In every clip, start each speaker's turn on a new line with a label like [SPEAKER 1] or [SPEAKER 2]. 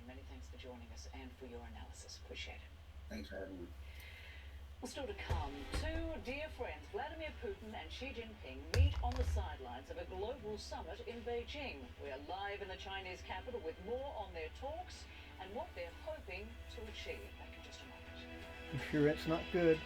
[SPEAKER 1] Many thanks for joining us and for your analysis. Appreciate it.
[SPEAKER 2] Thanks for having me.
[SPEAKER 1] Well, still to come, two dear friends, Vladimir Putin and Xi Jinping, meet on the sidelines of a global summit in Beijing. We are live in the Chinese capital with more on their talks and what they're hoping to achieve. Back in just a moment.
[SPEAKER 3] I'm sure it's not good.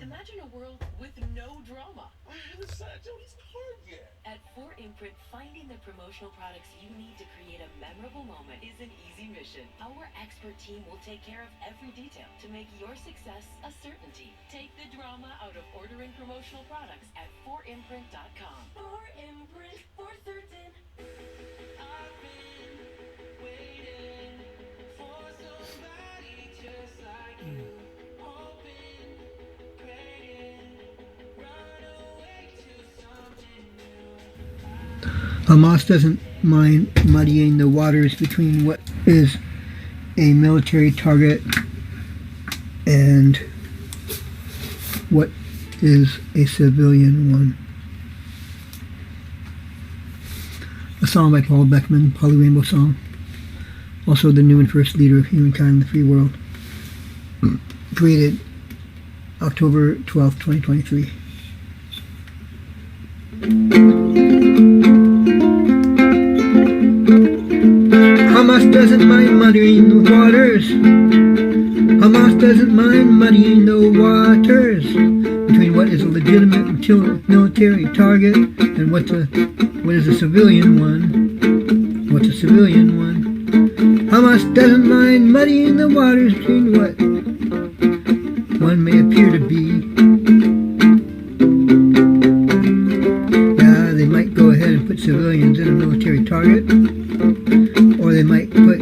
[SPEAKER 4] Imagine a world with no drama.
[SPEAKER 2] I haven't sat down his card yet.
[SPEAKER 4] At 4imprint, finding the promotional products you need to create a memorable moment is an easy mission. Our expert team will take care of every detail to make your success a certainty. Take the drama out of ordering promotional products at 4imprint.com. 4imprint, for certain. I've been waiting for somebody just like you.
[SPEAKER 3] Hamas doesn't mind muddying the waters between what is a military target and what is a civilian one. A song by Paul Beckman, Polly Rainbow Song. Also the new and first leader of humankind in the free world. Created October 12th, 2023. Hamas doesn't mind muddying the waters. Hamas doesn't mind muddying the waters between what is a legitimate military target and what is a civilian one. What's a civilian one? Hamas doesn't mind muddying the waters between what one may appear to be. Yeah, they might go ahead and put civilians in a military target. Or they might put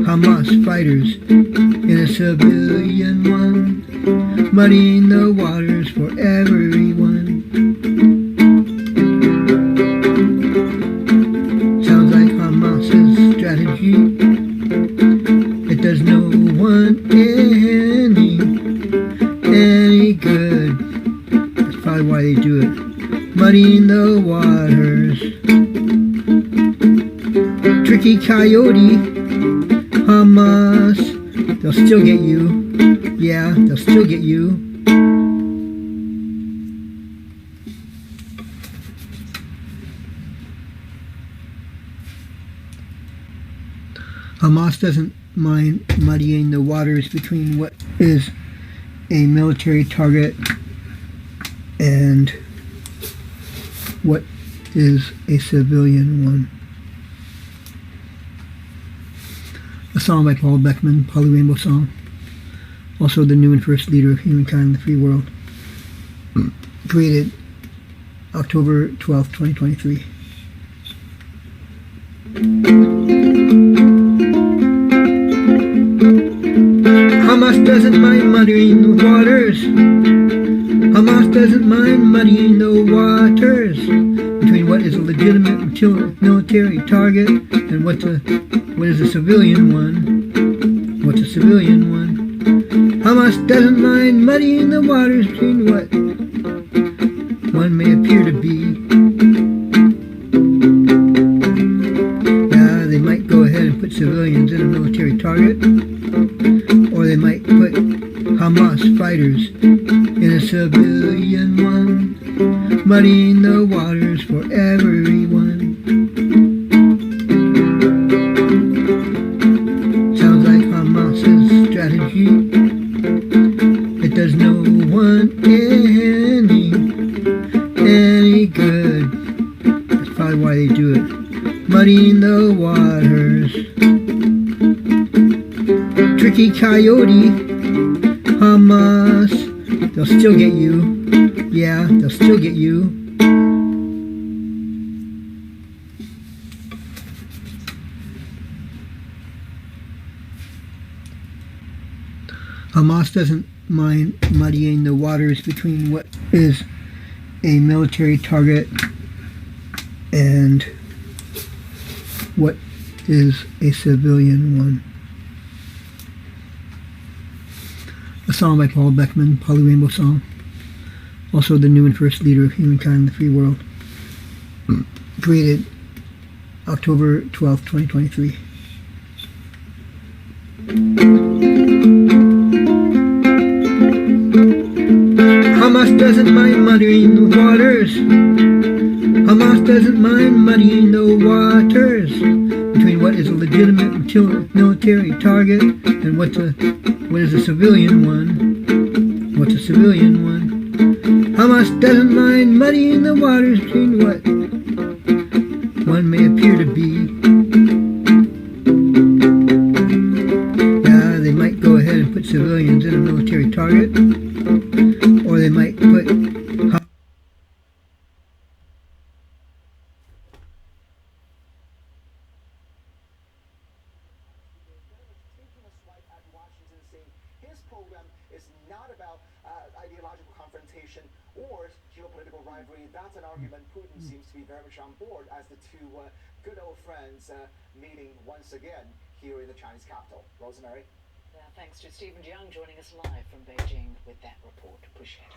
[SPEAKER 3] Hamas fighters in a civilian one, muddying the waters for everyone. Sounds like Hamas's strategy. It does no one any good. That's probably why they do it. Muddying the waters. Tricky coyote, Hamas, they'll still get you. Yeah, they'll still get you. Hamas doesn't mind muddying the waters between what is a military target and what is a civilian one. A song by Paul Beckman, Polly Rainbow Song. Also the new and first leader of humankind in the free world. Created October 12th, 2023. Hamas doesn't mind muddying the waters. Hamas doesn't mind muddying the waters between what is a legitimate military target and what is a civilian one. What's a civilian one? Hamas doesn't mind muddying the waters between what one may appear to be. Yeah, they might go ahead and put civilians in a military target. Or they might put Hamas fighters in a civilian one, muddying the waters for everyone. Sounds like Hamas's strategy. It does no one any good. That's probably why they do it. Muddying the waters. Tricky coyote, Hamas, they'll still get you. Yeah, they'll still get you. Hamas doesn't mind muddying the waters between what is a military target and what is a civilian one. A song by Paul Beckman, Polly Rainbow Song. Also the new and first leader of humankind in the free world. Created October 12th, 2023. Hamas doesn't mind muddying the waters. Hamas doesn't mind muddying the waters between what is a legitimate military target and what is a civilian one. What's a civilian one? Hamas doesn't mind muddying the waters between what one may appear to be. Yeah, they might go ahead and put civilians in a military target, or they might put
[SPEAKER 5] his program is not about ideological confrontation or geopolitical rivalry. That's an argument Putin seems to be very much on board as the two good old friends meeting once again here in the Chinese capital. Rosemary?
[SPEAKER 1] Thanks to Stephen Jiang joining us live from Beijing with that report. Appreciate it.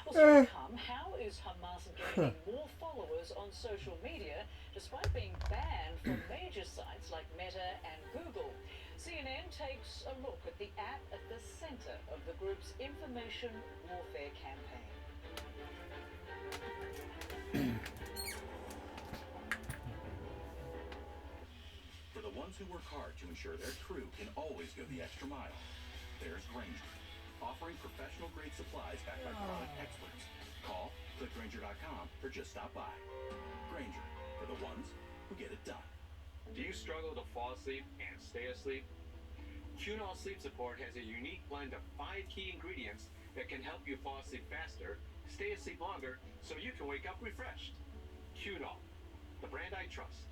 [SPEAKER 1] Also to come, how is Hamas gaining more followers on social media despite being banned from major sites like Meta and Google? CNN takes a look at the app at the center of the group's information warfare campaign.
[SPEAKER 6] For the ones who work hard to ensure their crew can always go the extra mile, there's Granger, offering professional-grade supplies backed by product experts. Call, click Granger.com, or just stop by. Granger, for the ones who get it done.
[SPEAKER 7] Do you struggle to fall asleep and stay asleep? Qunol Sleep Support has a unique blend of 5 key ingredients that can help you fall asleep faster, stay asleep longer, so you can wake up refreshed. Qunol, the brand I trust.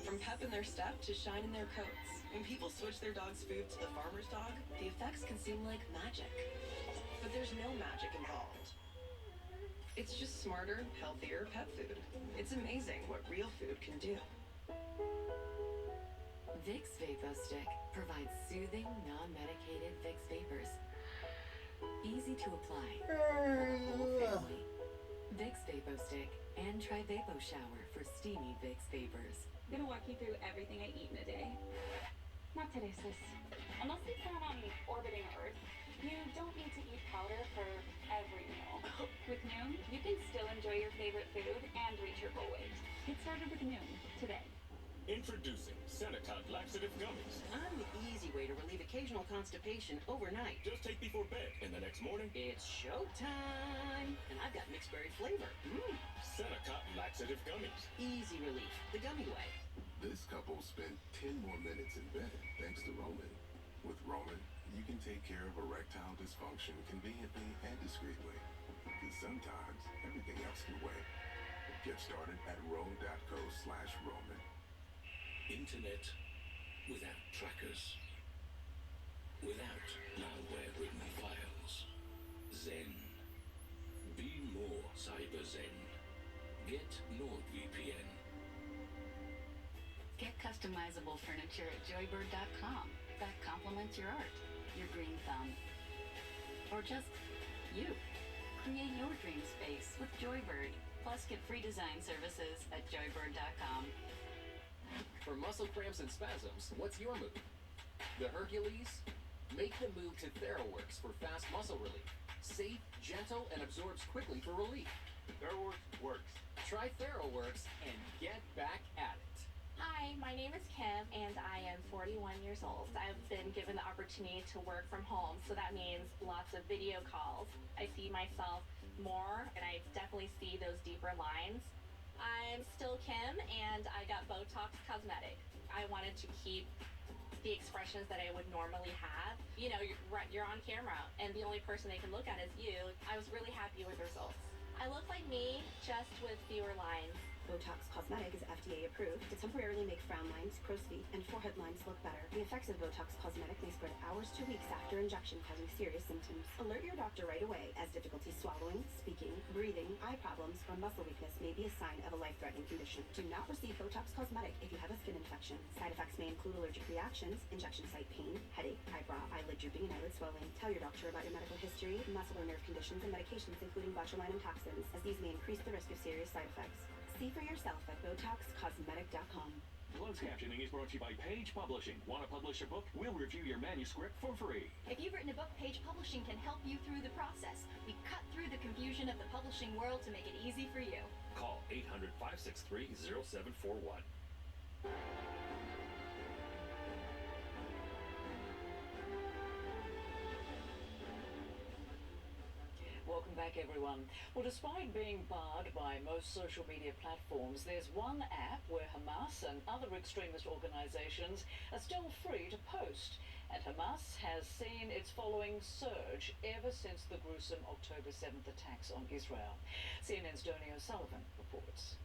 [SPEAKER 4] From pep in their step to shine in their coats. When people switch their dog's food to the farmer's dog, the effects can seem like magic. But there's no magic involved. It's just smarter, healthier pet food. It's amazing what real food can do.
[SPEAKER 8] Vicks Vapo Stick provides soothing, non-medicated Vicks vapors. Easy to apply for the whole family. Vicks Vapo Stick and try Vapo Shower for steamy Vicks vapors.
[SPEAKER 9] I'm gonna walk you through everything I eat in a day. Not today, sis. Unless you plan on orbiting Earth, you don't need to eat powder for every meal. With Noom, you can still enjoy your favorite food and reach your goal weight. Get started with Noom today.
[SPEAKER 2] Introducing Senecot Laxative Gummies.
[SPEAKER 10] I'm the easy way to relieve occasional constipation overnight.
[SPEAKER 2] Just take before bed, and the next morning,
[SPEAKER 10] It's showtime! And I've got mixed berry flavor.
[SPEAKER 2] Senecot Laxative Gummies.
[SPEAKER 10] Easy relief, the gummy way.
[SPEAKER 11] This couple spent 10 more minutes in bed thanks to Roman. With Roman, you can take care of erectile dysfunction conveniently and discreetly. Because sometimes everything else can wait. Get started at ro.co/Roman.
[SPEAKER 2] Internet without trackers. Without malware-ridden files. Zen. Be more cyber zen. Get NordVPN.
[SPEAKER 8] Get customizable furniture at joybird.com that complements your art, your green thumb, or just you. Create your dream space with Joybird. Plus, get free design services at joybird.com.
[SPEAKER 12] For muscle cramps and spasms, what's your move? The Hercules? Make the move to TheraWorks for fast muscle relief. Safe, gentle, and absorbs quickly for relief.
[SPEAKER 7] TheraWorks works.
[SPEAKER 12] Try TheraWorks and get back at it.
[SPEAKER 9] Hi, my name is Kim, and I am 41 years old. I've been given the opportunity to work from home, so that means lots of video calls. I see myself more, and I definitely see those deeper lines. I'm still Kim, and I got Botox Cosmetic. I wanted to keep the expressions that I would normally have. You know, you're on camera, and the only person they can look at is you. I was really happy with the results. I look like me, just with fewer lines.
[SPEAKER 13] Botox Cosmetic is FDA approved to temporarily make frown lines, crow's feet, and forehead lines look better. The effects of Botox Cosmetic may spread hours to weeks after injection, causing serious symptoms. Alert your doctor right away, as difficulty swallowing, speaking, breathing, eye problems, or muscle weakness may be a sign of a life-threatening condition. Do not receive Botox Cosmetic if you have a skin infection. Side effects may include allergic reactions, injection site pain, headache, eyebrow, eyelid drooping, and eyelid swelling. Tell your doctor about your medical history, muscle or nerve conditions, and medications, including botulinum toxins, as these may increase the risk of serious side effects. See for yourself at BotoxCosmetic.com.
[SPEAKER 14] Closed captioning is brought to you by Page Publishing. Want to publish a book? We'll review your manuscript for free.
[SPEAKER 15] If you've written a book, Page Publishing can help you through the process. We cut through the confusion of the publishing world to make it easy for you.
[SPEAKER 14] Call 800-563-0741.
[SPEAKER 1] Welcome back, everyone. Well, despite being barred by most social media platforms, there's one app where Hamas and other extremist organizations are still free to post. And Hamas has seen its following surge ever since the gruesome October 7th attacks on Israel. CNN's Donnie O'Sullivan reports.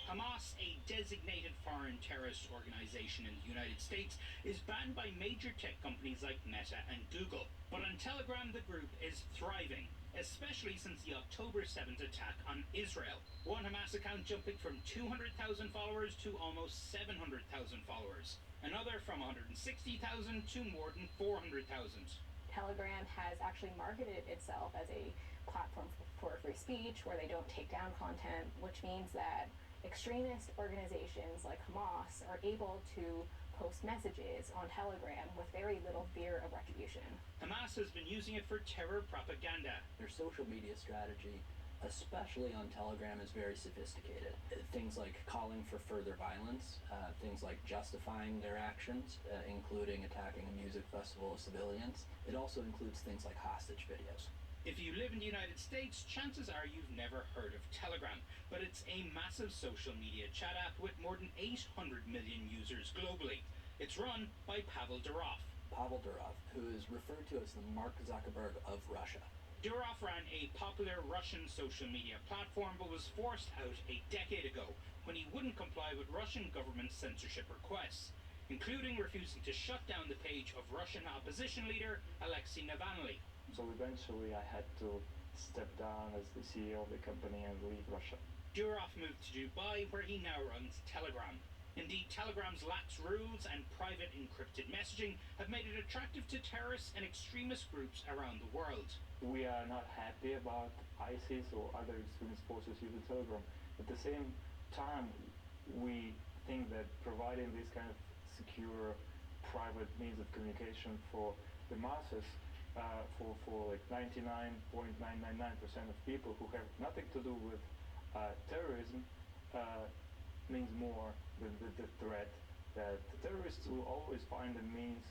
[SPEAKER 16] Hamas, a designated foreign terrorist organization in the United States, is banned by major tech companies like Meta and Google. But on Telegram, the group is thriving, especially since the October 7th attack on Israel. One Hamas account jumping from 200,000 followers to almost 700,000 followers. Another from 160,000 to more than 400,000.
[SPEAKER 17] Telegram has actually marketed itself as a platform for free speech, where they don't take down content, which means that extremist organizations like Hamas are able to post messages on Telegram with very little fear of retribution.
[SPEAKER 16] Hamas has been using it for terror propaganda.
[SPEAKER 18] Their social media strategy, especially on Telegram, is very sophisticated. Things like calling for further violence, things like justifying their actions, including attacking a music festival of civilians. It also includes things like hostage videos.
[SPEAKER 16] If you live in the United States, chances are you've never heard of Telegram, but it's a massive social media chat app with more than 800 million users globally. It's run by Pavel Durov.
[SPEAKER 18] Pavel Durov, who is referred to as the Mark Zuckerberg of Russia.
[SPEAKER 16] Durov ran a popular Russian social media platform, but was forced out a decade ago when he wouldn't comply with Russian government censorship requests, including refusing to shut down the page of Russian opposition leader Alexei Navalny.
[SPEAKER 19] So eventually I had to step down as the CEO of the company and leave Russia.
[SPEAKER 16] Durov moved to Dubai, where he now runs Telegram. Indeed, Telegram's lax rules and private encrypted messaging have made it attractive to terrorists and extremist groups around the world.
[SPEAKER 19] We are not happy about ISIS or other extremist forces using Telegram. At the same time, we think that providing this kind of secure private means of communication for the masses, for like 99.999% of people who have nothing to do with terrorism, means more than the threat that terrorists will always find a means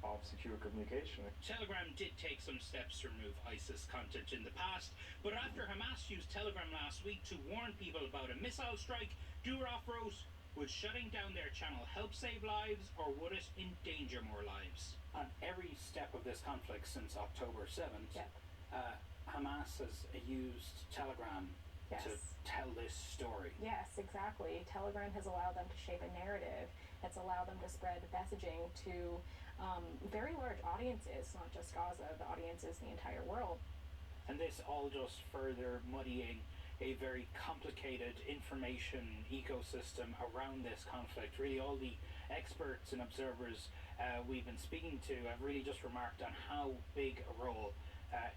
[SPEAKER 19] of secure communication.
[SPEAKER 16] Telegram did take some steps to remove ISIS content in the past, but after Hamas used Telegram last week to warn people about a missile strike, Durov wrote, would shutting down their channel help save lives, or would it endanger more lives?
[SPEAKER 20] On every step of this conflict since October 7th, Hamas has used Telegram to tell this story.
[SPEAKER 17] Yes, exactly. Telegram has allowed them to shape a narrative. It's allowed them to spread messaging to very large audiences, not just Gaza, but audiences in the entire world.
[SPEAKER 20] And this all just further muddying a very complicated information ecosystem around this conflict. Really, all the experts and observers we've been speaking to have really just remarked on how big a role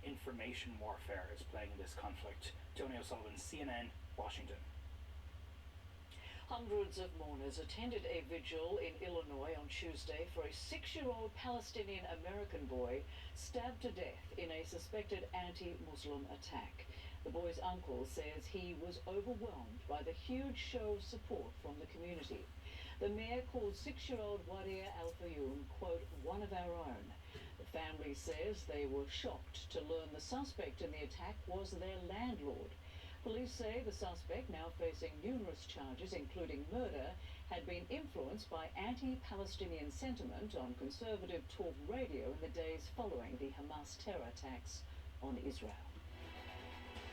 [SPEAKER 20] information warfare is playing in this conflict. Tony O'Sullivan, CNN, Washington.
[SPEAKER 1] Hundreds of mourners attended a vigil in Illinois on Tuesday for a 6-year-old Palestinian-American boy stabbed to death in a suspected anti-Muslim attack. The boy's uncle says he was overwhelmed by the huge show of support from the community. The mayor called 6-year-old Wadia Al-Fayoum, quote, one of our own. The family says they were shocked to learn the suspect in the attack was their landlord. Police say the suspect, now facing numerous charges, including murder, had been influenced by anti-Palestinian sentiment on conservative talk radio in the days following the Hamas terror attacks on Israel.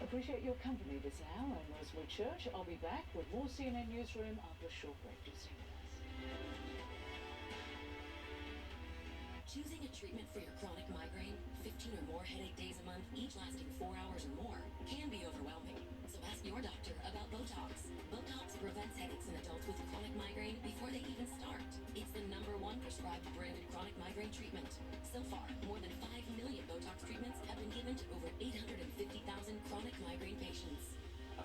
[SPEAKER 1] Appreciate your company this hour. I'm Rosemary Church. I'll be back with more CNN Newsroom after a short break. Do stay with us.
[SPEAKER 4] Choosing a treatment for your chronic migraine, 15 or more headache days a month, each lasting 4 hours or more, can be overwhelming. So ask your doctor about Botox. Botox prevents headaches in adults with chronic migraine before they even start. It's the #1 prescribed branded chronic migraine treatment. So far, more than 5 million Botox treatments have been given to over 850,000 chronic migraine patients.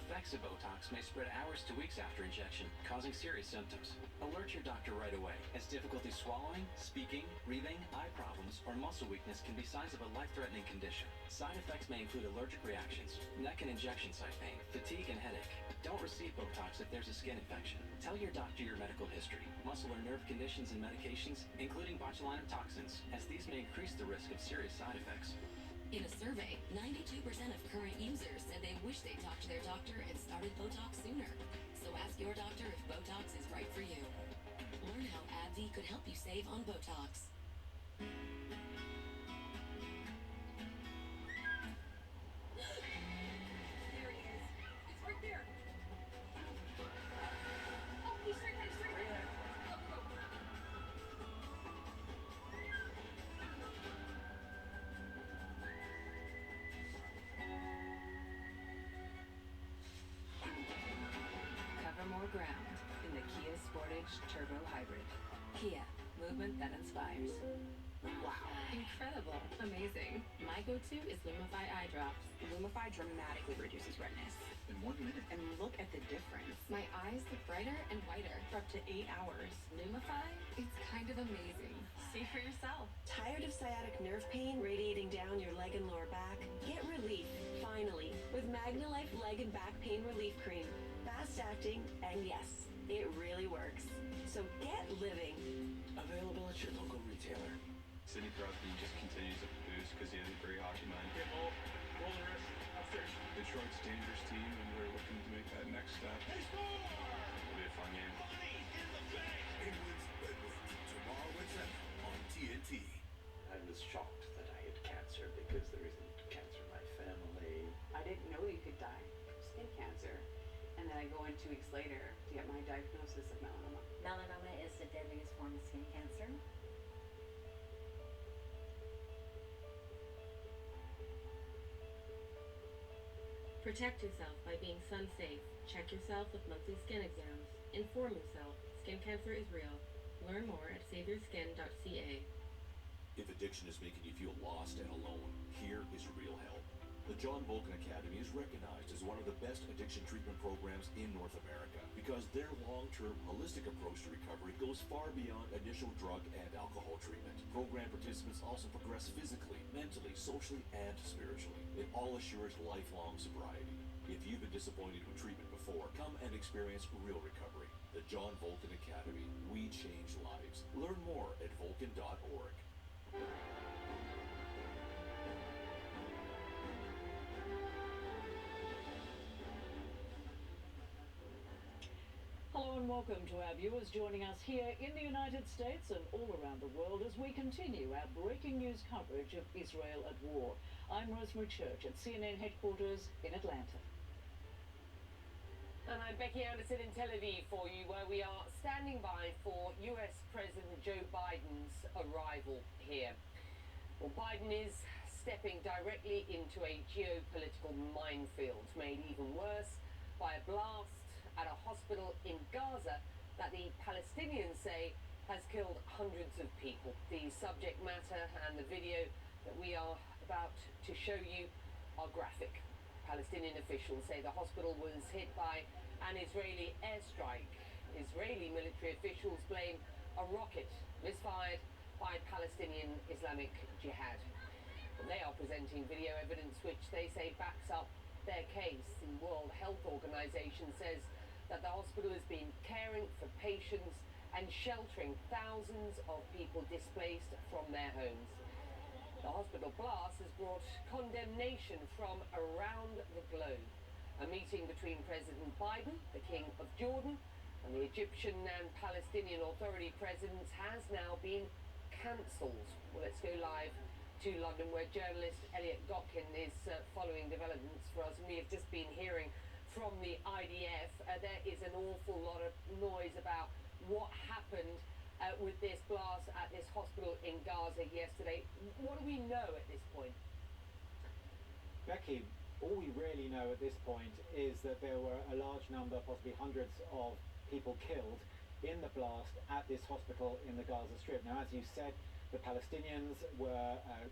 [SPEAKER 21] Effects of Botox may spread hours to weeks after injection, causing serious symptoms. Alert your doctor right away, as difficulty swallowing, speaking, breathing, eye problems, or muscle weakness can be signs of a life-threatening condition. Side effects may include allergic reactions, neck and injection site pain, fatigue, and headache. Don't receive Botox if there's a skin infection. Tell your doctor your medical history, muscle or nerve conditions and medications, including botulinum toxins, as these may increase the risk of serious side effects.
[SPEAKER 4] In a survey, 92% of current users said they wish they talked to their doctor and started Botox sooner. So ask your doctor if Botox is right for you. Learn how AbbVie could help you save on Botox.
[SPEAKER 15] There he is. It's right there. Oh, he's straight ahead, straight ahead.
[SPEAKER 4] Cover more ground in the Kia Sportage Turbo Hybrid. Kia, movement that inspires. Wow. Incredible. Amazing. My go-to is Lumify eye drops. Lumify dramatically reduces redness.
[SPEAKER 6] In 1 minute.
[SPEAKER 4] And look at the difference. My eyes look brighter and whiter for up to 8 hours. Lumify? It's kind of amazing. See for yourself.
[SPEAKER 13] Tired of sciatic nerve pain radiating down your leg and lower back? Get relief, finally, with MagnaLife Leg and Back Pain Relief Cream. Fast acting, and yes, it really works. So get living.
[SPEAKER 2] Available at your local retailer.
[SPEAKER 6] Sidney Crosby just continues to boost because he has a great hockey mind.
[SPEAKER 7] Get ball. Roll the wrist. Upstairs.
[SPEAKER 6] Detroit's a dangerous team, and they're looking to make that next step. It'll be a fun game.
[SPEAKER 11] Penguins Bedwars tomorrow at 7 on TNT.
[SPEAKER 22] I was shocked that I had cancer because there isn't cancer in my family.
[SPEAKER 23] I didn't know you could die from skin cancer. And then I go in 2 weeks later to get my diagnosis of melanoma.
[SPEAKER 24] Melanoma is the deadliest form of skin cancer.
[SPEAKER 25] Protect yourself by being sun safe. Check yourself with monthly skin exams. Inform yourself. Skin cancer is real. Learn more at saveyourskin.ca.
[SPEAKER 26] If addiction is making you feel lost and alone, here is real help. The John Volkin Academy is recognized as one of the best addiction treatment programs in North America because their long-term holistic approach to recovery goes far beyond initial drug and alcohol treatment. Program participants also progress physically, mentally, socially, and spiritually. It all assures lifelong sobriety. If you've been disappointed with treatment before, come and experience real recovery. The John Volkin Academy. We change lives. Learn more at Volkin.org.
[SPEAKER 1] Hello and welcome to our viewers joining us here in the United States and all around the world as we continue our breaking news coverage of Israel at war. I'm Rosemary Church at CNN headquarters in Atlanta.
[SPEAKER 27] And I'm Becky Anderson in Tel Aviv for you, where we are standing by for US President Joe Biden's arrival here. Well, Biden is stepping directly into a geopolitical minefield, made even worse by a blast at a hospital in Gaza that the Palestinians say has killed hundreds of people. The subject matter and the video that we are about to show you are graphic. Palestinian officials say the hospital was hit by an Israeli airstrike. Israeli military officials blame a rocket misfired by Palestinian Islamic Jihad. And they are presenting video evidence which they say backs up their case. The World Health Organization says that the hospital has been caring for patients and sheltering thousands of people displaced from their homes. The hospital blast has brought condemnation from around the globe. A meeting between President Biden, the King of Jordan, and the Egyptian and Palestinian Authority presidents has now been cancelled. Well, let's go live to London, where journalist Elliot Gotkin is following developments for us. And we have just been hearing from the IDF. There is an awful lot of noise about what happened with this blast at this hospital in Gaza yesterday. What do we know at this point?
[SPEAKER 3] Becky, all we really know at this point is that there were a large number, possibly hundreds of people killed in the blast at this hospital in the Gaza Strip. Now, as you said, the Palestinians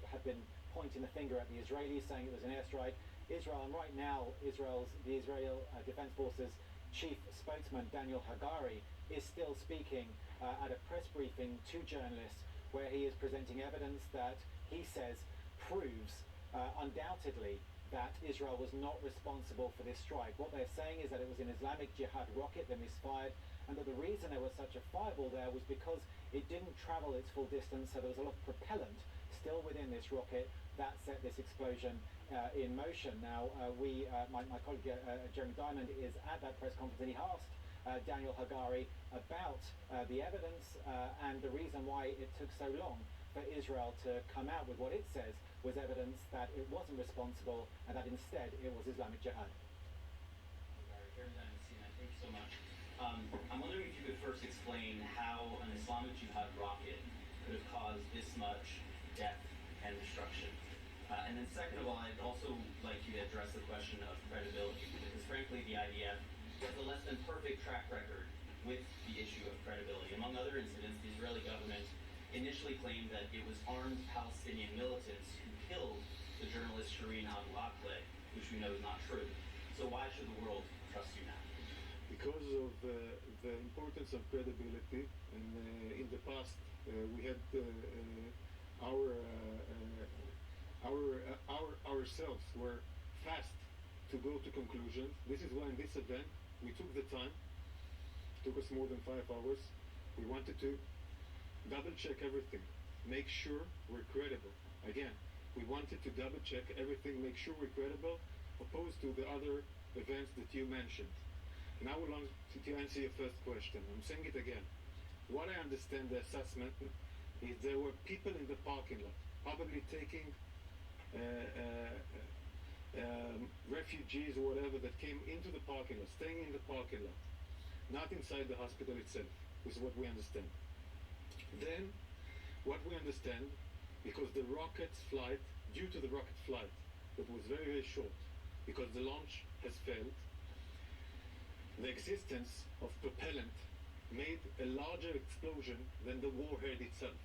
[SPEAKER 3] have been pointing the finger at the Israelis, saying it was an airstrike. Israel, and right now, the Israel Defense Forces chief spokesman, Daniel Hagari, is still speaking at a press briefing to journalists where he is presenting evidence that he says proves undoubtedly that Israel was not responsible for this strike. What they're saying is that it was an Islamic Jihad rocket that misfired, and that the reason there was such a fireball there was because it didn't travel its full distance, so there was a lot of propellant still within this rocket that set this explosion in motion. Now, my colleague Jeremy Diamond is at that press conference, and he asked Daniel Hagari about the evidence and the reason why it took so long for Israel to come out with what it says was evidence that it wasn't responsible and that instead it was Islamic Jihad.
[SPEAKER 5] Thank you so much. I'm wondering if you could first explain how an Islamic Jihad rocket could have caused this much death and destruction. And then second of all, I'd also like you to address the question of credibility, because frankly the IDF has a less than perfect track record with the issue of credibility. Among other incidents, the Israeli government initially claimed that it was armed Palestinian militants who killed the journalist Shireen Abu Akleh, which we know is not true. So why should the world trust you now?
[SPEAKER 8] Because of the importance of credibility, and in the past we had ourselves were fast to go to conclusions. This is why in this event we took the time. It took us more than 5 hours. We wanted to double check everything, make sure we're credible. Again, we wanted to double check everything, make sure we're credible, opposed to the other events that you mentioned. Now I want to answer your first question. I'm saying it again. What I understand the assessment is there were people in the parking lot, probably taking refugees or whatever that came into the parking lot, staying in the parking lot, not inside the hospital itself, is what we understand. Then, what we understand, because the rocket's flight, due to the rocket flight, that was very, very short, because the launch has failed, the existence of propellant made a larger explosion than the warhead itself.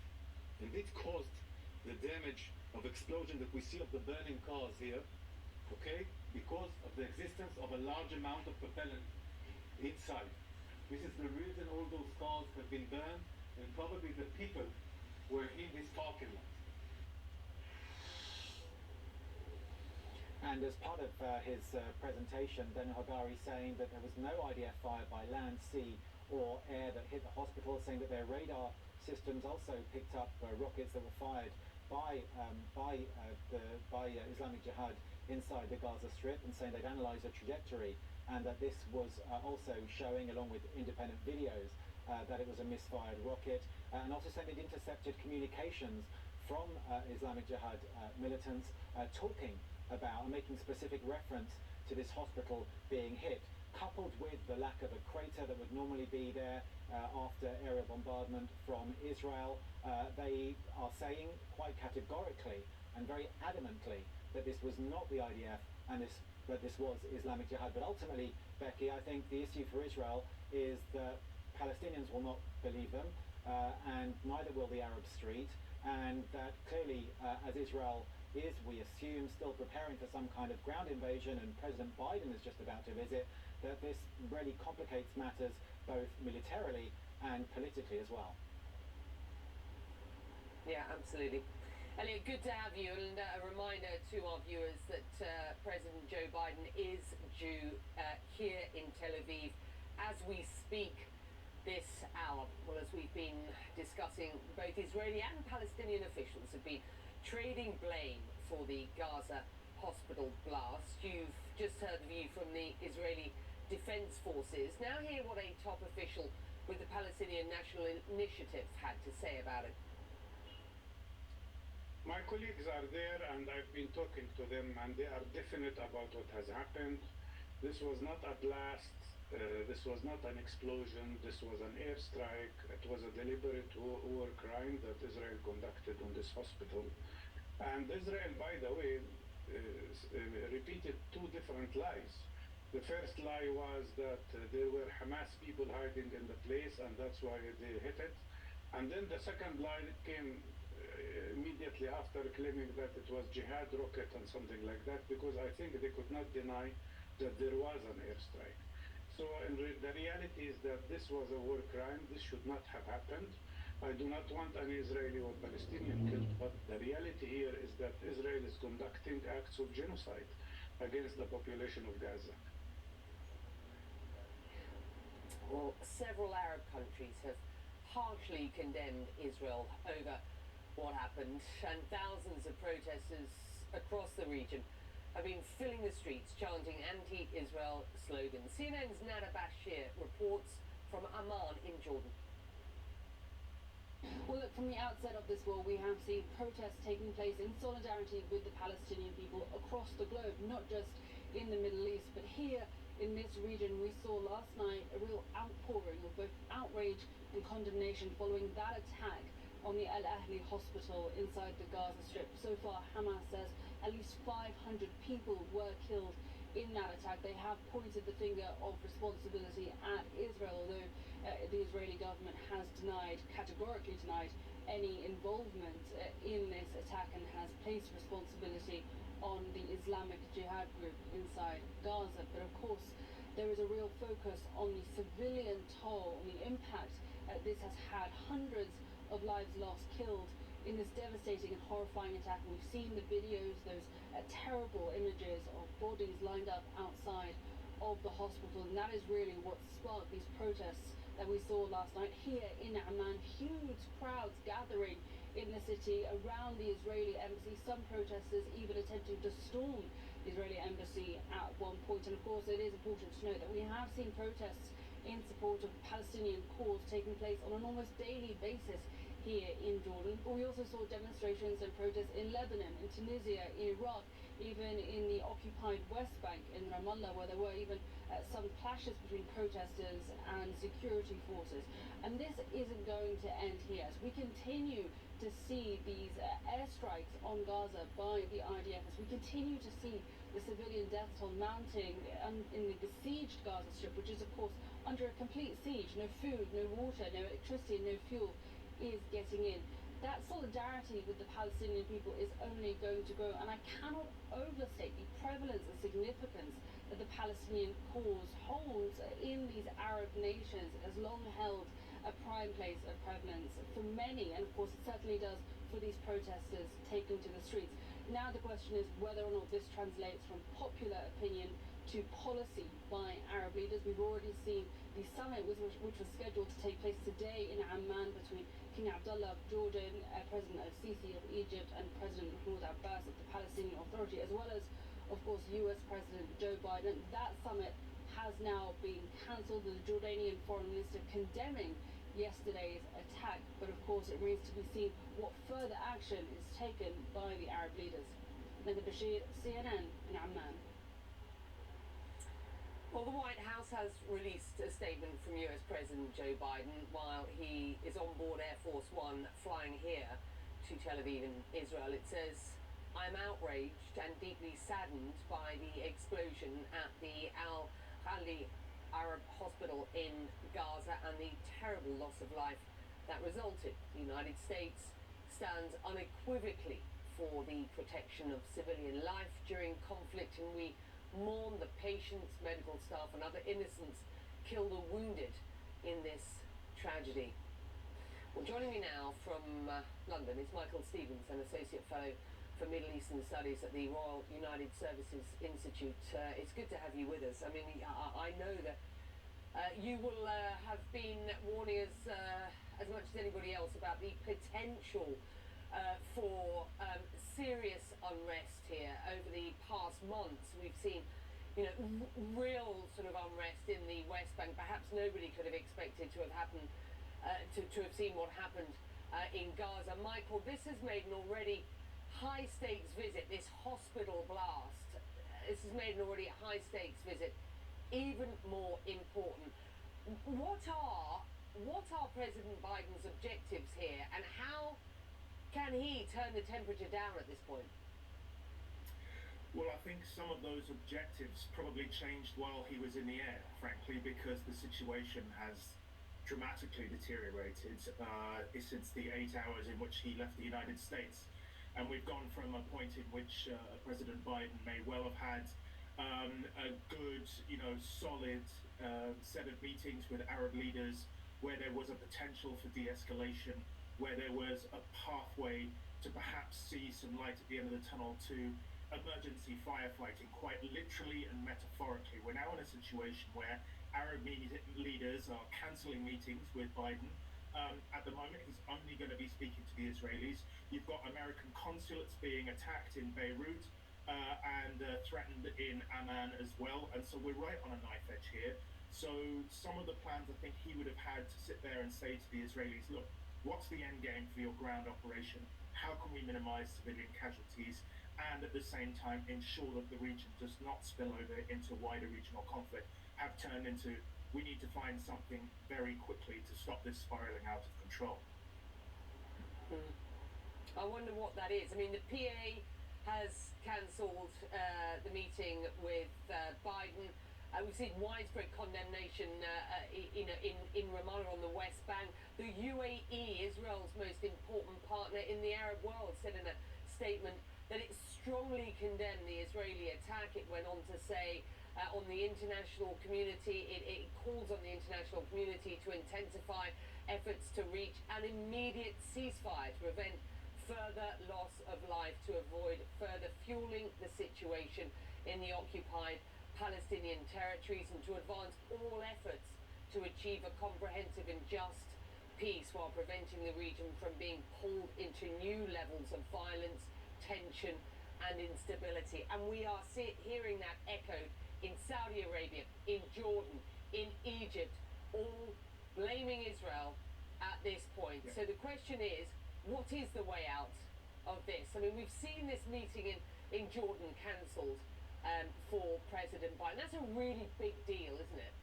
[SPEAKER 8] And it caused the damage of explosion that we see of the burning cars here, okay, because of the existence of a large amount of propellant inside. This is the reason all those cars have been burned, and probably the people were in this parking lot.
[SPEAKER 3] And as part of his presentation, Daniel Hagari saying that there was no IDF fire by land, sea or air that hit the hospital, saying that their radar systems also picked up rockets that were fired by Islamic Jihad inside the Gaza Strip, and saying they'd analysed the trajectory, and that this was also showing, along with independent videos, that it was a misfired rocket, and also saying they'd intercepted communications from Islamic Jihad militants talking about and making specific reference to this hospital being hit, coupled with the lack of a crater that would normally be there after aerial bombardment from Israel. They are saying quite categorically and very adamantly that this was not the IDF and that this was Islamic Jihad. But ultimately, Becky, I think the issue for Israel is that Palestinians will not believe them, and neither will the Arab street, and that clearly, as Israel is, we assume, still preparing for some kind of ground invasion, and President Biden is just about to visit, that this really complicates matters both militarily and politically as well.
[SPEAKER 27] Yeah, absolutely. Elliot, good to have you, and a reminder to our viewers that President Joe Biden is due here in Tel Aviv as we speak this hour. Well, as we've been discussing, both Israeli and Palestinian officials have been trading blame for the Gaza hospital blast. You've just heard the view from the Israeli Defense Forces. Now hear what a top official with the Palestinian National Initiative had to say about it.
[SPEAKER 8] My colleagues are there, and I've been talking to them, and they are definite about what has happened. This was not a blast. This was not an explosion. This was an airstrike. It was a deliberate war crime that Israel conducted on this hospital. And Israel, by the way, repeated two different lies. The first lie was that there were Hamas people hiding in the place, and that's why they hit it. And then the second lie came immediately after, claiming that it was jihad rocket and something like that, because I think they could not deny that there was an airstrike. So the reality is that this was a war crime. This should not have happened. I do not want an Israeli or Palestinian killed, but the reality here is that Israel is conducting acts of genocide against the population of Gaza.
[SPEAKER 27] Well, several Arab countries have harshly condemned Israel over what happened, and thousands of protesters across the region have been filling the streets chanting anti-Israel slogans. CNN's Nada Bashir reports from Amman in Jordan.
[SPEAKER 9] Well, look, from the outset of this war, we have seen protests taking place in solidarity with the Palestinian people across the globe, not just in the Middle East, but here in this region. We saw last night a real outpouring of both outrage and condemnation following that attack on the Al Ahli hospital inside the Gaza Strip. So far, Hamas says at least 500 people were killed in that attack. They have pointed the finger of responsibility at Israel, although the Israeli government has categorically denied any involvement in this attack, and has placed responsibility on the Islamic Jihad group inside Gaza. But of course, there is a real focus on the civilian toll, on the impact this has had. Hundreds of lives lost, killed in this devastating and horrifying attack. We've seen the videos, those terrible images of bodies lined up outside of the hospital, and that is really what sparked these protests that we saw last night here in Amman. Huge crowds gathering in the city around the Israeli embassy, some protesters even attempting to storm the Israeli embassy at one point. And of course, it is important to note that we have seen protests in support of the Palestinian cause taking place on an almost daily basis here in Jordan. But we also saw demonstrations and protests in Lebanon, in Tunisia, in Iraq, even in the occupied West Bank in Ramallah, where there were even some clashes between protesters and security forces. And this isn't going to end here. As we continue to see these airstrikes on Gaza by the IDF, as we continue to see the civilian death toll mounting in the besieged Gaza Strip, which is of course under a complete siege. No food, no water, no electricity, no fuel is getting in. That solidarity with the Palestinian people is only going to grow, and I cannot overstate the prevalence and significance that the Palestinian cause holds in these Arab nations. It has long held a prime place of prevalence for many, and of course it certainly does for these protesters taking to the streets. Now the question is whether or not this translates from popular opinion to policy by Arab leaders. We've already seen the summit which was scheduled to take place today in Amman between King Abdullah of Jordan, President al-Sisi of Egypt, and President Mahmoud Abbas of the Palestinian Authority, as well as, of course, US President Joe Biden. That summit has now been cancelled, the Jordanian foreign minister condemning yesterday's attack. But of course, it remains to be seen what further action is taken by the Arab leaders. Nada Bashir, CNN in Amman.
[SPEAKER 27] Well, the White House has released a statement from US President Joe Biden while he is on board Air Force One flying here to Tel Aviv in Israel. It says, "I am outraged and deeply saddened by the explosion at the Al Ahli Arab hospital in Gaza and the terrible loss of life that resulted. The United States stands unequivocally for the protection of civilian life during conflict, and we mourn the patients, medical staff and other innocents killed or wounded in this tragedy." Well, joining me now from London is Michael Stevens, an Associate Fellow for Middle Eastern Studies at the Royal United Services Institute. It's good to have you with us. I mean, I know that you will have been warning us as much as anybody else about the potential for serious unrest here over the past months. We've seen, real sort of unrest in the West Bank. Perhaps nobody could have expected to have happened, to have seen what happened in Gaza. Michael, this has made an already high-stakes visit, this hospital blast, this has made an already high-stakes visit even more important. What are President Biden's objectives here, and how can he turn the temperature down at this point?
[SPEAKER 10] Well, I think some of those objectives probably changed while he was in the air, frankly, because the situation has dramatically deteriorated since the 8 hours in which he left the United States. And we've gone from a point in which President Biden may well have had a good, solid set of meetings with Arab leaders where there was a potential for de-escalation, where there was a pathway to perhaps see some light at the end of the tunnel to emergency firefighting, quite literally and metaphorically. We're now in a situation where Arab leaders are cancelling meetings with Biden. At the moment, he's only going to be speaking to the Israelis. You've got American consulates being attacked in Beirut and threatened in Amman as well. And so we're right on a knife edge here. So some of the plans I think he would have had to sit there and say to the Israelis, look, what's the end game for your ground operation? How can we minimize civilian casualties? And at the same time ensure that the region does not spill over into wider regional conflict, have turned into, we need to find something very quickly to stop this spiraling out of control.
[SPEAKER 27] I wonder what that is. I mean, the PA has cancelled the meeting with Biden. We've seen widespread condemnation in Ramallah on the West Bank. The UAE, Israel's most important partner in the Arab world, said in a statement that it strongly condemned the Israeli attack. It went on to say on the international community, it calls on the international community to intensify efforts to reach an immediate ceasefire to prevent further loss of life, to avoid further fueling the situation in the occupied Palestinian territories, and to advance all efforts to achieve a comprehensive and just peace while preventing the region from being pulled into new levels of violence, tension and instability. And we are hearing that echoed in Saudi Arabia, in Jordan, in Egypt, all blaming Israel at this point. So the question is, what is the way out of this? I mean, we've seen this meeting in Jordan cancelled for President Biden. That's a really big deal, isn't it?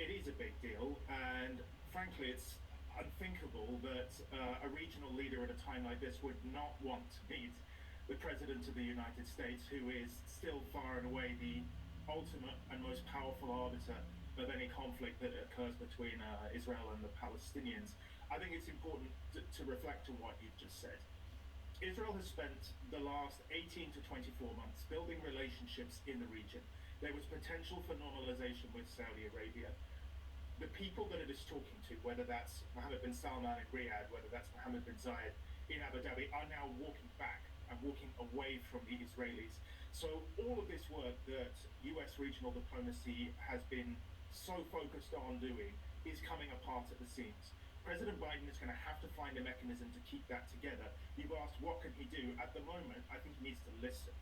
[SPEAKER 10] It is a big deal, and frankly it's unthinkable that a regional leader at a time like this would not want to meet the President of the United States, who is still far and away the ultimate and most powerful arbiter of any conflict that occurs between Israel and the Palestinians. I think it's important to reflect on what you've just said. Israel has spent the last 18 to 24 months building relationships in the region. There was potential for normalization with Saudi Arabia. The people that it is talking to, whether that's Mohammed bin Salman in Riyadh, whether that's Mohammed bin Zayed in Abu Dhabi, are now walking back and walking away from the Israelis. So all of this work that US regional diplomacy has been so focused on doing is coming apart at the seams. President Biden is going to have to find a mechanism to keep that together. You've asked what can he do? At the moment, I think he needs to listen.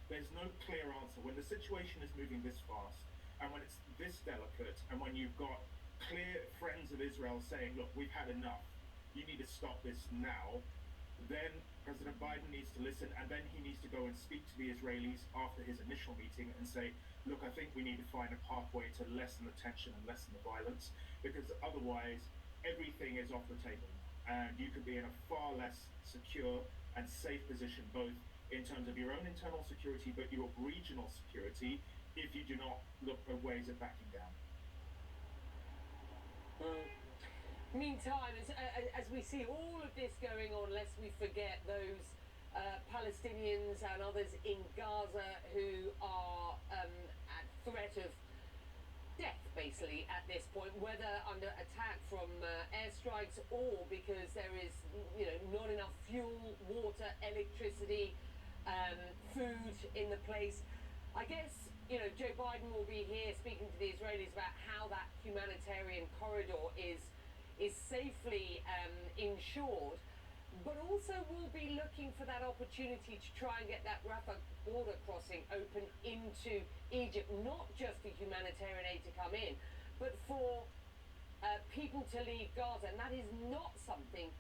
[SPEAKER 10] There's no clear answer. When the situation is moving this fast, and when it's this delicate, and when you've got clear friends of Israel saying, look, we've had enough, you need to stop this now, then President Biden needs to listen, and then he needs to go and speak to the Israelis after his initial meeting and say, look, I think we need to find a pathway to lessen the tension and lessen the violence, because otherwise everything is off the table, and you could be in a far less secure and safe position, both in terms of your own internal security, but your regional security, if you do not look at ways of backing down.
[SPEAKER 27] Meantime, as we see all of this going on, lest we forget those Palestinians and others in Gaza who are at threat of death, basically, at this point, whether under attack from airstrikes or because there is, not enough fuel, water, electricity, food in the place. I guess, Joe Biden will be here speaking to the Israelis about how that humanitarian corridor is safely ensured, but also will be looking for that opportunity to try and get that Rafah border crossing open into Egypt, not just for humanitarian aid to come in, but for people to leave Gaza. And that is not something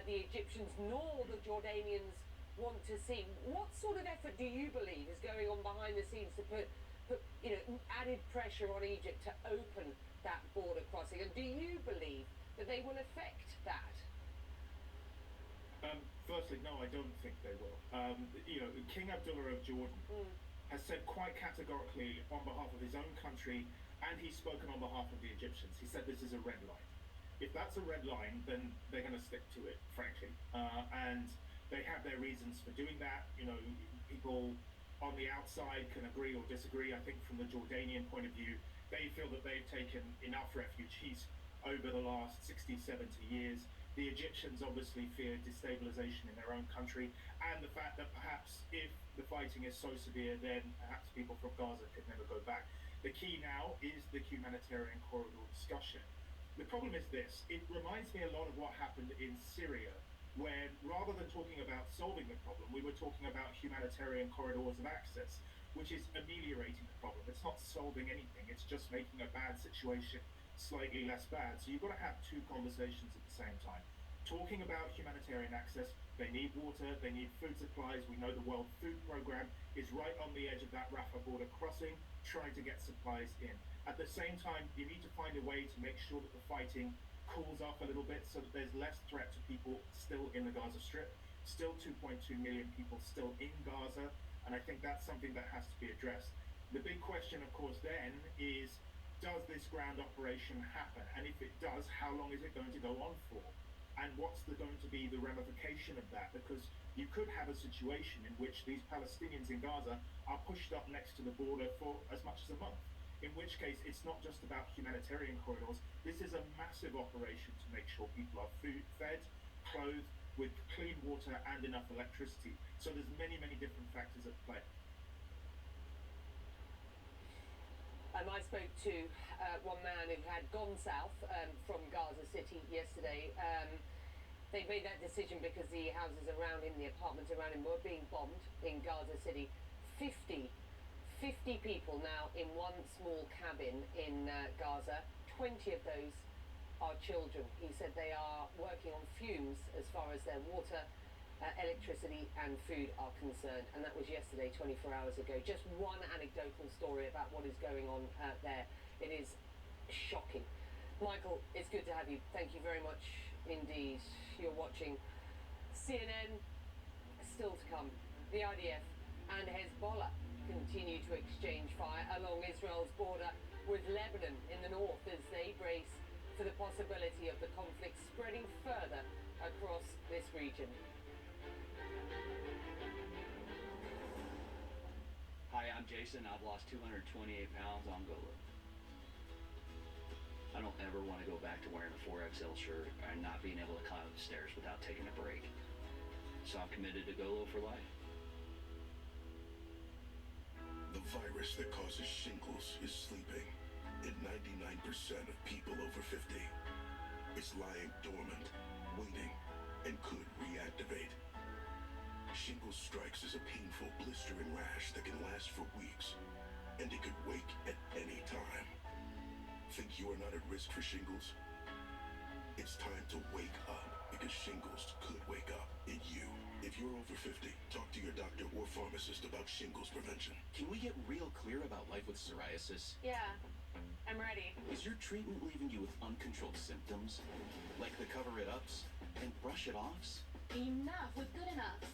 [SPEAKER 27] the Egyptians nor the Jordanians want to see. What sort of effort do you believe is going on behind the scenes to put added pressure on Egypt to open that border crossing? And do you believe that they will affect that?
[SPEAKER 10] Firstly, no, I don't think they will. King Abdullah of Jordan has said quite categorically on behalf of his own country, and he's spoken on behalf of the Egyptians. He said this is a red line. If that's a red line, then they're going to stick to it, frankly. And they have their reasons for doing that. People on the outside can agree or disagree. I think from the Jordanian point of view, they feel that they've taken enough refugees over the last 60, 70 years. The Egyptians obviously fear destabilization in their own country, and the fact that perhaps if the fighting is so severe, then perhaps people from Gaza could never go back. The key now is the humanitarian corridor discussion. The problem is this: it reminds me a lot of what happened in Syria, when rather than talking about solving the problem, we were talking about humanitarian corridors of access, which is ameliorating the problem. It's not solving anything, it's just making a bad situation slightly less bad. So you've got to have two conversations at the same time. Talking about humanitarian access, they need water, they need food supplies. We know the World Food Programme is right on the edge of that Rafah border crossing, trying to get supplies in. At the same time, you need to find a way to make sure that the fighting cools off a little bit so that there's less threat to people still in the Gaza Strip. Still 2.2 million people still in Gaza, and I think that's something that has to be addressed. The big question, of course, then is, does this ground operation happen? And if it does, how long is it going to go on for? And what's going to be the ramification of that? Because you could have a situation in which these Palestinians in Gaza are pushed up next to the border for as much as a month. In which case, it's not just about humanitarian corridors. This is a massive operation to make sure people are fed, clothed, with clean water and enough electricity. So there's many, many different factors at play.
[SPEAKER 27] I spoke to one man who had gone south from Gaza City yesterday. They made that decision because the houses around him, the apartments around him, were being bombed in Gaza City. 50 people now in one small cabin in Gaza. 20 of those are children. He said they are working on fumes as far as their water, electricity and food are concerned, and that was yesterday, 24 hours ago. Just one anecdotal story about what is going on there. It is shocking. Michael, it's good to have you. Thank you very much indeed. You're watching CNN. Still to come, the IDF and Hezbollah continue to exchange fire along Israel's border with Lebanon in the north as they brace for the possibility of the conflict spreading further across this region.
[SPEAKER 12] Hi, I'm Jason. I've lost 228 pounds on Golo. I don't ever want to go back to wearing a 4XL shirt and not being able to climb up the stairs without taking a break. So I'm committed to Golo for life.
[SPEAKER 11] The virus that causes shingles is sleeping in 99% of people over 50. It's lying dormant, waiting, and could reactivate. Shingles strikes is a painful, blistering rash that can last for weeks, and it could wake at any time. Think you are not at risk for shingles? It's time to wake up, because shingles could wake up in you. If you're over 50, talk to your doctor or pharmacist about shingles prevention.
[SPEAKER 21] Can we get real clear about life with psoriasis?
[SPEAKER 15] Yeah, I'm ready.
[SPEAKER 21] Is your treatment leaving you with uncontrolled symptoms? Like the cover-it-ups and brush-it-offs?
[SPEAKER 15] Enough with good enough.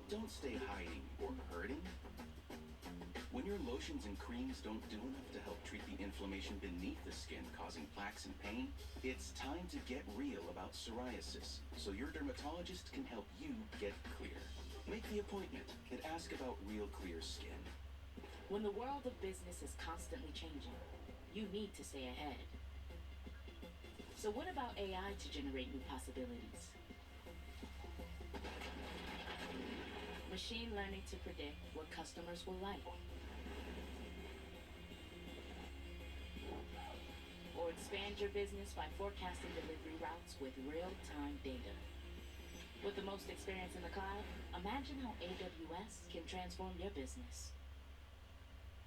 [SPEAKER 21] Don't stay hiding or hurting. When your lotions and creams don't do enough to help treat the inflammation beneath the skin causing plaques and pain, it's time to get real about psoriasis so your dermatologist can help you get clear. Make the appointment and ask about Real Clear Skin.
[SPEAKER 14] When the world of business is constantly changing, you need to stay ahead. So what about AI to generate new possibilities? Machine learning to predict what customers will like. Or expand your business by forecasting delivery routes with real-time data. With the most experience in the cloud, imagine how AWS can transform your business.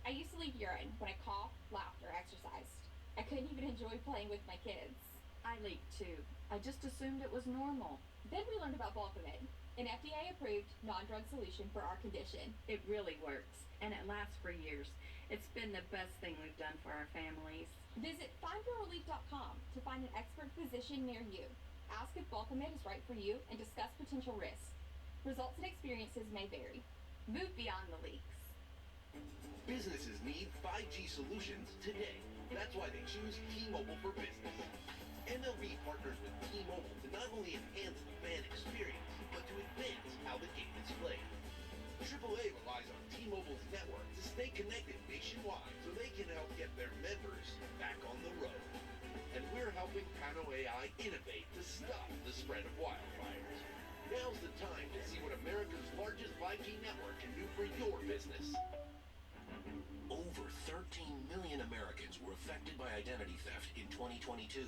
[SPEAKER 15] I used to leave urine when I coughed, laughed, or exercised. I couldn't even enjoy playing with my kids.
[SPEAKER 16] I leaked too. I just assumed it was normal.
[SPEAKER 15] Then we learned about Vulcanid.
[SPEAKER 4] an FDA-approved non-drug solution for our condition.
[SPEAKER 25] It really works, and it lasts for years. It's been the best thing we've done for our families.
[SPEAKER 4] Visit findyourrelief.com to find an expert physician near you. Ask if Bulkamid is right for you and discuss potential risks. Results and experiences may vary. Move beyond the leaks.
[SPEAKER 13] Businesses need 5G solutions today. That's why they choose T-Mobile for Business. MLB partners with T-Mobile to not only enhance the fan experience, but to advance how the game is played. AAA relies on T-Mobile's network to stay connected nationwide so they can help get their members back on the road. And we're helping Pano AI innovate to stop the spread of wildfires. Now's the time to see what America's largest 5G network can do for your business.
[SPEAKER 16] Over 13 million Americans were affected by identity theft in 2022.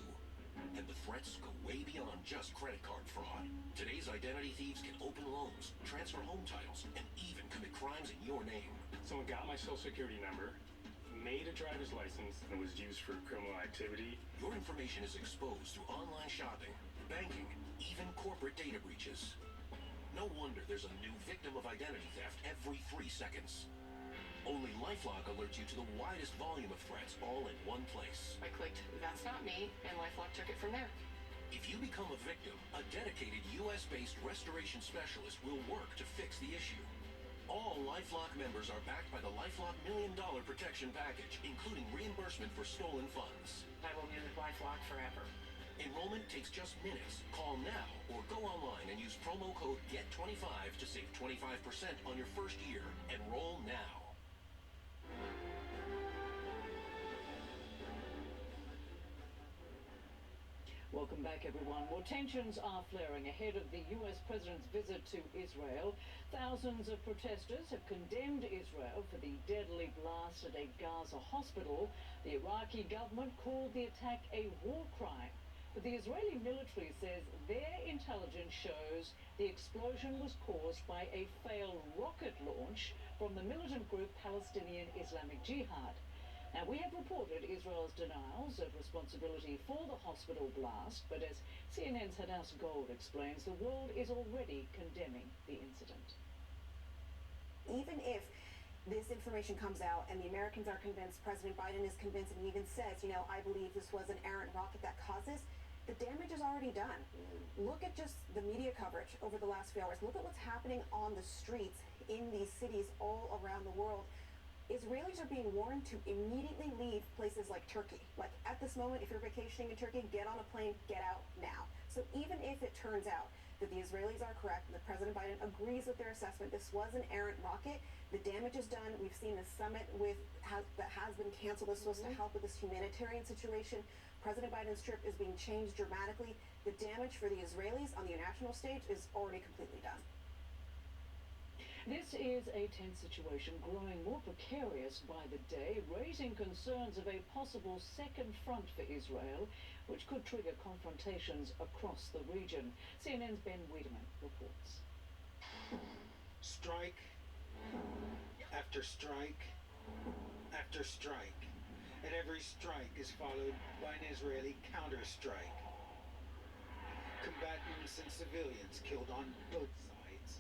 [SPEAKER 16] And the threats go way beyond just credit card fraud. Today's identity thieves can open loans, transfer home titles, and even commit crimes in your name.
[SPEAKER 17] Someone got my social security number, made a driver's license, and was used for criminal activity.
[SPEAKER 16] Your information is exposed through online shopping, banking, even corporate data breaches. No wonder there's a new victim of identity theft every 3 seconds. Only LifeLock alerts you to the widest volume of threats all in one place.
[SPEAKER 27] I clicked, that's not me, and LifeLock took it from there.
[SPEAKER 16] If you become a victim, a dedicated US-based restoration specialist will work to fix the issue. All LifeLock members are backed by the LifeLock $1 Million Protection Package, including reimbursement for stolen funds.
[SPEAKER 27] I will be with LifeLock forever.
[SPEAKER 16] Enrollment takes just minutes. Call now or go online and use promo code GET25 to save 25% on your first year. Enroll now.
[SPEAKER 1] Welcome back, everyone. Well, tensions are flaring ahead of the US president's visit to Israel. Thousands of protesters have condemned Israel for the deadly blast at a Gaza hospital. The Iraqi government called the attack a war crime. But the Israeli military says their intelligence shows the explosion was caused by a failed rocket launch from the militant group Palestinian Islamic Jihad. Now, we have reported Israel's denials of responsibility for the hospital blast, but as CNN's Hadass Gold explains, the world is already condemning the incident.
[SPEAKER 18] Even if this information comes out and the Americans are convinced, President Biden is convinced, and he even says, you know, I believe this was an errant rocket that caused this, the damage is already done. Look at just the media coverage over the last few hours. Look at what's happening on the streets in these cities all around the world. Israelis are being warned to immediately leave places like Turkey. Like at this moment, if you're vacationing in Turkey, get on a plane, get out now. So even if it turns out that the Israelis are correct and that President Biden agrees with their assessment, this was an errant rocket, the damage is done. We've seen the summit that has been canceled is supposed to help with this humanitarian situation. President Biden's trip is being changed dramatically. The damage for the Israelis on the international stage is already completely done.
[SPEAKER 1] This is a tense situation growing more precarious by the day, raising concerns of a possible second front for Israel, which could trigger confrontations across the region. CNN's Ben Wiedemann reports.
[SPEAKER 19] Strike after strike after strike, and every strike is followed by an Israeli counter-strike. Combatants and civilians killed on both sides.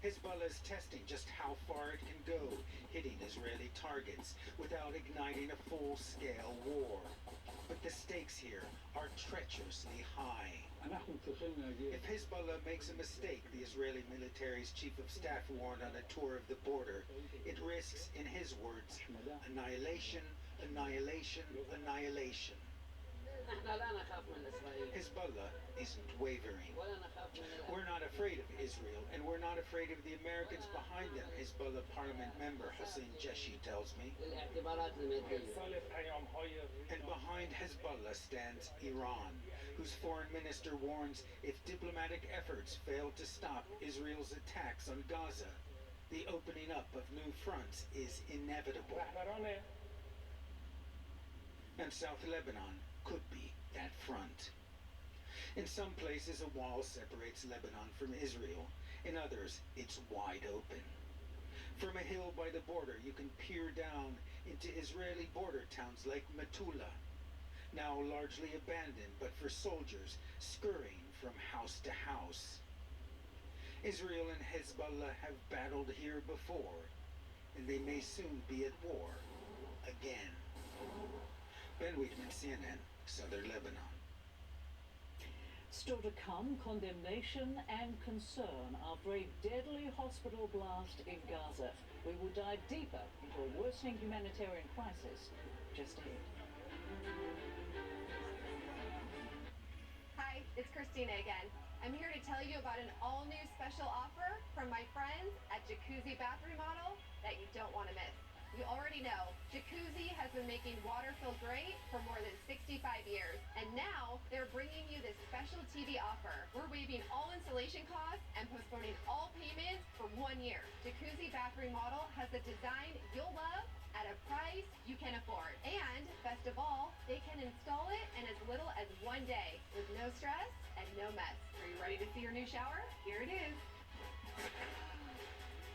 [SPEAKER 19] Hezbollah is testing just how far it can go, hitting Israeli targets without igniting a full-scale war. But the stakes here are treacherously high. If Hezbollah makes a mistake, the Israeli military's chief of staff warned on a tour of the border, it risks, in his words, annihilation, annihilation, annihilation. Hezbollah isn't wavering. We're not afraid of Israel, and we're not afraid of the Americans behind them, Hezbollah parliament member Hussein Jeshi tells me. And behind Hezbollah stands Iran, whose foreign minister warns if diplomatic efforts fail to stop Israel's attacks on Gaza, the opening up of new fronts is inevitable. And South Lebanon could be that front. In some places, a wall separates Lebanon from Israel. In others, it's wide open. From a hill by the border, you can peer down into Israeli border towns like Metula, now largely abandoned, but for soldiers scurrying from house to house. Israel and Hezbollah have battled here before, and they may soon be at war again. Ben Weidman, CNN, Southern Lebanon.
[SPEAKER 1] Still to come, condemnation and concern after a deadly hospital blast in Gaza. We will dive deeper into a worsening humanitarian crisis just ahead.
[SPEAKER 2] Hi, it's Christina again. I'm here to tell you about an all-new special offer from my friends at Jacuzzi Bath Remodel that you don't want to miss. You already know, Jacuzzi has been making water feel great for more than 65 years. And now, they're bringing you this special TV offer. We're waiving all installation costs and postponing all payments for 1 year. Jacuzzi Bath Remodel has a design you'll love at a price you can afford. And, best of all, they can install it in as little as 1 day with no stress and no mess. Are you ready to see your new shower? Here it is.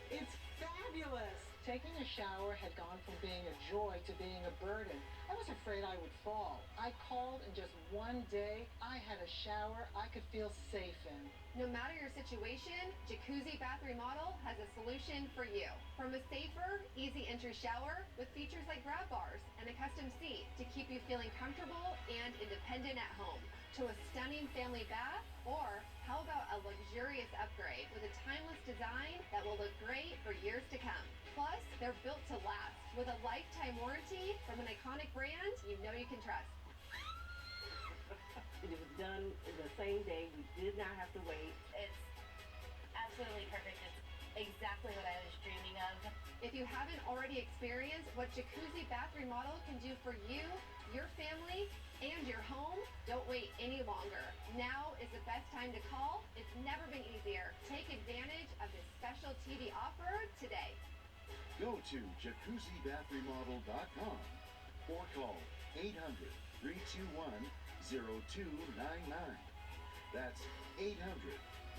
[SPEAKER 6] It's fabulous! Taking a shower had gone from being a joy to being a burden. I was afraid I would fall. I called, and just 1 day, I had a shower I could feel safe in.
[SPEAKER 2] No matter your situation, Jacuzzi Bath Remodel has a solution for you. From a safer, easy entry shower with features like grab bars and a custom seat to keep you feeling comfortable and independent at home, to a stunning family bath, or how about a luxurious upgrade with a timeless design that will look great for years to come. Plus, they're built to last with a lifetime warranty from an iconic brand you know you can trust.
[SPEAKER 7] It was done the same day. We did not have to wait.
[SPEAKER 15] It's absolutely perfect. It's exactly what I was dreaming of.
[SPEAKER 2] If you haven't already experienced what Jacuzzi Bath Remodel can do for you, your family, and your home, don't wait any longer. Now is the best time to call. It's never been easier. Take advantage of this special TV offer today.
[SPEAKER 20] Go to jacuzzibathremodel.com or call 800-321-0299. That's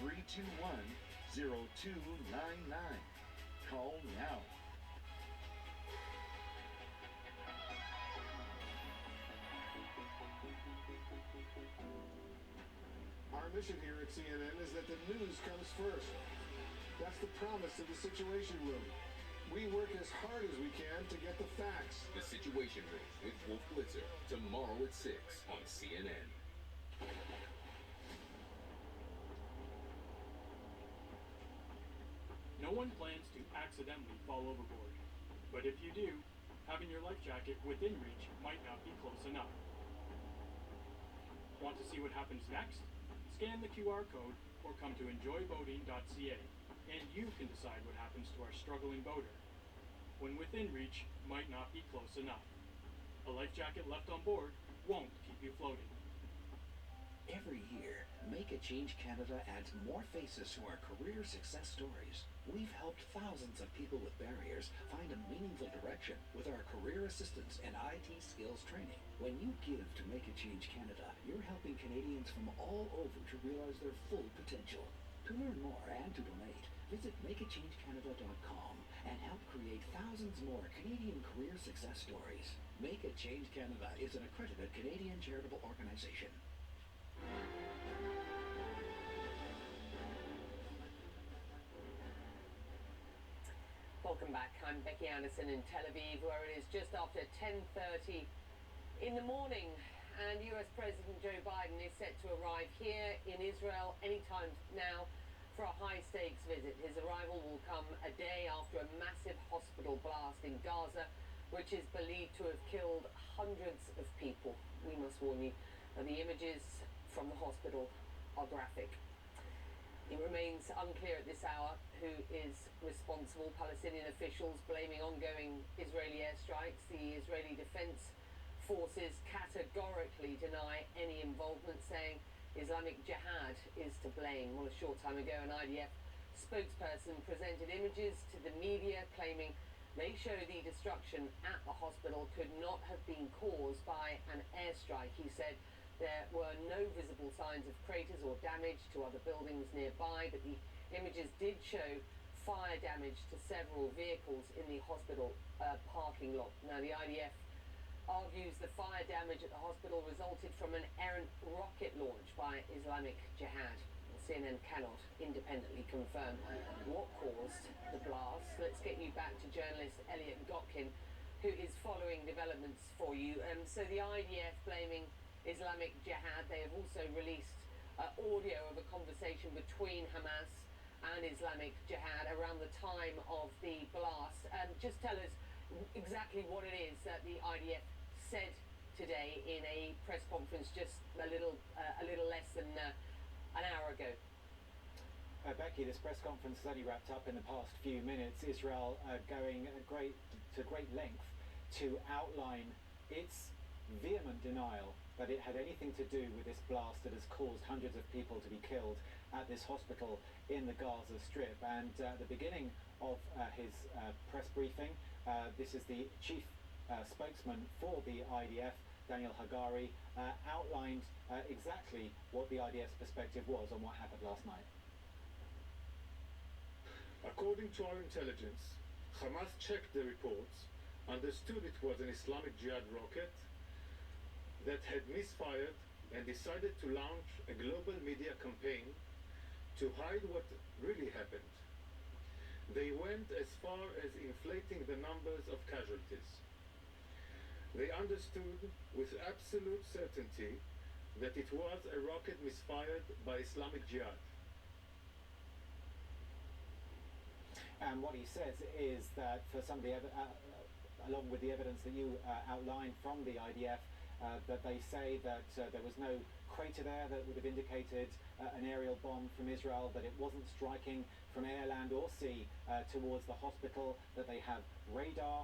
[SPEAKER 20] 800-321-0299. Call now.
[SPEAKER 8] Our mission here at CNN is that the news comes first. That's the promise of the Situation Room. We work as hard as we can to get the facts.
[SPEAKER 22] The Situation Room with Wolf Blitzer, tomorrow at 6 on CNN.
[SPEAKER 23] No one plans to accidentally fall overboard. But if you do, having your life jacket within reach might not be close enough. Want to see what happens next? Scan the QR code or come to enjoyboating.ca and you can decide what happens to our struggling boater when within reach might not be close enough. A life jacket left on board won't keep you floating.
[SPEAKER 24] Every year, Make a Change Canada adds more faces to our career success stories. We've helped thousands of people with barriers find a meaningful direction with our career assistance and IT skills training. When you give to Make a Change Canada, you're helping Canadians from all over to realize their full potential. To learn more and to donate, visit makeachangecanada.com and help create thousands more Canadian career success stories. Make a Change Canada is an accredited Canadian charitable organization.
[SPEAKER 27] Welcome back. I'm Becky Anderson in Tel Aviv, where it is just after 10:30 in the morning, and US President Joe Biden is set to arrive here in Israel anytime now for a high-stakes visit. His arrival will come a day after a massive hospital blast in Gaza, which is believed to have killed hundreds of people. We must warn you, the images from the hospital are graphic. It remains unclear at this hour who is responsible. Palestinian officials blaming ongoing Israeli airstrikes. The Israeli Defense Forces categorically deny any involvement, saying Islamic Jihad is to blame. Well, a short time ago, an IDF spokesperson presented images to the media claiming they show the destruction at the hospital could not have been caused by an airstrike. He said there were no visible signs of craters or damage to other buildings nearby, but the images did show fire damage to several vehicles in the hospital parking lot. Now, the IDF argues the fire damage at the hospital resulted from an errant rocket launch by Islamic Jihad. CNN cannot independently confirm what caused the blast. Let's get you back to journalist Elliot Gotkin, who is following developments for you. So the IDF blaming Islamic Jihad. They have also released audio of a conversation between Hamas and Islamic Jihad around the time of the blast. Just tell us exactly what it is that the IDF said today in a press conference just a little less than an hour ago.
[SPEAKER 3] Becky, this press conference has only wrapped up in the past few minutes. Israel going to great length to outline its vehement denial that it had anything to do with this blast that has caused hundreds of people to be killed at this hospital in the Gaza Strip. And at the beginning of his press briefing, this is the chief spokesman for the IDF, Daniel Hagari, outlined exactly what the IDF's perspective was on what happened last night.
[SPEAKER 8] According to our intelligence, Hamas checked the reports, understood it was an Islamic Jihad rocket that had misfired, and decided to launch a global media campaign to hide what really happened. They went as far as inflating the numbers of casualties. They understood with absolute certainty that it was a rocket misfired by Islamic Jihad.
[SPEAKER 3] And what he says is that for some of the along with the evidence that you outlined from the IDF, that they say that there was no crater there that would have indicated an aerial bomb from Israel, that it wasn't striking from air, land or sea towards the hospital, that they have radar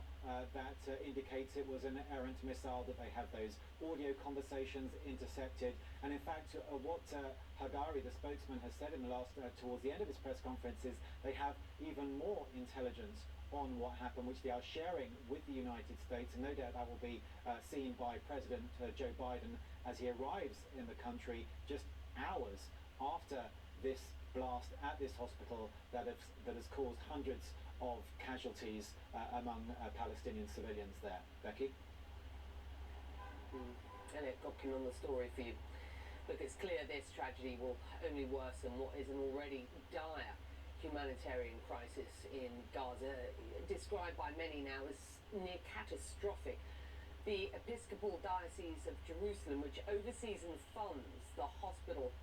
[SPEAKER 3] that indicates it was an errant missile, that they have those audio conversations intercepted. And in fact, what Hagari, the spokesman, has said in the last, towards the end of his press conference, is they have even more intelligence on what happened, which they are sharing with the United States, and no doubt that will be seen by President Joe Biden as he arrives in the country just hours after this blast at this hospital that has caused hundreds of casualties among Palestinian civilians there. Becky?
[SPEAKER 27] Elliot Gotkin on the story for you. Look, it's clear this tragedy will only worsen what is an already dire humanitarian crisis in Gaza, described by many now as near catastrophic. The Episcopal Diocese of Jerusalem, which oversees and funds the hospital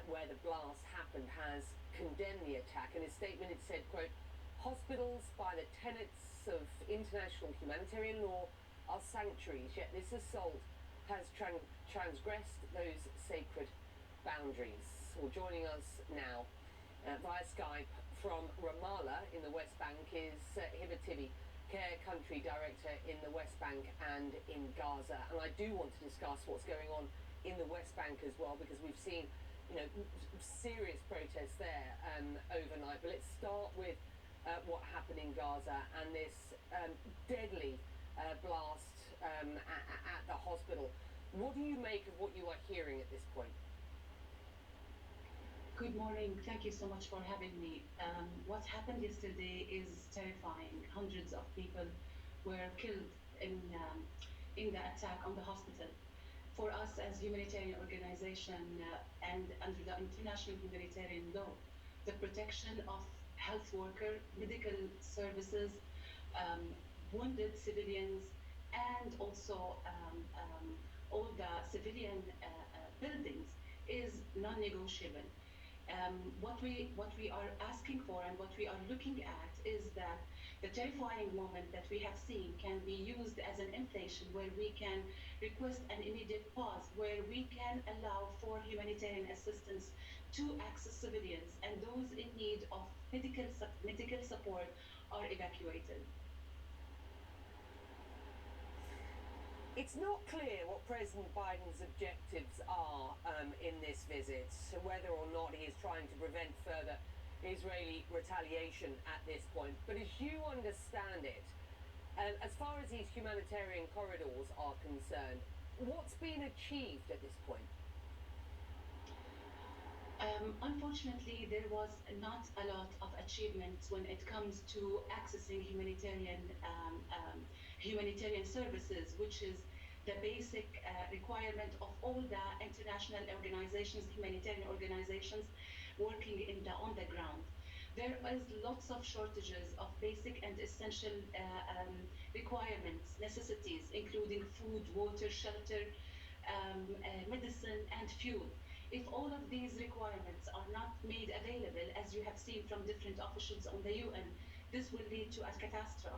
[SPEAKER 27] where the blast happened, has condemned the attack. In a statement it said, quote, "Hospitals by the tenets of international humanitarian law are sanctuaries, yet this assault has transgressed those sacred boundaries." Well, joining us now via Skype from Ramallah in the West Bank is Hiba Tibi, Care Country Director in the West Bank and in Gaza. And I do want to discuss what's going on in the West Bank as well, because we've seen, serious protests there overnight. But let's start with what happened in Gaza and this deadly blast at the hospital. What do you make of what you are hearing at this point?
[SPEAKER 5] Good morning. Thank you so much for having me. What happened yesterday is terrifying. Hundreds of people were killed in the attack on the hospital. For us as humanitarian organization and under the international humanitarian law, the protection of health workers, medical services, wounded civilians, and also all the civilian buildings is non-negotiable. What we are asking for and what we are looking at is that the terrifying moment that we have seen can be used as an inflation, where we can request an immediate pause, where we can allow for humanitarian assistance to access civilians, and those in need of medical support are evacuated.
[SPEAKER 27] It's not clear what President Biden's objectives are in this visit, whether or not he is trying to prevent further Israeli retaliation at this point. But as you understand it, as far as these humanitarian corridors are concerned, what's been achieved at this point?
[SPEAKER 5] Unfortunately, there was not a lot of achievements when it comes to accessing humanitarian services, which is the basic requirement of all the international organizations, humanitarian organizations working on the ground. There is lots of shortages of basic and essential requirements, necessities, including food, water, shelter, medicine, and fuel. If all of these requirements are not made available, as you have seen from different officials on the UN, this will lead to a catastrophe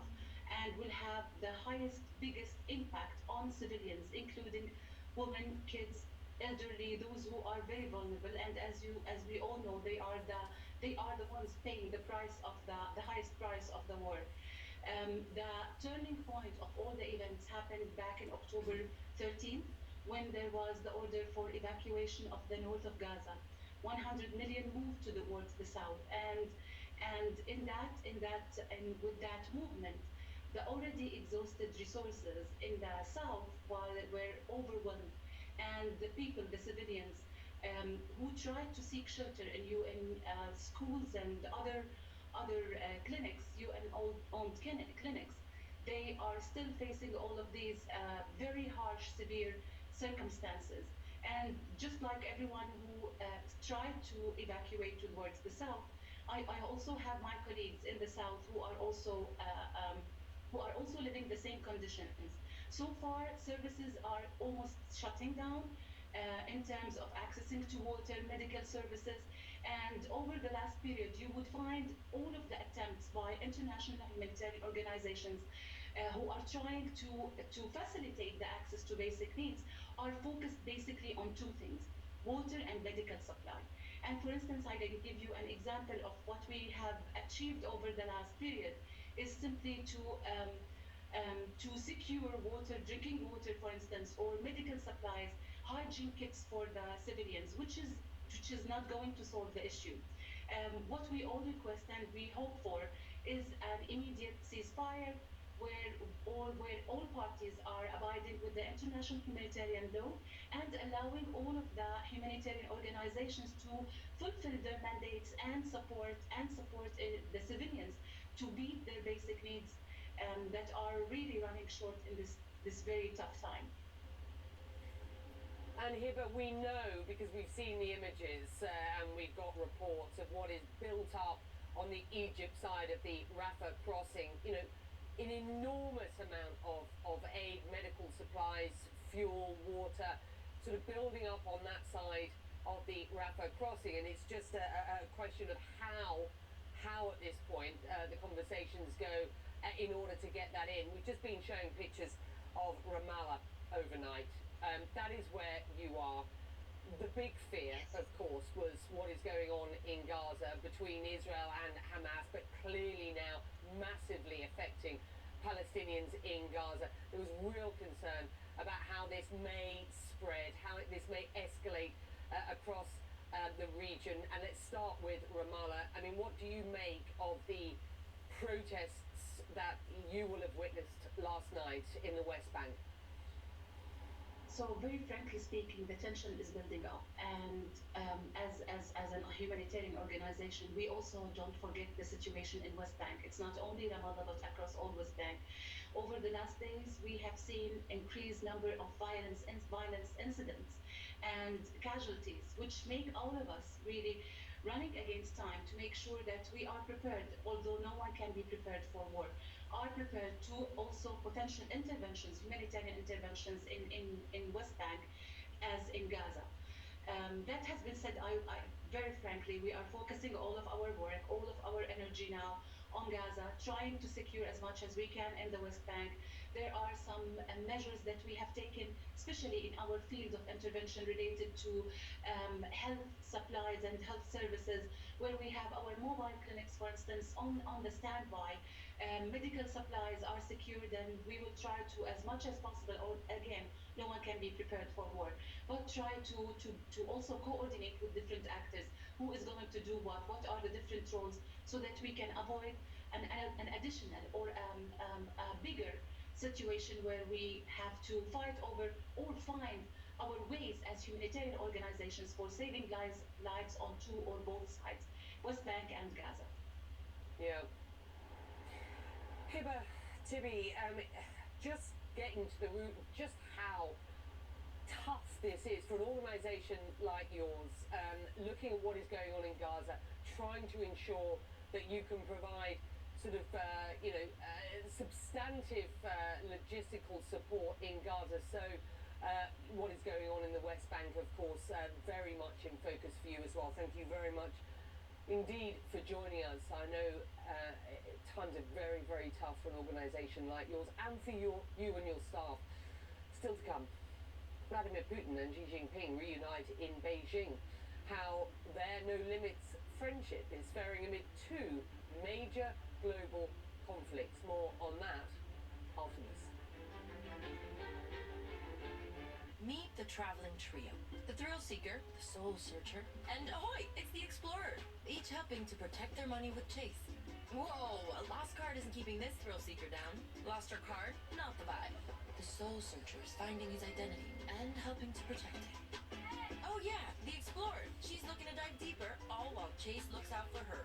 [SPEAKER 5] and will have the highest, biggest impact on civilians, including women, kids, elderly, those who are very vulnerable. And as we all know, they are the ones paying the price of the highest price of the war. The turning point of all the events happened back in October 13th, when there was the order for evacuation of the north of Gaza. 100 million moved towards the south, and with that movement, the already exhausted resources in the south were overwhelmed, and the people, the civilians, who tried to seek shelter in UN schools and other clinics, UN-owned clinics, they are still facing all of these very harsh, severe circumstances. And just like everyone who tried to evacuate towards the south, I also have my colleagues in the south who are also living the same conditions. So far, services are almost shutting down in terms of accessing to water, medical services, and over the last period, you would find all of the attempts by international humanitarian organizations who are trying to facilitate the access to basic needs are focused basically on two things: water and medical supply. And for instance, I can give you an example of what we have achieved over the last period is simply to secure water, drinking water, for instance, or medical supplies, hygiene kits for the civilians, which is not going to solve the issue. What we all request and we hope for is an immediate ceasefire where all parties are abiding with the international humanitarian law and allowing all of the humanitarian organizations to fulfill their mandates and support the civilians to meet their basic needs that are really running short in this very tough time.
[SPEAKER 27] And Hiba, we know, because we've seen the images and we've got reports of what is built up on the Egypt side of the Rafah crossing, an enormous amount of aid, medical supplies, fuel, water, sort of building up on that side of the Rafah crossing. And it's just a question of how at this point the conversations go in order to get that in. We've just been showing pictures of Ramallah overnight. That is where you are. The big fear, of course, was what is going on in Gaza between Israel and Hamas, but clearly now massively affecting Palestinians in Gaza. There was real concern about how this may spread, how this may escalate across the region. And let's start with Ramallah. I mean, what do you make of the protests that you will have witnessed last night in the West Bank?
[SPEAKER 5] So very frankly speaking, the tension is building up, and as a humanitarian organization, we also don't forget the situation in West Bank. It's not only Ramallah, but across all West Bank. Over the last days, we have seen increased number of violence incidents and casualties, which make all of us really running against time to make sure that we are prepared, although no one can be prepared for war, are prepared to also potential interventions, humanitarian interventions in West Bank as in Gaza. That has been said, I very frankly, we are focusing all of our work, all of our energy now on Gaza, trying to secure as much as we can in the West Bank. There are some measures that we have taken, especially in our field of intervention related to health supplies and health services, where we have our mobile clinics, for instance, on the standby. Medical supplies are secured, and we will try to, as much as possible, or again, no one can be prepared for war, but try to also coordinate with different actors. Who is going to do what are the different roles, so that we can avoid an additional or a bigger situation where we have to fight over or find our ways as humanitarian organizations for saving lives on two or both sides, West Bank and Gaza.
[SPEAKER 27] Yeah. Hiba, Tibi, just getting to the root of just how tough this is for an organisation like yours, looking at what is going on in Gaza, trying to ensure that you can provide sort of, substantive logistical support in Gaza. So what is going on in the West Bank, of course, very much in focus for you as well. Thank you very much indeed for joining us. I know times are very, very tough for an organisation like yours and for you and your staff. Still to come, Vladimir Putin and Xi Jinping reunite in Beijing. How their no limits friendship is faring amid two major global conflicts. More on that after this.
[SPEAKER 9] Meet the traveling trio. The thrill seeker, the soul searcher, and ahoy, it's the explorer. Each helping to protect their money with Chase. Whoa, a lost card isn't keeping this thrill seeker down. Lost her card? Not the vibe. The soul searcher is finding his identity and helping to protect it. Oh yeah, the explorer. She's looking to dive deeper, all while Chase looks out for her.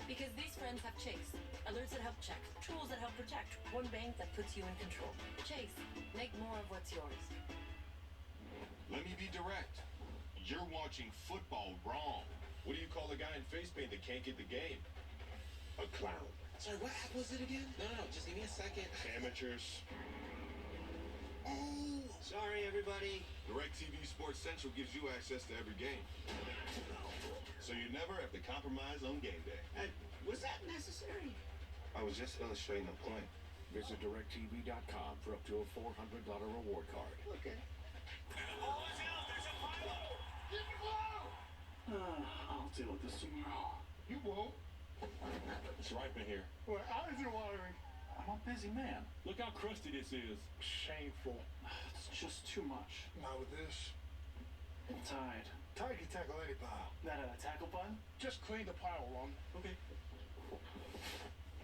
[SPEAKER 9] Because these friends have Chase. Alerts that help check, tools that help protect, one bank that puts you in control. Chase, make more of what's yours.
[SPEAKER 16] Let me be direct. You're watching football wrong. What do you call a guy in face paint that can't get the game? A clown.
[SPEAKER 13] Sorry, what app was it again? No, just give me a second.
[SPEAKER 16] Amateurs.
[SPEAKER 13] Oh, sorry everybody.
[SPEAKER 16] DirecTV Sports Central gives you access to every game. So you never have to compromise on game day.
[SPEAKER 13] Was that necessary?
[SPEAKER 16] I was just illustrating a point.
[SPEAKER 20] Visit DirecTV.com for up to a $400 reward card.
[SPEAKER 13] Okay.
[SPEAKER 20] I'll deal with this tomorrow.
[SPEAKER 16] You won't. It's ripe in here.
[SPEAKER 20] Well, eyes are watering. I'm a busy man.
[SPEAKER 17] Look how crusty this is.
[SPEAKER 20] Shameful. It's just too much.
[SPEAKER 8] Not with this.
[SPEAKER 20] I'm tired.
[SPEAKER 8] Tiger can tackle any pile.
[SPEAKER 20] Not a tackle button?
[SPEAKER 8] Just clean the pile, Ron.
[SPEAKER 20] Okay.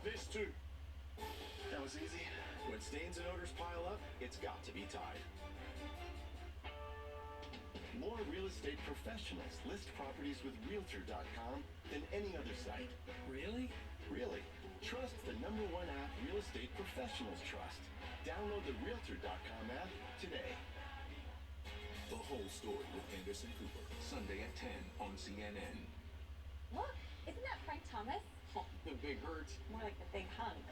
[SPEAKER 8] This too.
[SPEAKER 20] That was easy. When stains and odors pile up, it's got to be Tide. More real estate professionals list properties with Realtor.com than any other site. Really?
[SPEAKER 24] Really. Trust the #1 app real estate professionals trust. Download the Realtor.com app today.
[SPEAKER 22] The Whole Story with Anderson Cooper, Sunday at 10 on CNN.
[SPEAKER 4] Look, isn't that Frank Thomas?
[SPEAKER 20] Oh, the big hurt.
[SPEAKER 4] More like the big hunk.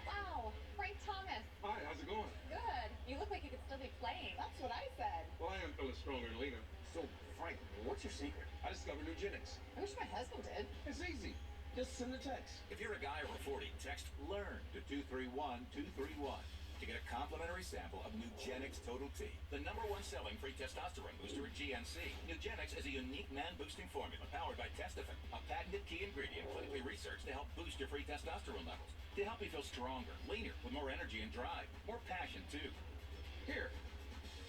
[SPEAKER 4] Wow, Frank Thomas.
[SPEAKER 8] Hi, how's it going?
[SPEAKER 4] Good. You look like you could still be playing. That's what I said.
[SPEAKER 8] Well, I am feeling stronger and leaner.
[SPEAKER 20] So, Frank, what's your secret?
[SPEAKER 8] I discovered eugenics.
[SPEAKER 4] I wish my husband did.
[SPEAKER 8] It's easy. Just send a text.
[SPEAKER 10] If you're a guy over 40, text LEARN to 231231 to get a complimentary sample of Nugenix Total T, the #1 selling free testosterone booster at GNC. Nugenix is a unique man-boosting formula powered by Testofen, a patented key ingredient clinically researched to help boost your free testosterone levels, to help you feel stronger, leaner, with more energy and drive, more passion too.
[SPEAKER 8] Here,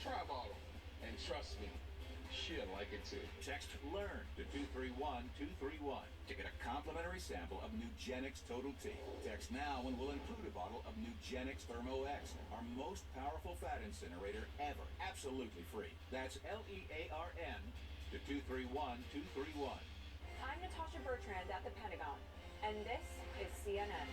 [SPEAKER 8] try a bottle. And trust me, she'll like it too.
[SPEAKER 10] Text LEARN to 231231 to get a complimentary sample of Nugenix Total T. Text now and we'll include a bottle of Nugenix Thermo X, our most powerful fat incinerator ever. Absolutely free. That's LEARN to 231231.
[SPEAKER 4] I'm Natasha Bertrand at the Pentagon, and this is CNN.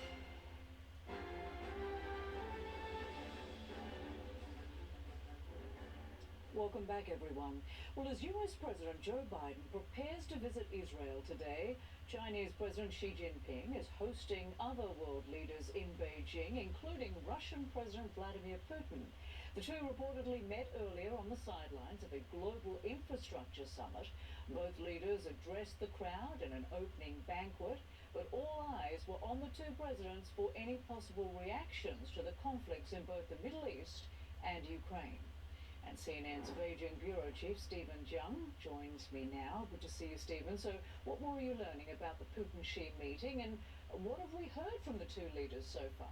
[SPEAKER 1] Welcome back, everyone. Well, as US President Joe Biden prepares to visit Israel today, Chinese President Xi Jinping is hosting other world leaders in Beijing, including Russian President Vladimir Putin. The two reportedly met earlier on the sidelines of a global infrastructure summit. Both leaders addressed the crowd in an opening banquet, but all eyes were on the two presidents for any possible reactions to the conflicts in both the Middle East and Ukraine. And CNN's Beijing Bureau Chief Stephen Jung joins me now. Good to see you, Stephen. So what more are you learning about the Putin-Xi meeting, and what have we heard from the two leaders so far?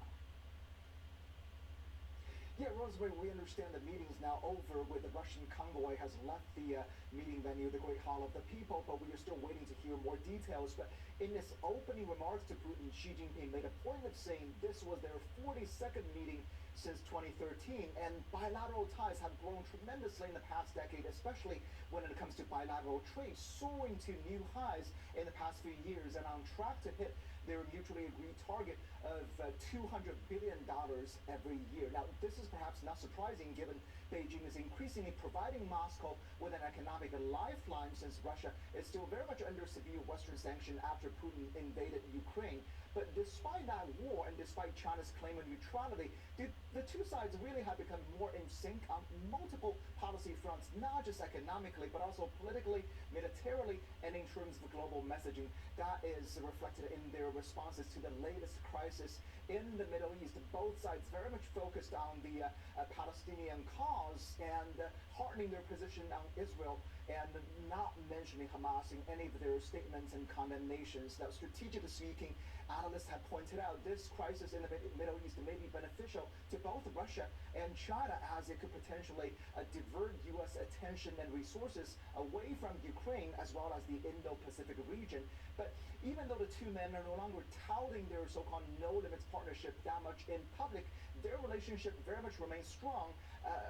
[SPEAKER 3] Yeah, Rosemary, we understand the meeting's now over, where the Russian convoy has left the meeting venue, the Great Hall of the People, but we are still waiting to hear more details. But in this opening remarks to Putin, Xi Jinping made a point of saying this was their 42nd meeting since 2013, and bilateral ties have grown tremendously in the past decade, especially when it comes to bilateral trade, soaring to new highs in the past few years and on track to hit
[SPEAKER 11] their mutually agreed target of $200 billion every year. Now, this is perhaps not surprising given Beijing is increasingly providing Moscow with an economic lifeline since Russia is still very much under severe Western sanction after Putin invaded Ukraine. But despite that war and despite China's claim of neutrality, the two sides really have become more in sync on multiple policy fronts, not just economically, but also politically, militarily, and in terms of global messaging. That is reflected in their responses to the latest crisis in the Middle East. Both sides very much focused on the Palestinian cause and hardening their position on Israel and not mentioning Hamas in any of their statements and condemnations. Now, strategically speaking, analysts have pointed out this crisis in the Middle East may be beneficial to both Russia and China, as it could potentially divert U.S. attention and resources away from Ukraine as well as the Indo-Pacific region. But even though the two men are no longer touting their so-called no-limits partnership that much in public, their relationship very much remains strong.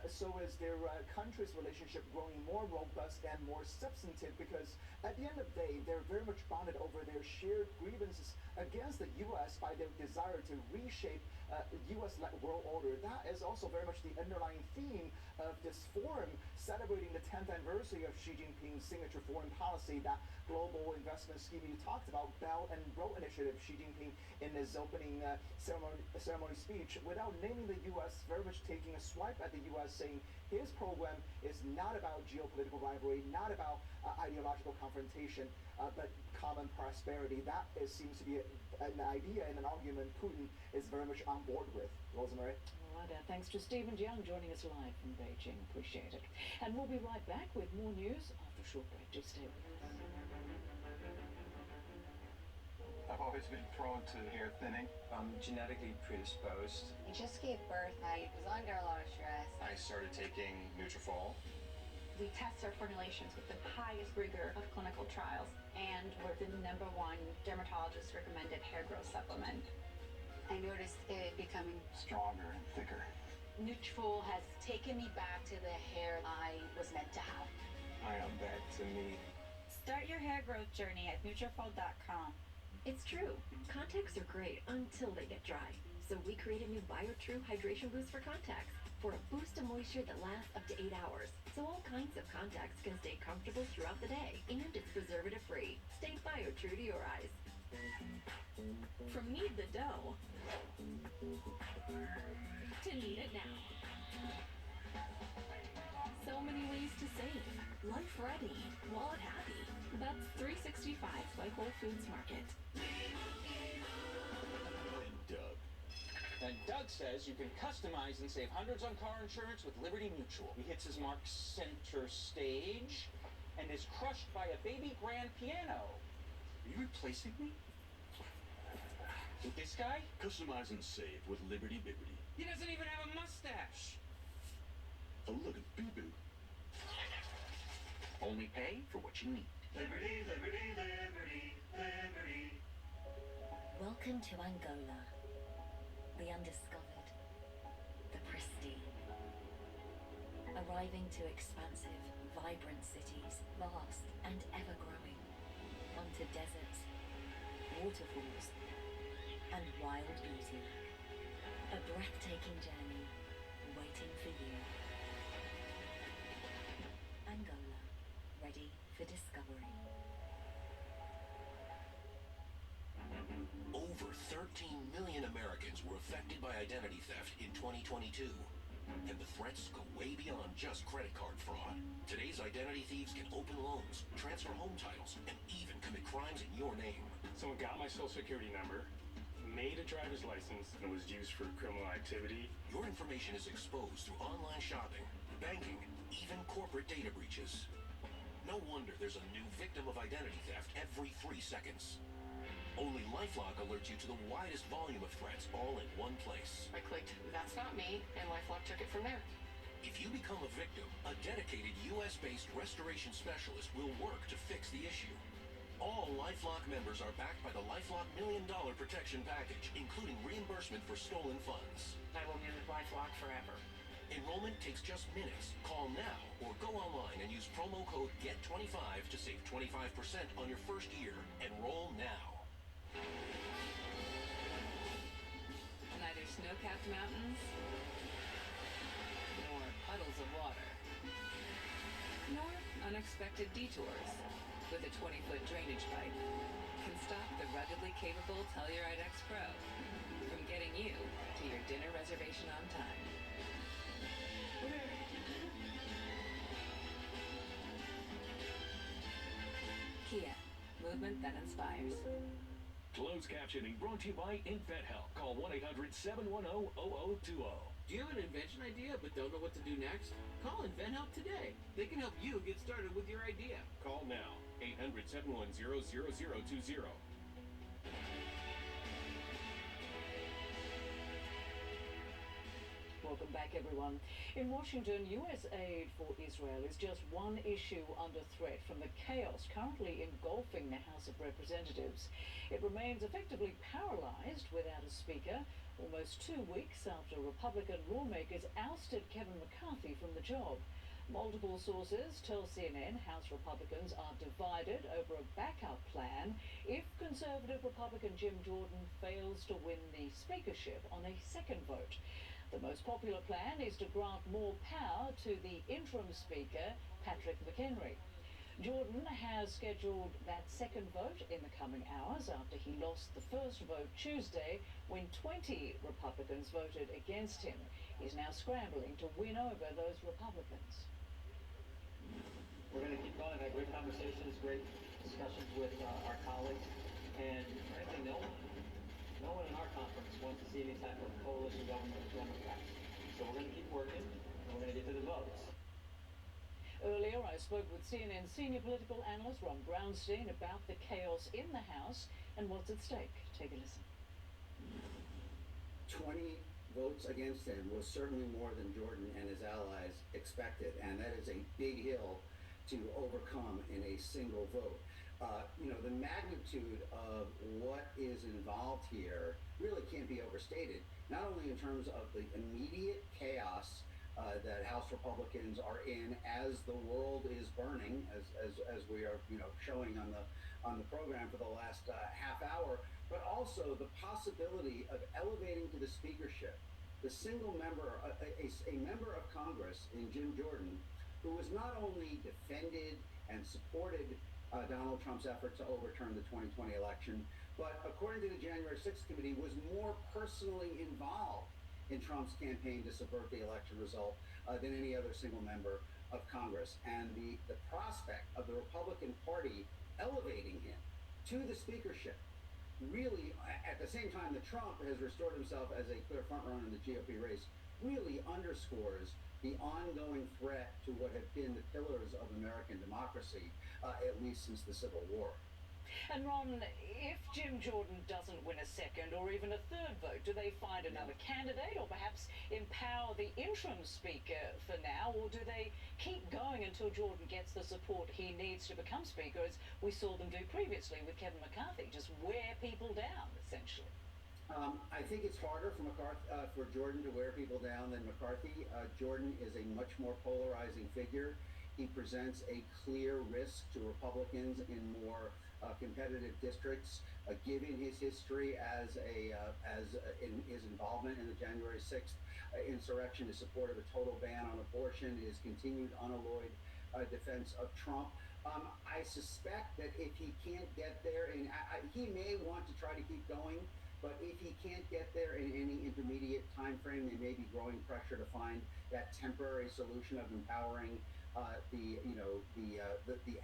[SPEAKER 11] So is their country's relationship growing more robust and more substantive, because at the end of the day, they're very much bonded over their shared grievances against the U.S. by their desire to reshape U.S.-led world order. That is also very much the underlying theme of this forum, celebrating the 10th anniversary of Xi Jinping's signature foreign policy, that global investment scheme you talked about, Belt and Road Initiative. Xi Jinping, in his opening ceremony speech, without naming the U.S., very much taking a swipe at the U.S., saying his program is not about geopolitical rivalry, not about ideological confrontation, but common prosperity. That seems to be an idea and an argument Putin is very much on board with. Rosemary?
[SPEAKER 1] All right, thanks to Stephen Jiang joining us live from Beijing. Appreciate it. And we'll be right back with more news after a short break. Just stay with us.
[SPEAKER 12] I've always been prone to hair thinning. I'm genetically predisposed.
[SPEAKER 14] I just gave birth. I was under a lot of stress.
[SPEAKER 12] I started taking Nutrafol.
[SPEAKER 18] We test our formulations with the highest rigor of clinical trials, and we're the #1 dermatologist recommended hair growth supplement.
[SPEAKER 14] I noticed it becoming
[SPEAKER 12] stronger and thicker.
[SPEAKER 18] Nutrafol has taken me back to the hair I was meant to have.
[SPEAKER 12] I am back to me.
[SPEAKER 18] Start your hair growth journey at Nutrafol.com.
[SPEAKER 21] It's true. Contacts are great until they get dry. So we created new BioTrue Hydration Boost for contacts for a boost of moisture that lasts up to 8 hours. So all kinds of contacts can stay comfortable throughout the day. And it's preservative-free. Stay BioTrue to your eyes. From knead the dough to knead it now. So many ways to save. Life ready, wallet happy. That's 365 by Whole Foods Market.
[SPEAKER 22] And Doug.
[SPEAKER 25] And Doug says you can customize and save hundreds on car insurance with Liberty Mutual. He hits his mark center stage and is crushed by a baby grand piano.
[SPEAKER 22] Are you replacing me?
[SPEAKER 25] With this guy?
[SPEAKER 22] Customize and save with Liberty Bibbity.
[SPEAKER 25] He doesn't even have a mustache.
[SPEAKER 22] Oh, look at Boo-Boo.
[SPEAKER 24] Only pay for what you need.
[SPEAKER 22] Liberty, liberty, liberty, liberty.
[SPEAKER 26] Welcome to Angola. The undiscovered. The pristine. Arriving to expansive, vibrant cities, vast and ever-growing. Onto deserts, waterfalls, and wild beauty. A breathtaking journey waiting for you. Angola, ready for discovery.
[SPEAKER 16] Over 13 million Americans were affected by identity theft in 2022. And the threats go way beyond just credit card fraud. Today's identity thieves can open loans, transfer home titles, and even commit crimes in your name.
[SPEAKER 17] Someone got my social security number, made a driver's license, and was used for criminal activity.
[SPEAKER 16] Your information is exposed through online shopping, banking, even corporate data breaches. No wonder there's a new victim of identity theft every 3 seconds. Only LifeLock alerts you to the widest volume of threats all in one place.
[SPEAKER 28] I clicked, that's not me, and LifeLock took it from there.
[SPEAKER 16] If you become a victim, a dedicated US-based restoration specialist will work to fix the issue. All LifeLock members are backed by the LifeLock $1 Million Protection Package, including reimbursement for stolen funds.
[SPEAKER 28] I will be with LifeLock forever.
[SPEAKER 16] Enrollment takes just minutes. Call now or go online and use promo code GET25 to save 25% on your first year. Enroll now.
[SPEAKER 1] snow-capped mountains, nor puddles of water, nor unexpected detours with a 20-foot drainage pipe can stop the ruggedly capable Telluride X Pro from getting you to your dinner reservation on time. Kia, movement that inspires.
[SPEAKER 2] Closed captioning brought to you by InVetHelp. Call 1-800-710-0020.
[SPEAKER 13] Do you have an invention idea but don't know what to do next? Call InventHelp today. They can help you get started with your idea.
[SPEAKER 2] Call now. 800-710-0020.
[SPEAKER 1] Welcome back, everyone. In Washington, U.S. aid for Israel is just one issue under threat from the chaos currently engulfing the House of Representatives. It remains effectively paralyzed without a speaker, almost 2 weeks after Republican lawmakers ousted Kevin McCarthy from the job. Multiple sources tell CNN House Republicans are divided over a backup plan if conservative Republican Jim Jordan fails to win the speakership on a second vote. The most popular plan is to grant more power to the interim speaker, Patrick McHenry. Jordan has scheduled that second vote in the coming hours after he lost the first vote Tuesday when 20 Republicans voted against him. He's now scrambling to win over those Republicans.
[SPEAKER 5] We're going to keep going. I've had great conversations, great discussions with our colleagues, and frankly, no one in our conference wants to see any type of coalition government with Democrats. So we're going to keep working, and we're going to get to the votes.
[SPEAKER 1] Earlier, I spoke with CNN senior political analyst Ron Brownstein about the chaos in the House and what's at stake. Take a listen.
[SPEAKER 6] 20 votes against him was certainly more than Jordan and his allies expected, and that is a big hill to overcome in a single vote. The magnitude of what is involved here really can't be overstated, not only in terms of the immediate chaos that House Republicans are in as the world is burning, as we are showing on the program for the last half hour, but also the possibility of elevating to the speakership the single member, a member of Congress in Jim Jordan, who was not only defended and supported Donald Trump's effort to overturn the 2020 election, but according to the January 6th committee, was more personally involved in Trump's campaign to subvert the election result than any other single member of Congress. And the prospect of the Republican Party elevating him to the speakership, really, at the same time that Trump has restored himself as a clear frontrunner in the GOP race, really underscores the ongoing threat to what have been the pillars of American democracy, at least since the Civil War.
[SPEAKER 1] And Ron, if Jim Jordan doesn't win a second or even a third vote, do they find another candidate or perhaps empower the interim speaker for now, or do they keep going until Jordan gets the support he needs to become speaker, as we saw them do previously with Kevin McCarthy, just wear people down, essentially?
[SPEAKER 6] I think it's harder for Jordan to wear people down than McCarthy. Jordan is a much more polarizing figure. He presents a clear risk to Republicans in more competitive districts, given his history in his involvement in the January 6th insurrection, his support of a total ban on abortion, his continued unalloyed defense of Trump. I suspect that if he can't get there, and he may want to try to keep going, but if he can't get there in any intermediate time frame, there may be growing pressure to find that temporary solution of empowering the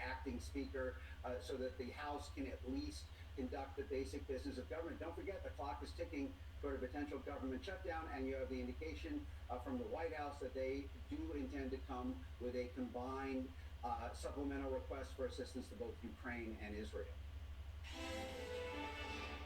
[SPEAKER 6] acting speaker, so that the House can at least conduct the basic business of government. Don't forget, the clock is ticking toward a potential government shutdown, and you have the indication from the White House that they do intend to come with a combined supplemental request for assistance to both Ukraine and Israel.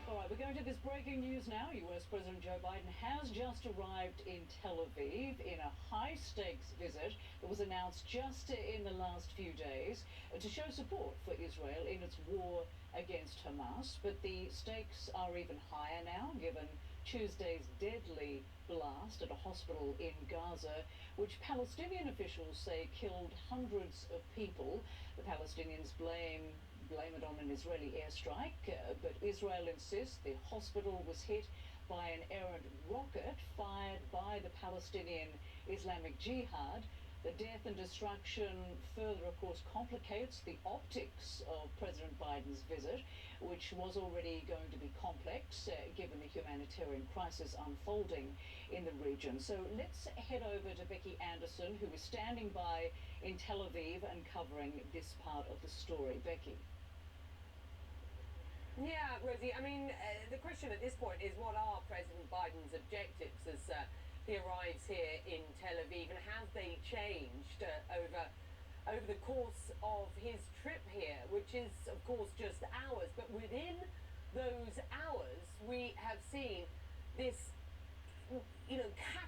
[SPEAKER 1] All right, we're going to this breaking news now. U.S. President Joe Biden has just arrived in Tel Aviv in a high-stakes visit that was announced just in the last few days to show support for Israel in its war against Hamas. But the stakes are even higher now, given Tuesday's deadly blast at a hospital in Gaza, which Palestinian officials say killed hundreds of people. The Palestinians blame it on an Israeli airstrike, but Israel insists the hospital was hit by an errant rocket fired by the Palestinian Islamic Jihad. The death and destruction further, of course, complicates the optics of President Biden's visit, which was already going to be complex given the humanitarian crisis unfolding in the region. So let's head over to Becky Anderson, who is standing by in Tel Aviv and covering this part of the story. Becky.
[SPEAKER 7] Yeah, Rosie, I mean, the question at this point is, what are President Biden's objectives as he arrives here in Tel Aviv, and have they changed over the course of his trip here, which is, of course, just hours? But within those hours, we have seen this,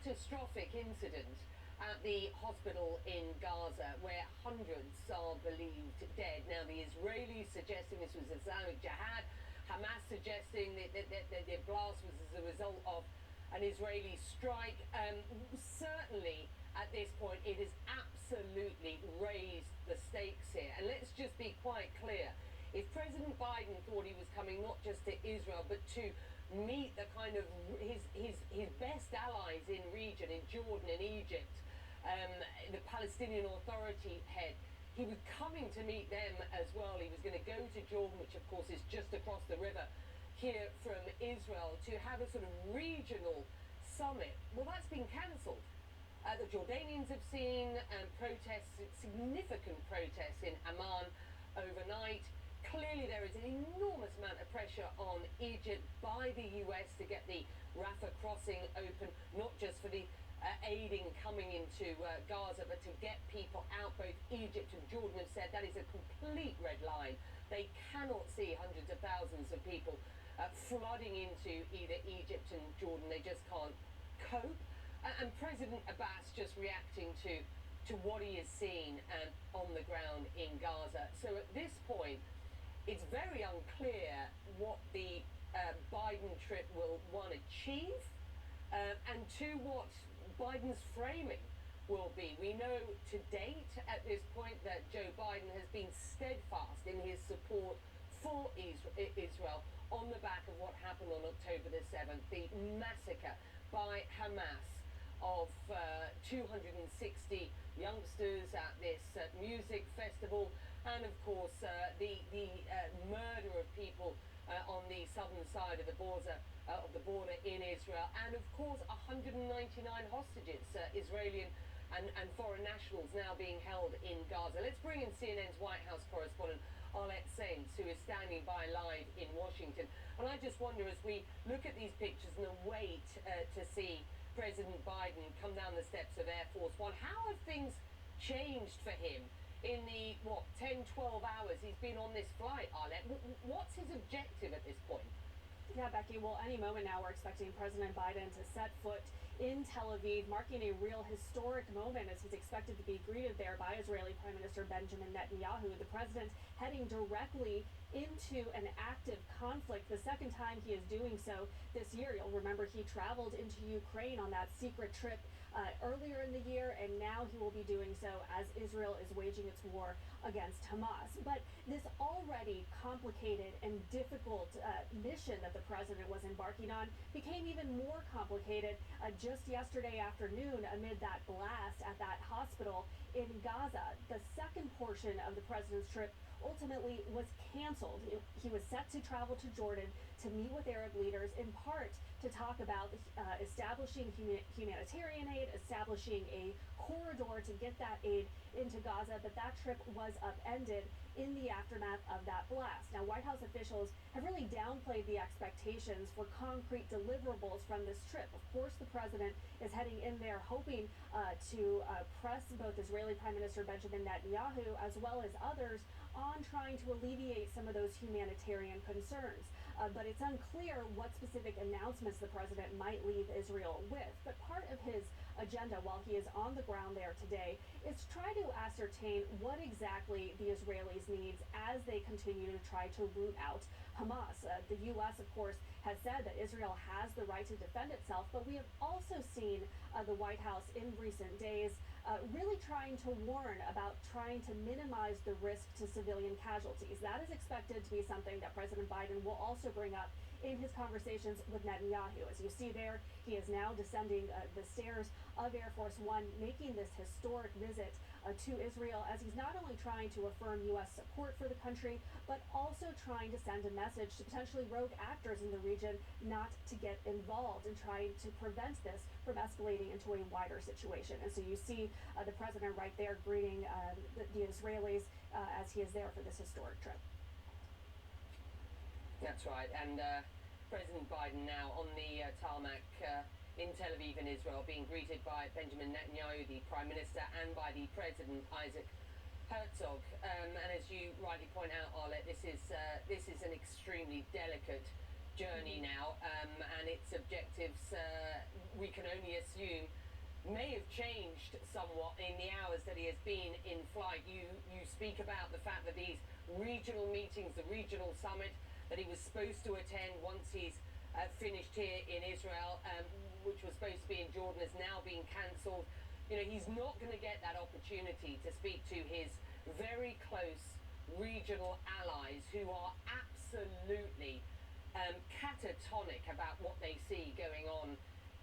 [SPEAKER 7] catastrophic incident at the hospital in Gaza, where hundreds are believed dead. Now, the Israelis suggesting this was Islamic Jihad, Hamas suggesting that the blast was as a result of an Israeli strike. Certainly, at this point, it has absolutely raised the stakes here. And let's just be quite clear. If President Biden thought he was coming not just to Israel, but to meet the kind of his best allies in region, in Jordan and Egypt, the Palestinian Authority head, he was coming to meet them as well. He was going to go to Jordan, which of course is just across the river here from Israel, to have a sort of regional summit. Well, that's been cancelled. The Jordanians have seen protests, significant protests in Amman overnight. Clearly there is an enormous amount of pressure on Egypt by the US to get the Rafah crossing open, not just for the aiding coming into Gaza, but to get people out. Both Egypt and Jordan have said that is a complete red line. They cannot see hundreds of thousands of people flooding into either Egypt and Jordan. They just can't cope. And President Abbas just reacting to what he has seen on the ground in Gaza. So at this point, it's very unclear what the Biden trip will, one, achieve, and two, what Biden's framing will be. We know to date at this point that Joe Biden has been steadfast in his support for Israel on the back of what happened on October the 7th, the massacre by Hamas of 260 youngsters at this music festival, and of course the murder of people on the southern side of the border in Israel, and of course 199 hostages, Israeli and foreign nationals, now being held in Gaza. Let's bring in CNN's White House correspondent Arlette Saints, who is standing by live in Washington. And I just wonder, as we look at these pictures and wait to see President Biden come down the steps of Air Force One, how have things changed for him in the, 10, 12 hours he's been on this flight, Arlette? What's his objective at this point?
[SPEAKER 8] Yeah, Becky, well, any moment now we're expecting President Biden to set foot in Tel Aviv, marking a real historic moment as he's expected to be greeted there by Israeli Prime Minister Benjamin Netanyahu. The president heading directly into an active conflict, the second time he is doing so this year. You'll remember he traveled into Ukraine on that secret trip earlier in the year, and now he will be doing so as Israel is waging its war against Hamas. But this already complicated and difficult mission that the president was embarking on became even more complicated just yesterday afternoon amid that blast at that hospital in Gaza. The second portion of the president's trip ultimately was canceled. He was set to travel to Jordan to meet with Arab leaders, in part to talk about establishing humanitarian aid, establishing a corridor to get that aid into Gaza, but that trip was upended in the aftermath of that blast. Now, White House officials have really downplayed the expectations for concrete deliverables from this trip. Of course, the president is heading in there hoping to press both Israeli Prime Minister Benjamin Netanyahu as well as others on trying to alleviate some of those humanitarian concerns. But it's unclear what specific announcements the president might leave Israel with. But part of his agenda while he is on the ground there today is try to ascertain what exactly the Israelis needs as they continue to try to root out Hamas. The U.S., of course, has said that Israel has the right to defend itself, but we have also seen the White House in recent days really trying to warn about trying to minimize the risk to civilian casualties. That is expected to be something that President Biden will also bring up in his conversations with Netanyahu. As you see there, he is now descending the stairs of Air Force One, making this historic visit to Israel, as he's not only trying to affirm U.S. support for the country, but also trying to send a message to potentially rogue actors in the region not to get involved and trying to prevent this from escalating into a wider situation. And so you see the president right there greeting the Israelis as he is there for this historic trip.
[SPEAKER 7] That's right. And President Biden now on the tarmac in Tel Aviv in Israel, being greeted by Benjamin Netanyahu, the Prime Minister, and by the President, Isaac Herzog. And as you rightly point out, Arlette, this is an extremely delicate journey now, and its objectives, we can only assume, may have changed somewhat in the hours that he has been in flight. You speak about the fact that these regional meetings, the regional summit that he was supposed to attend once he's finished here in Israel, which was supposed to be in Jordan, has now been cancelled. You know, he's not going to get that opportunity to speak to his very close regional allies who are absolutely catatonic about what they see going on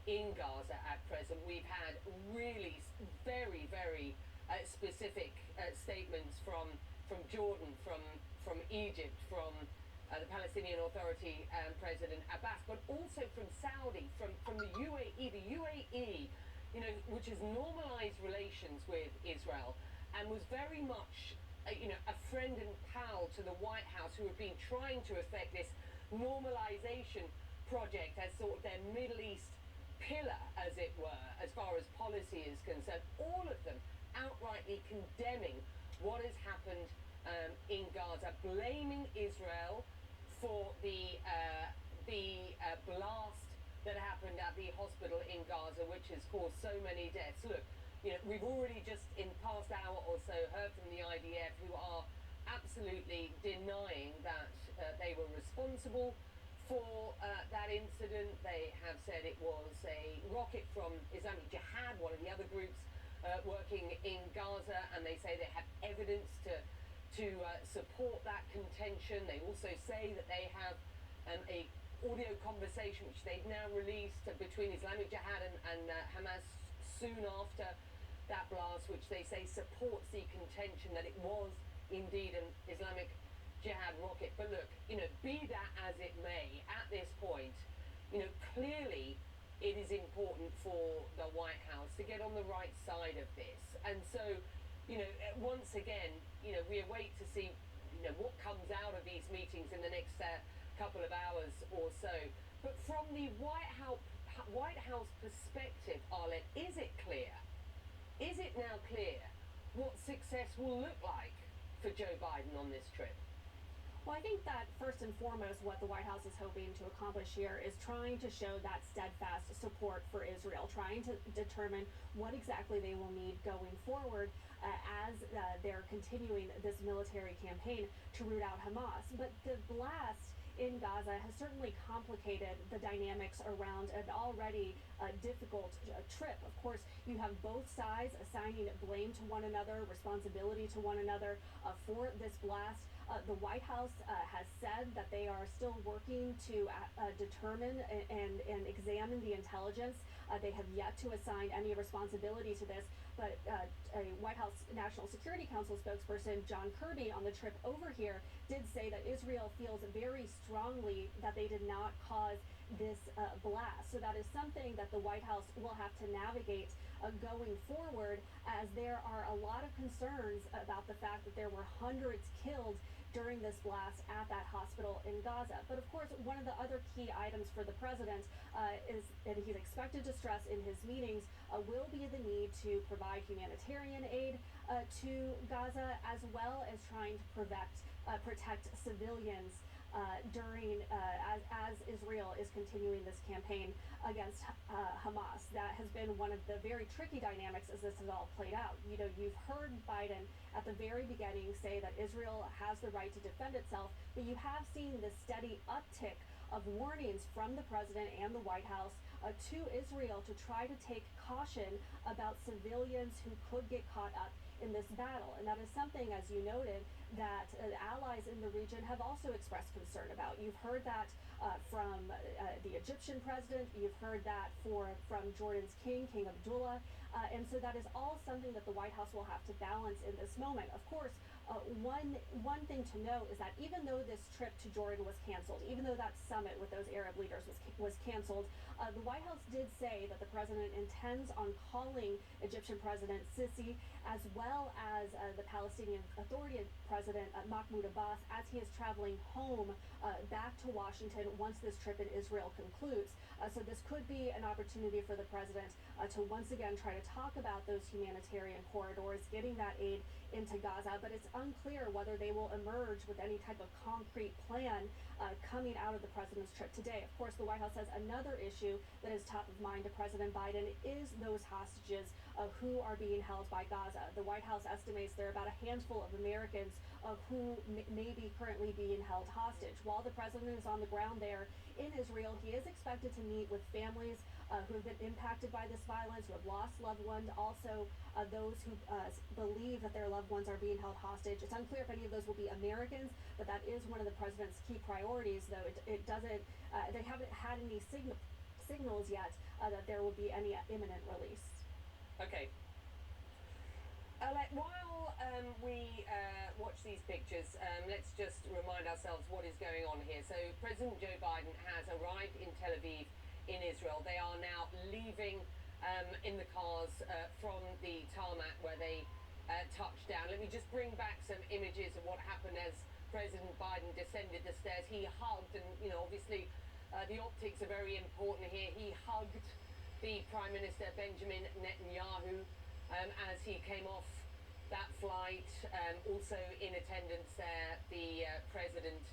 [SPEAKER 7] in Gaza at present. We've had really very, very specific statements from Jordan, from Egypt, from the Palestinian Authority President Abbas, but also from Saudi, from the UAE. The UAE, you know, which has normalized relations with Israel and was very much, a friend and pal to the White House, who have been trying to effect this normalization project as sort of their Middle East pillar, as it were, as far as policy is concerned. All of them outrightly condemning what has happened in Gaza, blaming Israel for the blast that happened at the hospital in Gaza, which has caused so many deaths. Look, we've already just in the past hour or so heard from the IDF, who are absolutely denying that they were responsible for that incident. They have said it was a rocket from Islamic Jihad, one of the other groups working in Gaza, and they say they have evidence to support that contention. They also say that they have a audio conversation which they've now released between Islamic Jihad and Hamas soon after that blast, which they say supports the contention that it was indeed an Islamic Jihad rocket. But look, be that as it may, at this point, clearly it is important for the White House to get on the right side of this. And so, once again, we await to see, what comes out of these meetings in the next couple of hours or so. But from the White House perspective, Arlette, is it clear? Is it now clear what success will look like for Joe Biden on this trip?
[SPEAKER 8] Well, I think that first and foremost, what the White House is hoping to accomplish here is trying to show that steadfast support for Israel, trying to determine what exactly they will need going forward as they're continuing this military campaign to root out Hamas. But the blast in Gaza has certainly complicated the dynamics around an already difficult trip. Of course, you have both sides assigning blame to one another, responsibility to one another for this blast. The White House has said that they are still working to determine and examine the intelligence. They have yet to assign any responsibility to this, but a White House National Security Council spokesperson, John Kirby, on the trip over here did say that Israel feels very strongly that they did not cause this blast. So that is something that the White House will have to navigate going forward, as there are a lot of concerns about the fact that there were hundreds killed during this blast at that hospital in Gaza. But of course, one of the other key items for the president is, and he's expected to stress in his meetings, will be the need to provide humanitarian aid to Gaza, as well as trying to protect civilians as Israel is continuing this campaign against Hamas. That has been one of the very tricky dynamics as this has all played out. You've heard Biden at the very beginning say that Israel has the right to defend itself, but you have seen this steady uptick of warnings from the president and the White House to Israel to try to take caution about civilians who could get caught up in this battle. And that is something, as you noted, that allies in the region have also expressed concern about. You've heard that from the Egyptian president. You've heard that from Jordan's King Abdullah. And so that is all something that the White House will have to balance in this moment. Of course, one thing to note is that even though this trip to Jordan was canceled, even though that summit with those Arab leaders was canceled, the White House did say that the president intends on calling Egyptian President Sisi as well as the Palestinian Authority President Mahmoud Abbas as he is traveling home back to Washington once this trip in Israel concludes. So this could be an opportunity for the president to once again try to talk about those humanitarian corridors, getting that aid into Gaza, but it's unclear whether they will emerge with any type of concrete plan coming out of the president's trip today. Of course, the White House says another issue that is top of mind to President Biden is those hostages who are being held by Gaza. The White House estimates there are about a handful of Americans who may be currently being held hostage. While the president is on the ground there in Israel, he is expected to meet with families who have been impacted by this violence, who have lost loved ones, also those who believe that their loved ones are being held hostage. It's unclear if any of those will be Americans, but that is one of the president's key priorities, though it doesn't, they haven't had any signals yet that there will be any imminent release.
[SPEAKER 7] Okay. While we watch these pictures, let's just remind ourselves what is going on here. So President Joe Biden has arrived in Tel Aviv in Israel. They are now leaving in the cars from the tarmac where they touched down. Let me just bring back some images of what happened as President Biden descended the stairs. He hugged, and obviously the optics are very important here. He hugged the Prime Minister Benjamin Netanyahu as he came off that flight. Also in attendance there, the President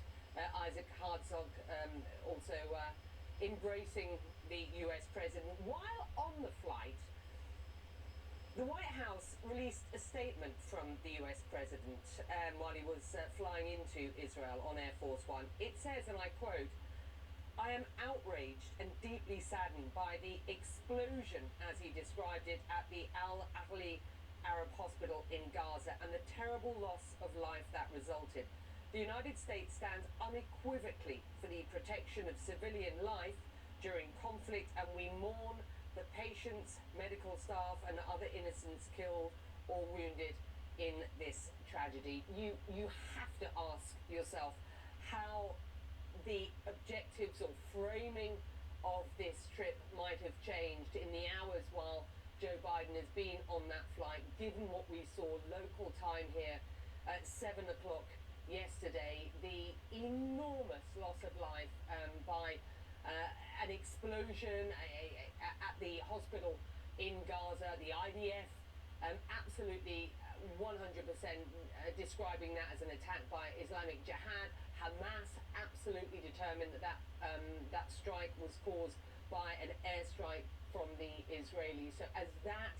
[SPEAKER 7] Isaac Herzog also embracing the US President. While on the flight, the White House released a statement from the US President while he was flying into Israel on Air Force One. It says, and I quote, "I am outraged and deeply saddened by the explosion," as he described it, at the Al Ahli Arab Hospital in Gaza and the terrible loss of life that resulted. The United States stands unequivocally for the protection of civilian life during conflict, and we mourn the patients, medical staff and other innocents killed or wounded in this tragedy. You have to ask yourself how the objectives or framing of this trip might have changed in the hours while Joe Biden has been on that flight, given what we saw local time here at 7 o'clock yesterday, the enormous loss of life by an explosion at the hospital in Gaza. The IDF absolutely 100% describing that as an attack by Islamic Jihad. Hamas absolutely determined that strike was caused by an airstrike from the Israelis. So as that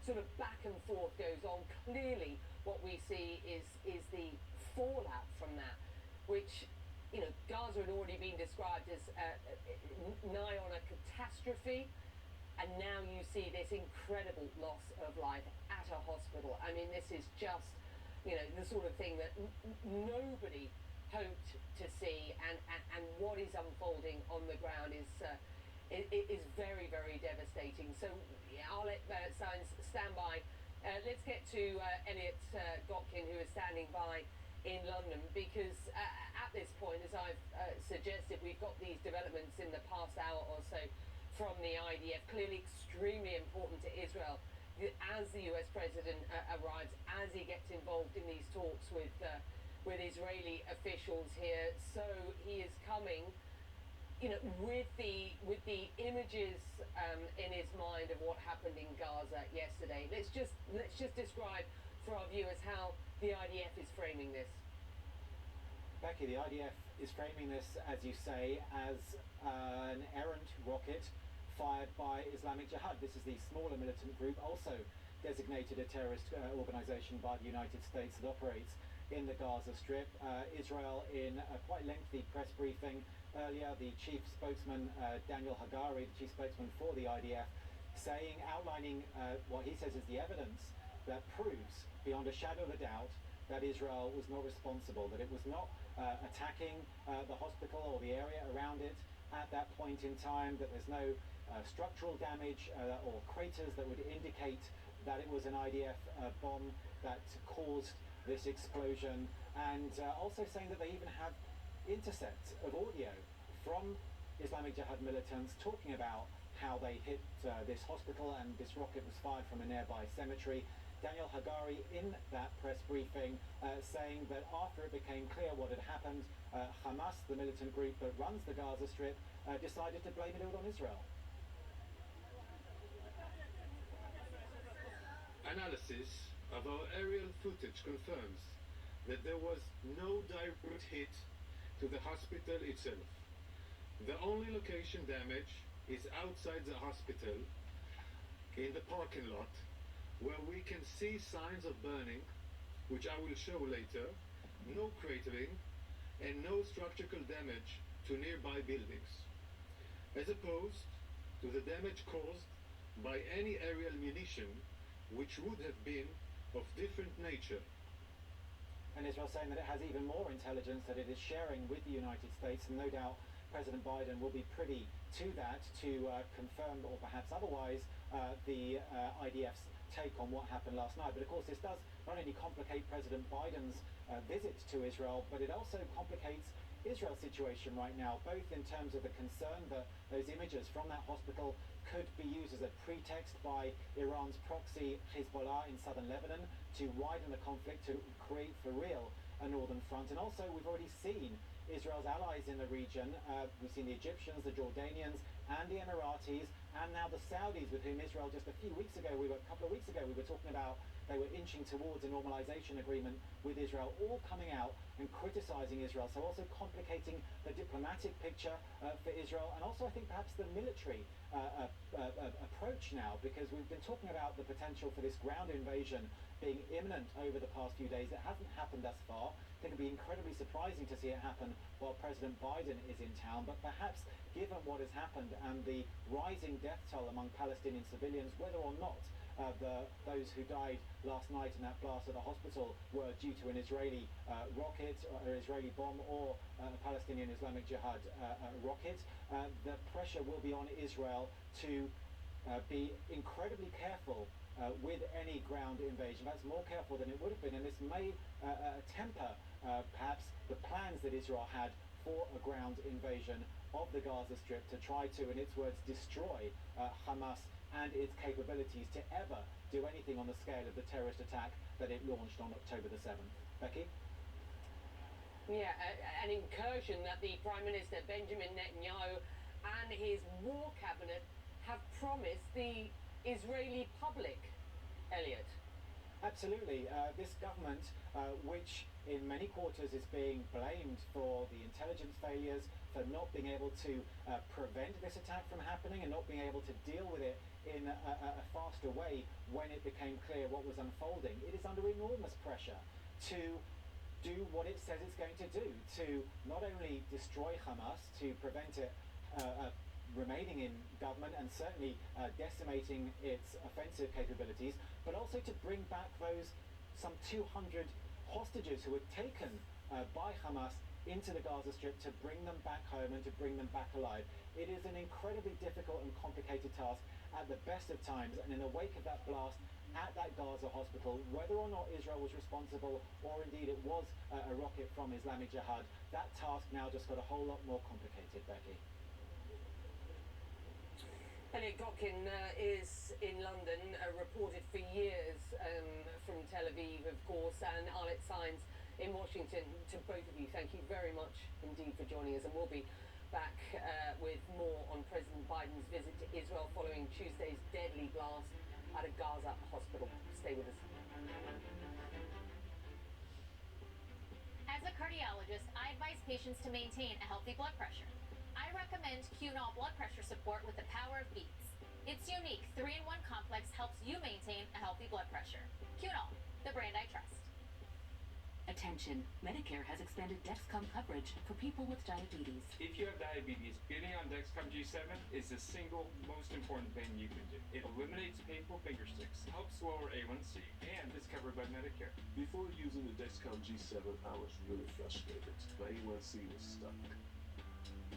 [SPEAKER 7] sort of back and forth goes on, clearly what we see is the fallout from that, which Gaza had already been described as nigh on a catastrophe, and now you see this incredible loss of life at a hospital. I mean, this is just the sort of thing that nobody hoped to see, and what is unfolding on the ground is very, very devastating. So I'll let Science stand by. Let's get to Elliot Gotkin, who is standing by in London, because at this point, as I've suggested, we've got these developments in the past hour or so from the IDF, clearly extremely important to Israel as the US President arrives, as he gets involved in these talks with Israeli officials here. So he is coming with the images in his mind of what happened in Gaza yesterday. Let's just describe for our viewers how the IDF is framing this.
[SPEAKER 3] Becky, the IDF is framing this, as you say, as an errant rocket fired by Islamic Jihad. This is the smaller militant group, also designated a terrorist organization by the United States, that operates in the Gaza Strip. Israel, in a quite lengthy press briefing earlier, the chief spokesman, Daniel Hagari, the chief spokesman for the IDF, outlining what he says is the evidence that proves beyond a shadow of a doubt that Israel was not responsible, that it was not attacking the hospital or the area around it at that point in time, that there's no structural damage or craters that would indicate that it was an IDF bomb that caused this explosion, and also saying that they even have intercepts of audio from Islamic Jihad militants talking about how they hit this hospital and this rocket was fired from a nearby cemetery. Daniel Hagari in that press briefing saying that after it became clear what had happened, Hamas, the militant group that runs the Gaza Strip, decided to blame it all on Israel.
[SPEAKER 4] Analysis of our aerial footage confirms that there was no direct hit to the hospital itself. The only location damage is outside the hospital in the parking lot, where we can see signs of burning, which I will show later, no cratering, and no structural damage to nearby buildings, as opposed to the damage caused by any aerial munition, which would have been of different nature.
[SPEAKER 3] And Israel saying that it has even more intelligence that it is sharing with the United States, and no doubt President Biden will be privy to that to confirm or perhaps otherwise the IDF's take on what happened last night. But of course this does not only complicate President Biden's visit to Israel, but it also complicates Israel's situation right now, both in terms of the concern that those images from that hospital could be used as a pretext by Iran's proxy Hezbollah in southern Lebanon to widen the conflict, to create for real a northern front. And also we've already seen Israel's allies in the region, we've seen the Egyptians, the Jordanians and the Emiratis, and now the Saudis, with whom Israel just a couple of weeks ago we were talking about they were inching towards a normalization agreement with Israel, all coming out and criticizing Israel, so also complicating the diplomatic picture for Israel, and also I think perhaps the military approach now, because we've been talking about the potential for this ground invasion being imminent over the past few days. It hasn't happened thus far. I think it'd be incredibly surprising to see it happen while President Biden is in town, but perhaps given what has happened and the rising death toll among Palestinian civilians, whether or not those who died last night in that blast at the hospital were due to an Israeli rocket or Israeli bomb or a Palestinian Islamic Jihad rocket, the pressure will be on Israel to be incredibly careful with any ground invasion. That's more careful than it would have been, and this may temper perhaps the plans that Israel had for a ground invasion of the Gaza Strip to try to, in its words, destroy Hamas and its capabilities to ever do anything on the scale of the terrorist attack that it launched on October the 7th. Becky?
[SPEAKER 7] Yeah, an incursion that the Prime Minister Benjamin Netanyahu and his war cabinet have promised the Israeli public, Elliot.
[SPEAKER 3] Absolutely. This government, which in many quarters is being blamed for the intelligence failures, for not being able to prevent this attack from happening and not being able to deal with it in a faster way when it became clear what was unfolding. It is under enormous pressure to do what it says it's going to do, to not only destroy Hamas, to prevent it remaining in government and certainly decimating its offensive capabilities, but also to bring back those some 200 hostages who were taken by Hamas into the Gaza Strip, to bring them back home and to bring them back alive. It is an incredibly difficult and complicated task at the best of times, and in the wake of that blast at that Gaza hospital, whether or not Israel was responsible or indeed it was a rocket from Islamic Jihad, that task now just got a whole lot more complicated, Becky.
[SPEAKER 7] Elliot Gotkin is in London, reported for years from Tel Aviv, of course, and Arlette Sainz in Washington. To both of you, thank you very much indeed for joining us, and we'll be back with more on President Biden's visit to Israel following Tuesday's deadly blast at a Gaza hospital. Stay with us.
[SPEAKER 9] As a cardiologist, I advise patients to maintain a healthy blood pressure. I recommend Qunol blood pressure support with the power of beets. Its unique 3-in-1 complex helps you maintain a healthy blood pressure. Qunol, the brand I trust.
[SPEAKER 10] Attention, Medicare has expanded Dexcom coverage for people with diabetes.
[SPEAKER 17] If you have diabetes, getting on Dexcom G7 is the single most important thing you can do. It eliminates painful finger sticks, helps lower A1C, and is covered by Medicare.
[SPEAKER 2] Before using the Dexcom G7, I was really frustrated. My A1C was stuck.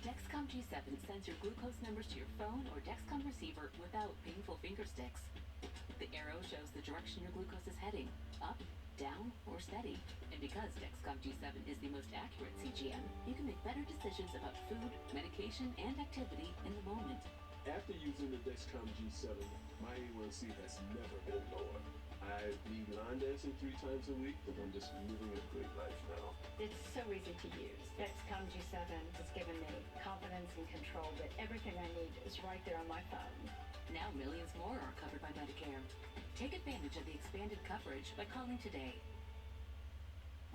[SPEAKER 10] Dexcom G7 sends your glucose numbers to your phone or Dexcom receiver without painful finger sticks. The arrow shows the direction your glucose is heading, up, down, or steady. And because Dexcom G7 is the most accurate CGM, you can make better decisions about food, medication, and activity in the moment.
[SPEAKER 2] After using the Dexcom G7, my A1C has never been lower. I bleed line dancing 3 times a week, and I'm just living a great life now.
[SPEAKER 18] It's so easy to use. Dexcom G7 has given me confidence and control that everything I need is right there on my phone.
[SPEAKER 10] Now millions more are covered by Medicare. Take advantage of the expanded coverage by calling today.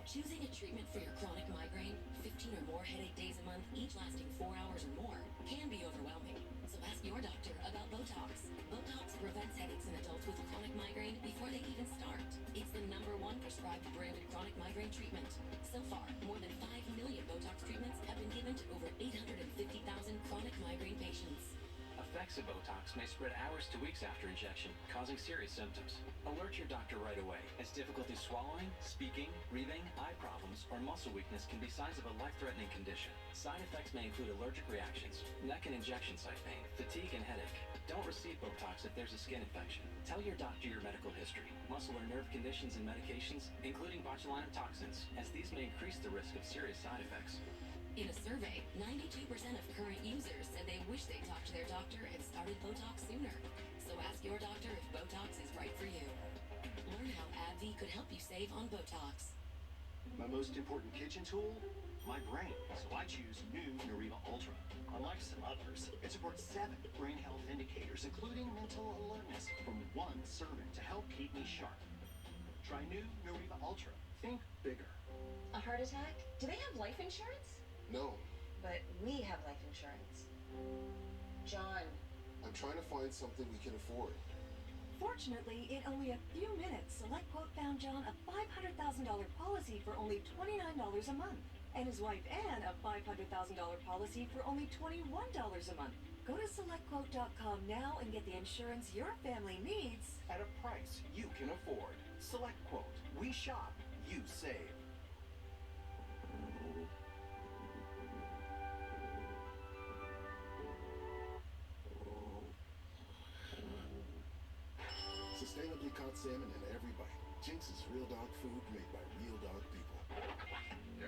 [SPEAKER 26] Choosing a treatment for your chronic migraine, 15 or more headache days a month, each lasting 4 hours or more, can be overwhelming. So ask your doctor about Botox. Botox prevents headaches in adults with chronic migraine before they even start. It's the #1 prescribed branded chronic migraine treatment. So far, more than 5 million Botox treatments have been given to over 850,000 chronic migraine patients.
[SPEAKER 11] Effects of Botox may spread hours to weeks after injection, causing serious symptoms. Alert your doctor right away, as difficulty swallowing, speaking, breathing, eye problems, or muscle weakness can be signs of a life-threatening condition. Side effects may include allergic reactions, neck and injection site pain, fatigue, and headache. Don't receive Botox if there's a skin infection. Tell your doctor your medical history, muscle or nerve conditions and medications, including botulinum toxins, as these may increase the risk of serious side effects.
[SPEAKER 26] In a survey, 92% of current users said they wish they talked to their doctor and started Botox sooner. So ask your doctor if Botox is right for you. Learn how AbbVie could help you save on Botox.
[SPEAKER 14] My most important kitchen tool? My brain. So I choose new Nariva Ultra. Unlike some others, it supports 7 brain health indicators, including mental alertness, from 1 serving to help keep me sharp. Try new Nariva Ultra. Think bigger.
[SPEAKER 15] A heart attack? Do they have life insurance?
[SPEAKER 19] No,
[SPEAKER 15] But we have life insurance. John.
[SPEAKER 19] I'm trying to find something we can afford.
[SPEAKER 21] Fortunately, in only a few minutes, SelectQuote found John a $500,000 policy for only $29 a month, and his wife Ann a $500,000 policy for only $21 a month. Go to SelectQuote.com now and get the insurance your family needs
[SPEAKER 14] At a price you can afford. Select Quote. We shop, you save.
[SPEAKER 19] Sustainably caught salmon in every bite. Jinx is real dog food made by real dog people. Yeah.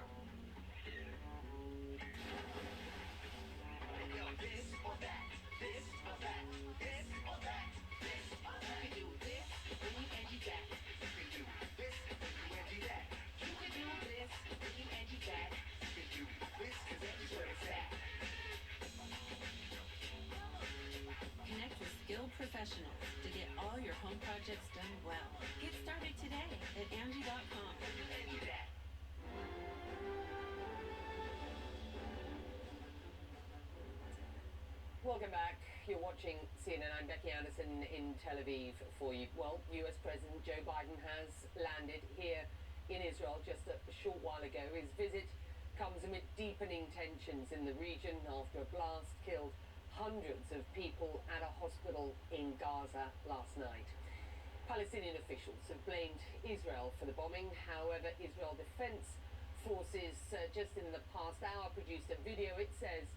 [SPEAKER 13] Yo, this or that, this or that, this or that, this or that. You can do this, when you edgy that. You can do this, when you edgy that. You can do this, when you edgy that. You can do this, cause edgy's where it's at.
[SPEAKER 20] Connect with skilled professionals to get all your home projects done well. Get started today at Angie.com.
[SPEAKER 7] Welcome back. You're watching CNN. I'm Becky Anderson in Tel Aviv for you. Well, US President Joe Biden has landed here in Israel just a short while ago. His visit comes amid deepening tensions in the region after a blast killed hundreds of people at a hospital in Gaza last night. Palestinian officials have blamed Israel for the bombing. However, Israel Defense Forces just in the past hour produced a video, it says,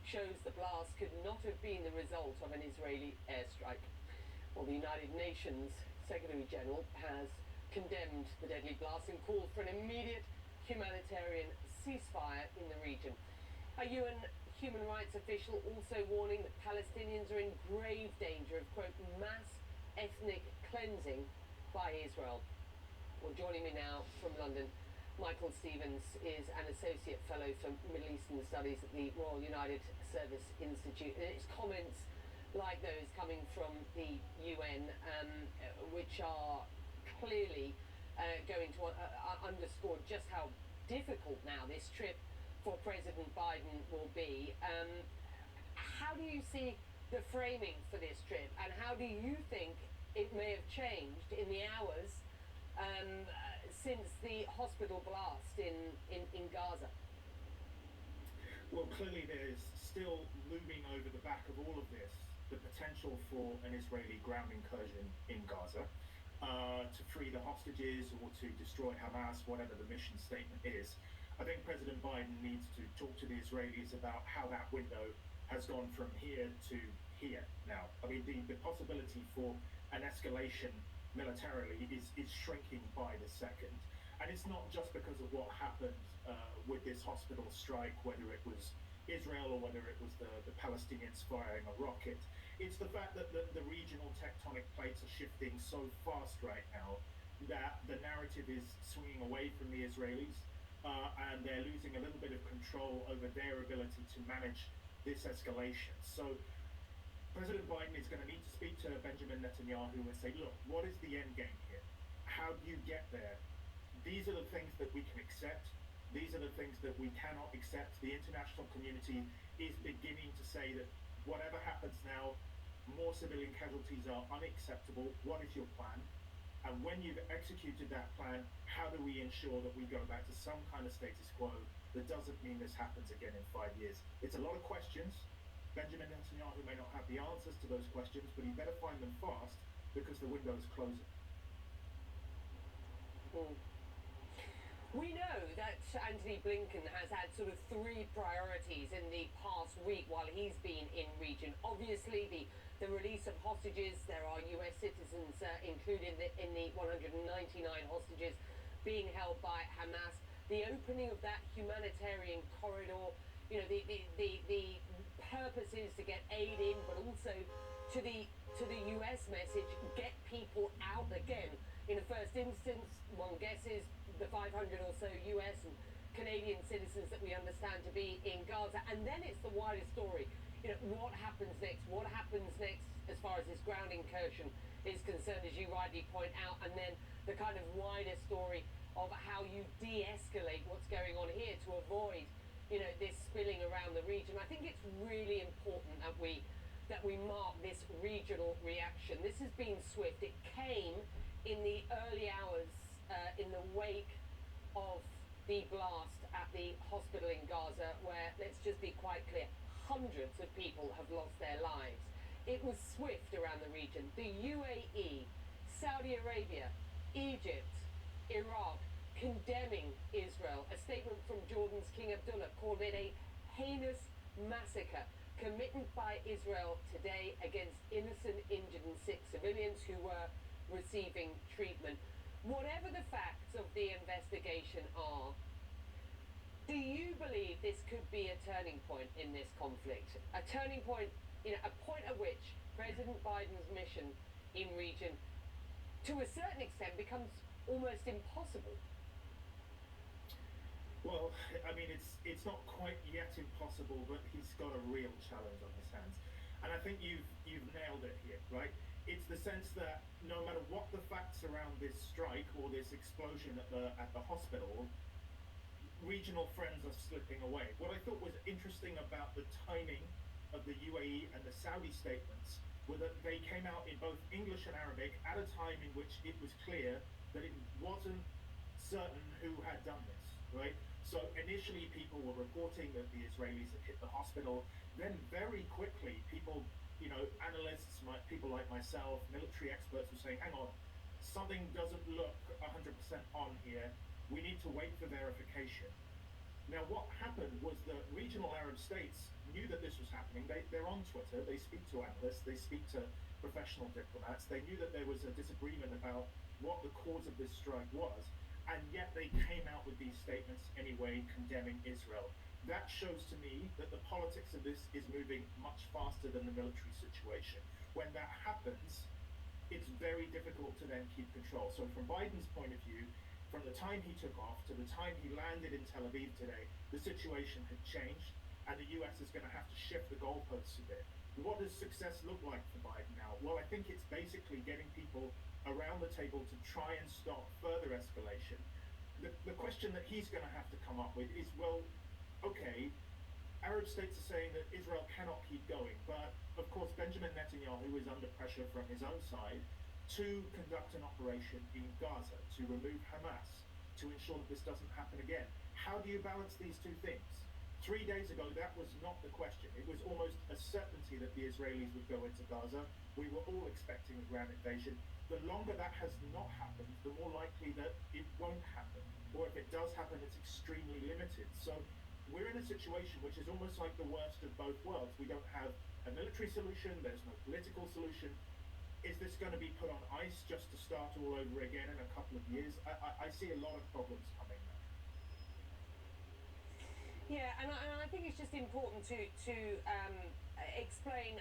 [SPEAKER 7] shows the blast could not have been the result of an Israeli airstrike. Well, the United Nations Secretary General has condemned the deadly blast and called for an immediate humanitarian ceasefire in the region. A UN human rights official also warning that Palestinians are in grave danger of, quote, mass ethnic cleansing by Israel. Well, joining me now from London, Michael Stevens is an Associate Fellow for Middle Eastern Studies at the Royal United Service Institute. And it's comments like those coming from the UN, which are clearly going to underscore just how difficult now this trip for President Biden will be. How do you see the framing for this trip, and how do you think it may have changed in the hours since the hospital blast in Gaza?
[SPEAKER 12] Well, clearly there's still looming over the back of all of this the potential for an Israeli ground incursion in Gaza to free the hostages or to destroy Hamas, whatever the mission statement is. I think President Biden needs to talk to the Israelis about how that window has gone from here to here now. I mean, the possibility for an escalation militarily is shrinking by the second. And it's not just because of what happened with this hospital strike, whether it was Israel or whether it was the Palestinians firing a rocket. It's the fact that the regional tectonic plates are shifting so fast right now that the narrative is swinging away from the Israelis and they're losing a little bit of control over their ability to manage this escalation. So President Biden is going to need to speak to Benjamin Netanyahu and say, look, what is the end game here? How do you get there? These are the things that we can accept. These are the things that we cannot accept. The international community is beginning to say that whatever happens now, more civilian casualties are unacceptable. What is your plan? And when you've executed that plan, how do we ensure that we go back to some kind of status quo that doesn't mean this happens again in 5 years? It's a lot of questions. Benjamin Netanyahu may not have the answers to those questions, but he better find them fast because the window is closing.
[SPEAKER 7] We know that Antony Blinken has had sort of three priorities in the past week while he's been in region. Obviously, the release of hostages. There are US citizens included in the 199 hostages being held by Hamas. The opening of that humanitarian corridor. You know, the purpose is to get aid in, but also to the US message, get people out again. In the first instance, one guesses the 500 or so US and Canadian citizens that we understand to be in Gaza. And then it's the wider story. You know, what happens next? What happens next as far as this ground incursion is concerned, as you rightly point out, and then the kind of wider story of how you de-escalate what's going on here to avoid, you know, this spilling around the region. I think it's really important that we mark this regional reaction. This has been swift. It came in the early hours in the wake of the blast at the hospital in Gaza, where, let's just be quite clear, hundreds of people have lost their lives. It was swift around the region. The UAE, Saudi Arabia, Egypt, Iraq, condemning Israel. A statement from Jordan's King Abdullah called it a heinous massacre committed by Israel today against innocent, injured and sick civilians who were receiving treatment. Whatever the facts of the investigation are, do you believe this could be a turning point in this conflict? A turning point, you know, a point at which President Biden's mission in region, to a certain extent, becomes almost impossible?
[SPEAKER 12] Well, I mean, it's not quite yet impossible, but he's got a real challenge on his hands. And I think you've nailed it here, right? It's the sense that no matter what the facts around this strike or this explosion at the hospital, regional friends are slipping away. What I thought was interesting about the timing of the UAE and the Saudi statements were that they came out in both English and Arabic at a time in which it was clear that it wasn't certain who had done this, right? So initially people were reporting that the Israelis had hit the hospital. Then very quickly people, you know, analysts, people like myself, military experts were saying, hang on, something doesn't look 100% on here. We need to wait for verification. Now what happened was that regional Arab states knew that this was happening. They're on Twitter, they speak to analysts, they speak to professional diplomats. They knew that there was a disagreement about what the cause of this strike was, and yet they came out with these statements anyway, condemning Israel. That shows to me that the politics of this is moving much faster than the military situation. When that happens, it's very difficult to then keep control. So from Biden's point of view, from the time he took off to the time he landed in Tel Aviv today, the situation had changed, and the US is going to have to shift the goalposts a bit. What does success look like for Biden now? Well, I think it's basically getting people around the table to try and stop further escalation. The question that he's going to have to come up with is, well, okay, Arab states are saying that Israel cannot keep going, but of course Benjamin Netanyahu is under pressure from his own side to conduct an operation in Gaza to remove Hamas. to ensure that this doesn't happen again. How do you balance these two things? 3 days ago, that was not the question. It was almost a certainty that the Israelis would go into Gaza. We were all expecting a ground invasion. The longer that has not happened, the more likely that it won't happen. Or if it does happen, it's extremely limited. So we're in a situation which is almost like the worst of both worlds. We don't have a military solution, there's no political solution. Is this going to be put on ice just to start all over again in a couple of years? I see a lot of problems coming now.
[SPEAKER 7] Yeah, and I think it's just important to explain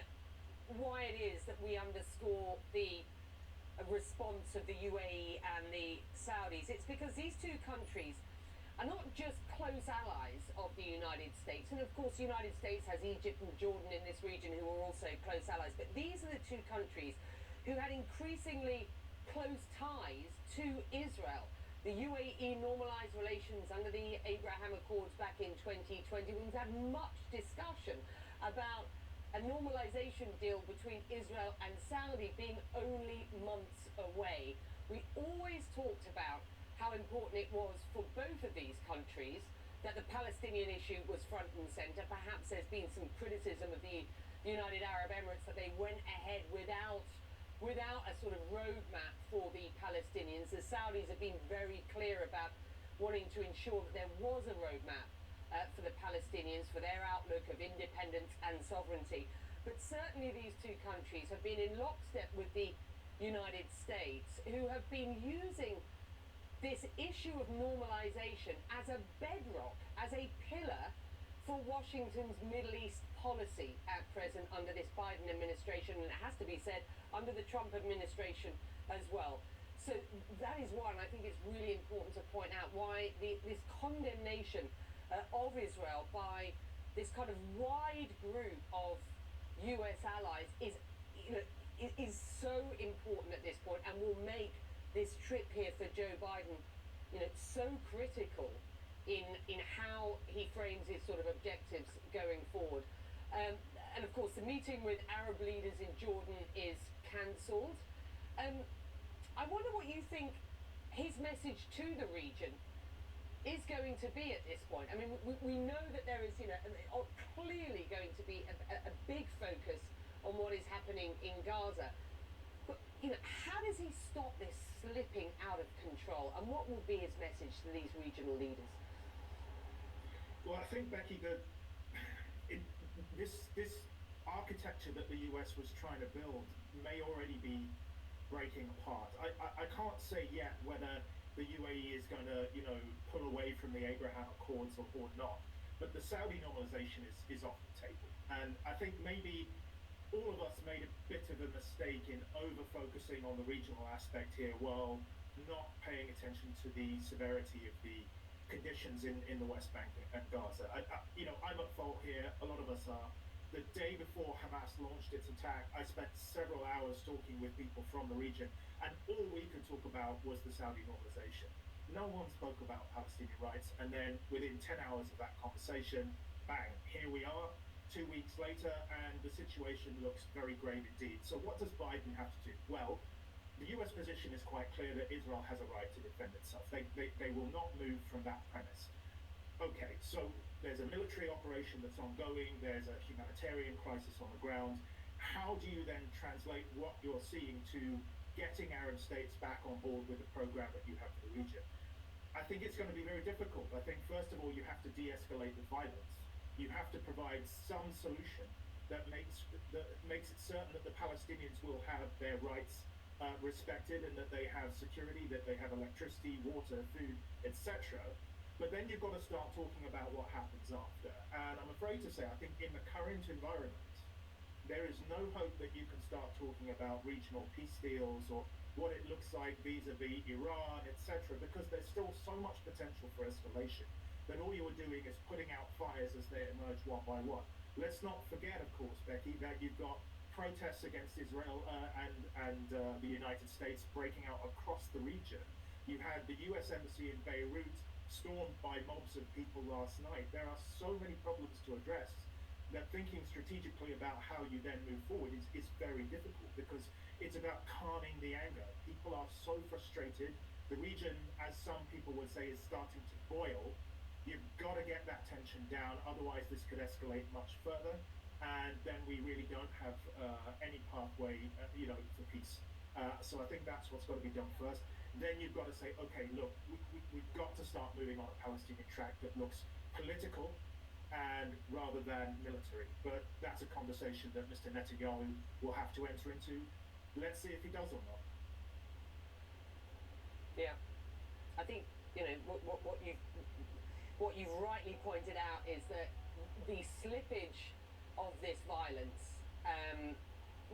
[SPEAKER 7] why it is that we underscore the response of the UAE and the Saudis. It's because these two countries are not just close allies of the United States, and of course the United States has Egypt and Jordan in this region who are also close allies, but these are the two countries who had increasingly close ties to Israel. The UAE normalised relations under the Abraham Accords back in 2020. We've had much discussion about a normalisation deal between Israel and Saudi being only months away. We always talked about how important it was for both of these countries that the Palestinian issue was front and centre. Perhaps there's been some criticism of the United Arab Emirates that they went ahead without a sort of roadmap for the Palestinians. The Saudis have been very clear about wanting to ensure that there was a roadmap for the Palestinians, for their outlook of independence and sovereignty. But certainly these two countries have been in lockstep with the United States, who have been using this issue of normalization as a bedrock, as a pillar for Washington's Middle East policy at present under this Biden administration, and it has to be said, under the Trump administration as well. So that is one, I think it's really important to point out why this condemnation of Israel by this kind of wide group of US allies is so important at this point, and will make this trip here for Joe Biden, so critical in how he frames his sort of objectives going forward. And of course, the meeting with Arab leaders in Jordan is cancelled. I wonder what you think his message to the region is going to be at this point. I mean, we know that there is, clearly going to be a big focus on what is happening in Gaza. But, how does he stop this slipping out of control? And what will be his message to these regional leaders?
[SPEAKER 12] Well, I think, Becky, that this architecture that the US was trying to build may already be breaking apart. I can't say yet whether the UAE is going to, pull away from the Abraham Accords or not. But the Saudi normalization is off the table. And I think maybe all of us made a bit of a mistake in over-focusing on the regional aspect here while not paying attention to the severity of the conditions in the West Bank and Gaza. I'm at fault here. A lot of us are. The day before Hamas launched its attack, I spent several hours talking with people from the region, and all we could talk about was the Saudi normalization. No one spoke about Palestinian rights, and then within 10 hours of that conversation, bang, here we are, 2 weeks later, and the situation looks very grave indeed. So what does Biden have to do? Well, the US position is quite clear that Israel has a right to defend itself. They will not move from that premise. Okay, so there's a military operation that's ongoing, there's a humanitarian crisis on the ground. How do you then translate what you're seeing to getting Arab states back on board with the program that you have for the region? I think it's going to be very difficult. I think, first of all, you have to de-escalate the violence. You have to provide some solution that makes it certain that the Palestinians will have their rights respected, and that they have security, that they have electricity, water, food, etc. But then you've got to start talking about what happens after. And I'm afraid to say, I think in the current environment, there is no hope that you can start talking about regional peace deals or what it looks like vis-a-vis Iran, etc., because there's still so much potential for escalation that all you're doing is putting out fires as they emerge one by one. Let's not forget, of course, Becky, that you've got protests against Israel and the United States breaking out across the region. You had the US Embassy in Beirut stormed by mobs of people last night. There are so many problems to address that thinking strategically about how you then move forward is very difficult, because it's about calming the anger. People are so frustrated. The The region, as some people would say, is starting to boil. You've got to get that tension down, otherwise this could escalate much further, and then we really don't have any pathway, for peace. So I think that's what's got to be done first. Then you've got to say, okay, look, we've got to start moving on a Palestinian track that looks political and rather than military. But that's a conversation that Mr. Netanyahu will have to enter into. Let's see if he does or not.
[SPEAKER 7] Yeah, I think what you've rightly pointed out is that the slippage of this violence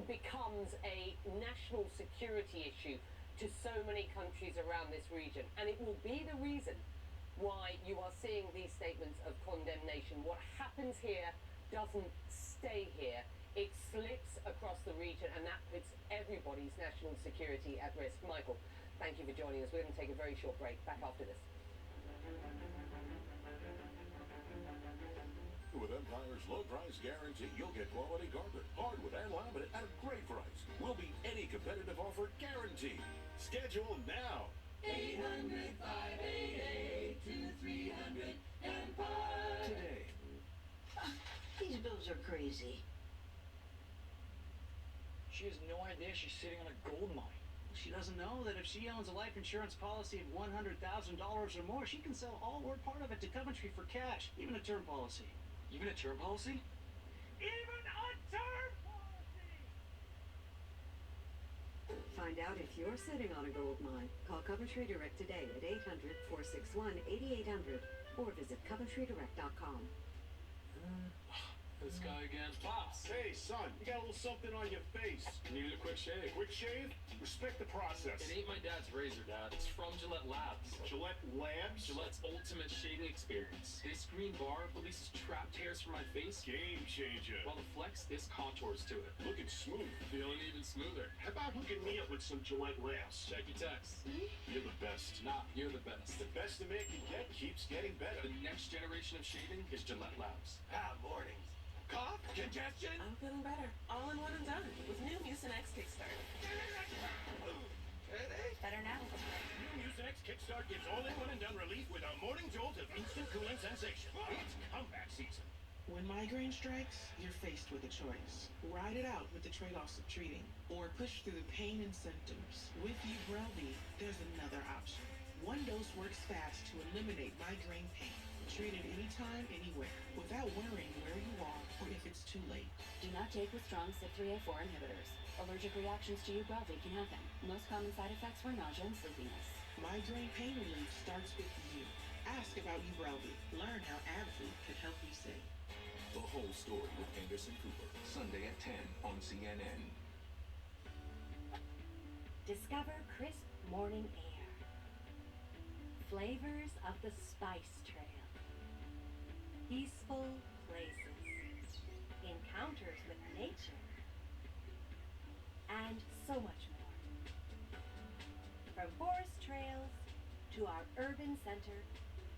[SPEAKER 7] becomes a national security issue to so many countries around this region, and it will be the reason why you are seeing these statements of condemnation. What happens here doesn't stay here. It slips across the region, and that puts everybody's national security at risk. Michael, thank you for joining us. We're going to take a very short break. Back after this.
[SPEAKER 5] With Empire's low price guarantee, you'll get quality carpet, hardwood, and laminate at a great price. We'll beat any competitive offer guaranteed. Schedule now.
[SPEAKER 16] 800-588-2300 Empire.
[SPEAKER 5] Today.
[SPEAKER 16] These bills are crazy.
[SPEAKER 22] She has no idea she's sitting on a gold mine.
[SPEAKER 23] She doesn't know that if she owns a life insurance policy of $100,000 or more, she can sell all or part of it to Coventry for cash, even a term policy.
[SPEAKER 22] Even a term policy?
[SPEAKER 16] Even a term policy!
[SPEAKER 24] Find out if you're sitting on a gold mine. Call Coventry Direct today at 800-461-8800 or visit coventrydirect.com.
[SPEAKER 22] This guy again.
[SPEAKER 5] Pops, hey son, you got a little something on your face.
[SPEAKER 22] Needed a quick shave.
[SPEAKER 5] Quick shave? Respect the process.
[SPEAKER 22] It ain't my dad's razor, Dad. It's from Gillette Labs.
[SPEAKER 5] Gillette Labs?
[SPEAKER 22] Gillette's ultimate shaving experience. This green bar releases trapped hairs from my face.
[SPEAKER 5] Game changer.
[SPEAKER 22] While the Flex, this contours to it.
[SPEAKER 5] Looking smooth.
[SPEAKER 22] Feeling even smoother.
[SPEAKER 5] How about hooking me up with some Gillette Labs?
[SPEAKER 22] Check your text.
[SPEAKER 5] You're the best.
[SPEAKER 22] Nah, you're the best.
[SPEAKER 5] The best a man can get keeps getting better.
[SPEAKER 22] The next generation of shaving is Gillette Labs.
[SPEAKER 5] Mornings. Cough? Congestion?
[SPEAKER 25] I'm feeling better. All in one and done with new Mucinex Kickstart. Better now.
[SPEAKER 5] New Mucinex Kickstart gives all-in-one and done relief with a morning jolt of instant cooling sensation. It's comeback season.
[SPEAKER 25] When migraine strikes, you're faced with a choice. Ride it out with the trade-offs of treating, or push through the pain and symptoms. With Ubrelvy, there's another option. One dose works fast to eliminate migraine pain. Treat it anytime, anywhere, without worrying where you are or if it's too late.
[SPEAKER 10] Do not take with strong CYP3A4 inhibitors. Allergic reactions to Ubrelvy can happen. Most common side effects were nausea and sleepiness.
[SPEAKER 25] Migraine pain relief starts with you. Ask about Ubrelvy. Learn how AbbVie can help you save.
[SPEAKER 5] The whole story with Anderson Cooper. Sunday at 10 on CNN.
[SPEAKER 21] Discover crisp morning air. Flavors of the Spice Trail. Peaceful places. Encounters with nature. And so much more. From forest trails to our urban center,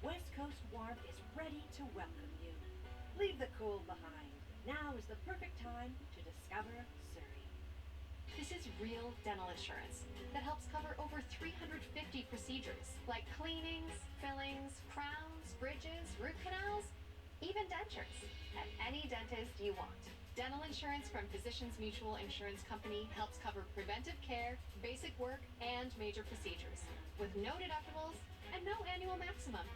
[SPEAKER 21] West Coast warmth is ready to welcome you. Leave the cold behind. Now is the perfect time to discover Surrey.
[SPEAKER 9] This is Real Dental Insurance that helps cover over 350 procedures like cleanings, fillings, crowns, bridges, root canals, even dentures at any dentist you want. Dental insurance from Physicians Mutual Insurance Company helps cover preventive care, basic work, and major procedures with no deductibles and no annual maximum.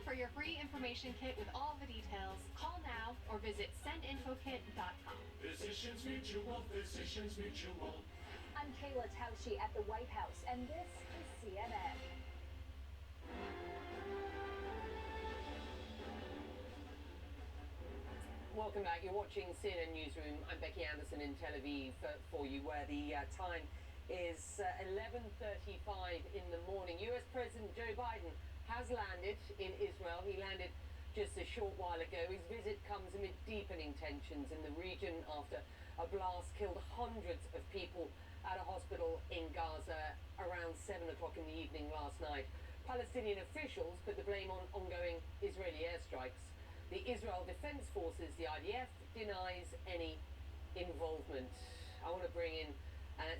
[SPEAKER 9] For your free information kit with all the details, call now or visit sendinfokit.com.
[SPEAKER 16] Physicians Mutual, Physicians Mutual.
[SPEAKER 27] I'm Kayla Tausche at the White House, and this is CNN.
[SPEAKER 7] Welcome back. You're watching CNN Newsroom. I'm Becky Anderson in Tel Aviv for you, where the time is 11:35 in the morning. US President Joe Biden has landed in Israel. He landed just a short while ago. His visit comes amid deepening tensions in the region after a blast killed hundreds of people at a hospital in Gaza around 7 o'clock in the evening last night. Palestinian officials put the blame on ongoing Israeli airstrikes. The Israel Defense Forces, the IDF, denies any involvement. I want to bring in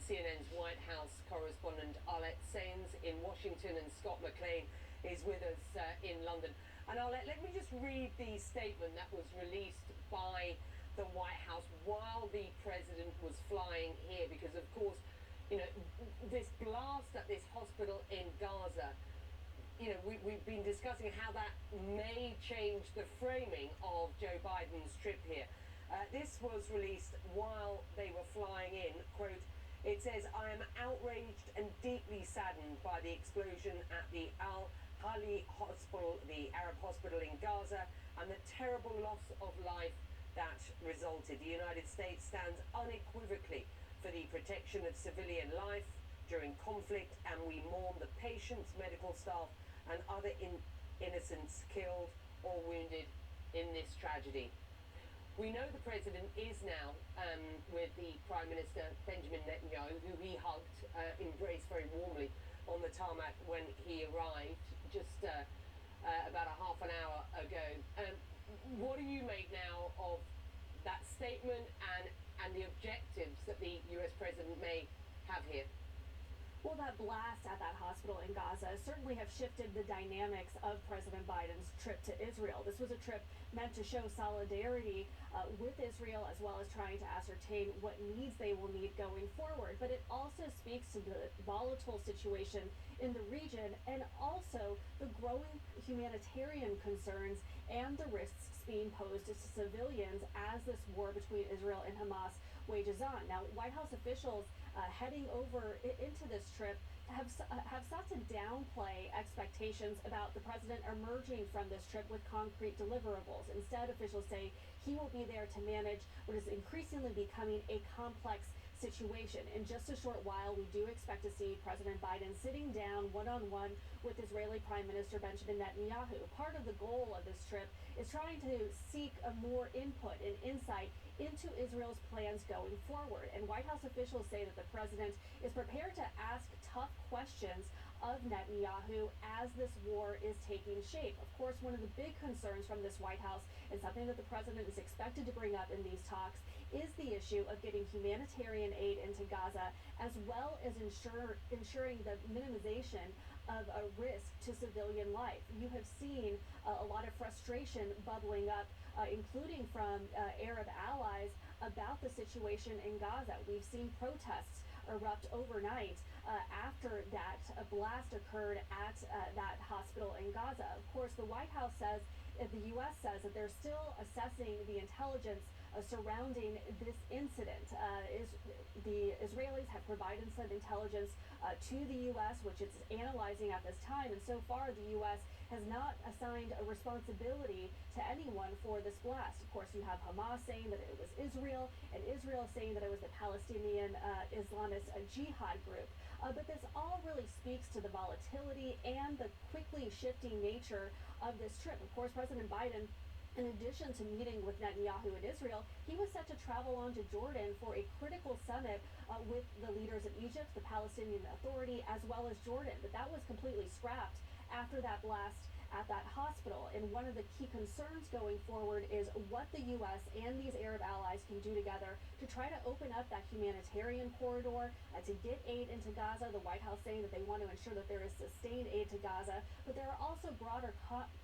[SPEAKER 7] CNN's White House correspondent Arlette Sains in Washington, and Scott McLean is with us in London. And let me just read the statement that was released by the White House while the president was flying here, because of course, you know, this blast at this hospital in Gaza, you know, we've been discussing how that may change the framing of Joe Biden's trip here. This was released while they were flying in. Quote, it says, I am outraged and deeply saddened by the explosion at the Al-Hali hospital, the Arab hospital in Gaza, and the terrible loss of life that resulted. The United States stands unequivocally for the protection of civilian life during conflict, and we mourn the patients, medical staff, and other innocents killed or wounded in this tragedy. We know the president is now with the Prime Minister Benjamin Netanyahu, who he hugged, embraced very warmly on the tarmac when he arrived just about a half an hour ago. What do you make now of that statement and the objectives that the US president may have here?
[SPEAKER 1] Well, that blast at that hospital in Gaza certainly have shifted the dynamics of President Biden's trip to Israel. This was a trip meant to show solidarity with Israel, as well as trying to ascertain what needs they will need going forward. But it also speaks to the volatile situation in the region, and also the growing humanitarian concerns and the risks being posed to civilians as this war between Israel and Hamas wages on. Now, White House officials heading over into this trip have sought to downplay expectations about the president emerging from this trip with concrete deliverables. Instead, officials say he will be there to manage what is increasingly becoming a complex situation. In just a short while, we do expect to see President Biden sitting down one-on-one with Israeli Prime Minister Benjamin Netanyahu. Part of the goal of this trip is trying to seek a more input and insight into Israel's plans going forward. And White House officials say that the president is prepared to ask tough questions of Netanyahu as this war is taking shape. Of course, one of the big concerns from this White House, and something that the president is expected to bring up in these talks, is the issue of getting humanitarian aid into Gaza, as well as ensuring the minimization of a risk to civilian life. You have seen a lot of frustration bubbling up, including from Arab allies, about the situation in Gaza. We've seen protests erupt overnight after that blast occurred at that hospital in Gaza. Of course, the White House says, the U.S. says that they're still assessing the intelligence surrounding this incident. The Israelis have provided some intelligence to the U.S., which it's analyzing at this time, and so far the U.S. has not assigned a responsibility to anyone for this blast. Of course, you have Hamas saying that it was Israel, and Israel saying that it was the Palestinian Islamist Jihad group. But this all really speaks to the volatility and the quickly shifting nature of this trip. Of course, President Biden, in addition to meeting with Netanyahu in Israel, he was set to travel on to Jordan for a critical summit with the leaders of Egypt, the Palestinian Authority, as well as Jordan. But that was completely scrapped after that blast at that hospital. And one of the key concerns going forward is what the U.S. and these Arab allies can do together to try to open up that humanitarian corridor to get aid into Gaza. The White House saying that they want to ensure that there is sustained aid to Gaza, but there are also broader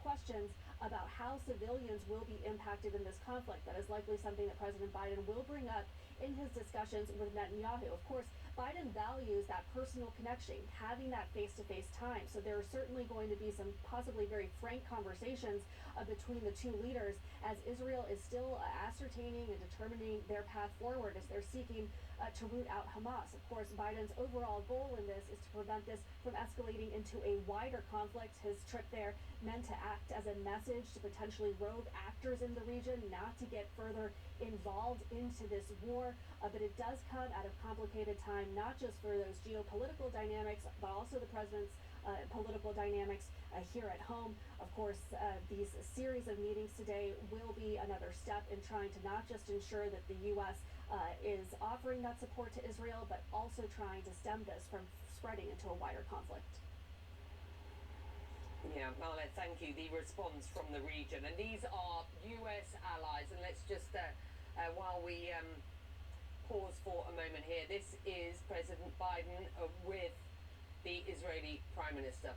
[SPEAKER 1] questions about how civilians will be impacted in this conflict. That is likely something that President Biden will bring up in his discussions with Netanyahu. Of course, Biden values that personal connection, having that face-to-face time. So there are certainly going to be some possibly very frank conversations between the two leaders as Israel is still ascertaining and determining their path forward as they're seeking to root out Hamas. Of course, Biden's overall goal in this is to prevent this from escalating into a wider conflict. His trip there meant to act as a message to potentially rogue actors in the region not to get further involved into this war, but it does come at a complicated time, not just for those geopolitical dynamics, but also the president's political dynamics here at home. Of course, these series of meetings today will be another step in trying to not just ensure that the U.S. Is offering that support to Israel, but also trying to stem this from spreading into a wider conflict.
[SPEAKER 7] Yeah, Marla, thank you. The response from the region. And these are US allies. And let's just, while we pause for a moment here, this is President Biden with the Israeli Prime Prime Minister.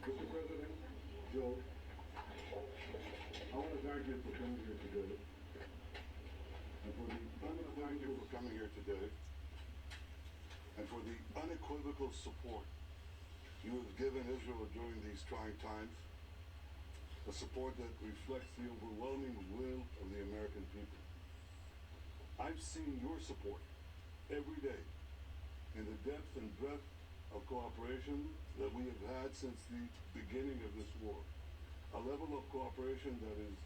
[SPEAKER 2] Mr. President, Joe, I want to thank you for coming here today. And for the
[SPEAKER 19] unequivocal support you have given Israel during these trying times, a support that reflects the overwhelming will of the American people. I've seen your support every day in the depth and breadth of cooperation that we have had since the beginning of this war, a level of cooperation that is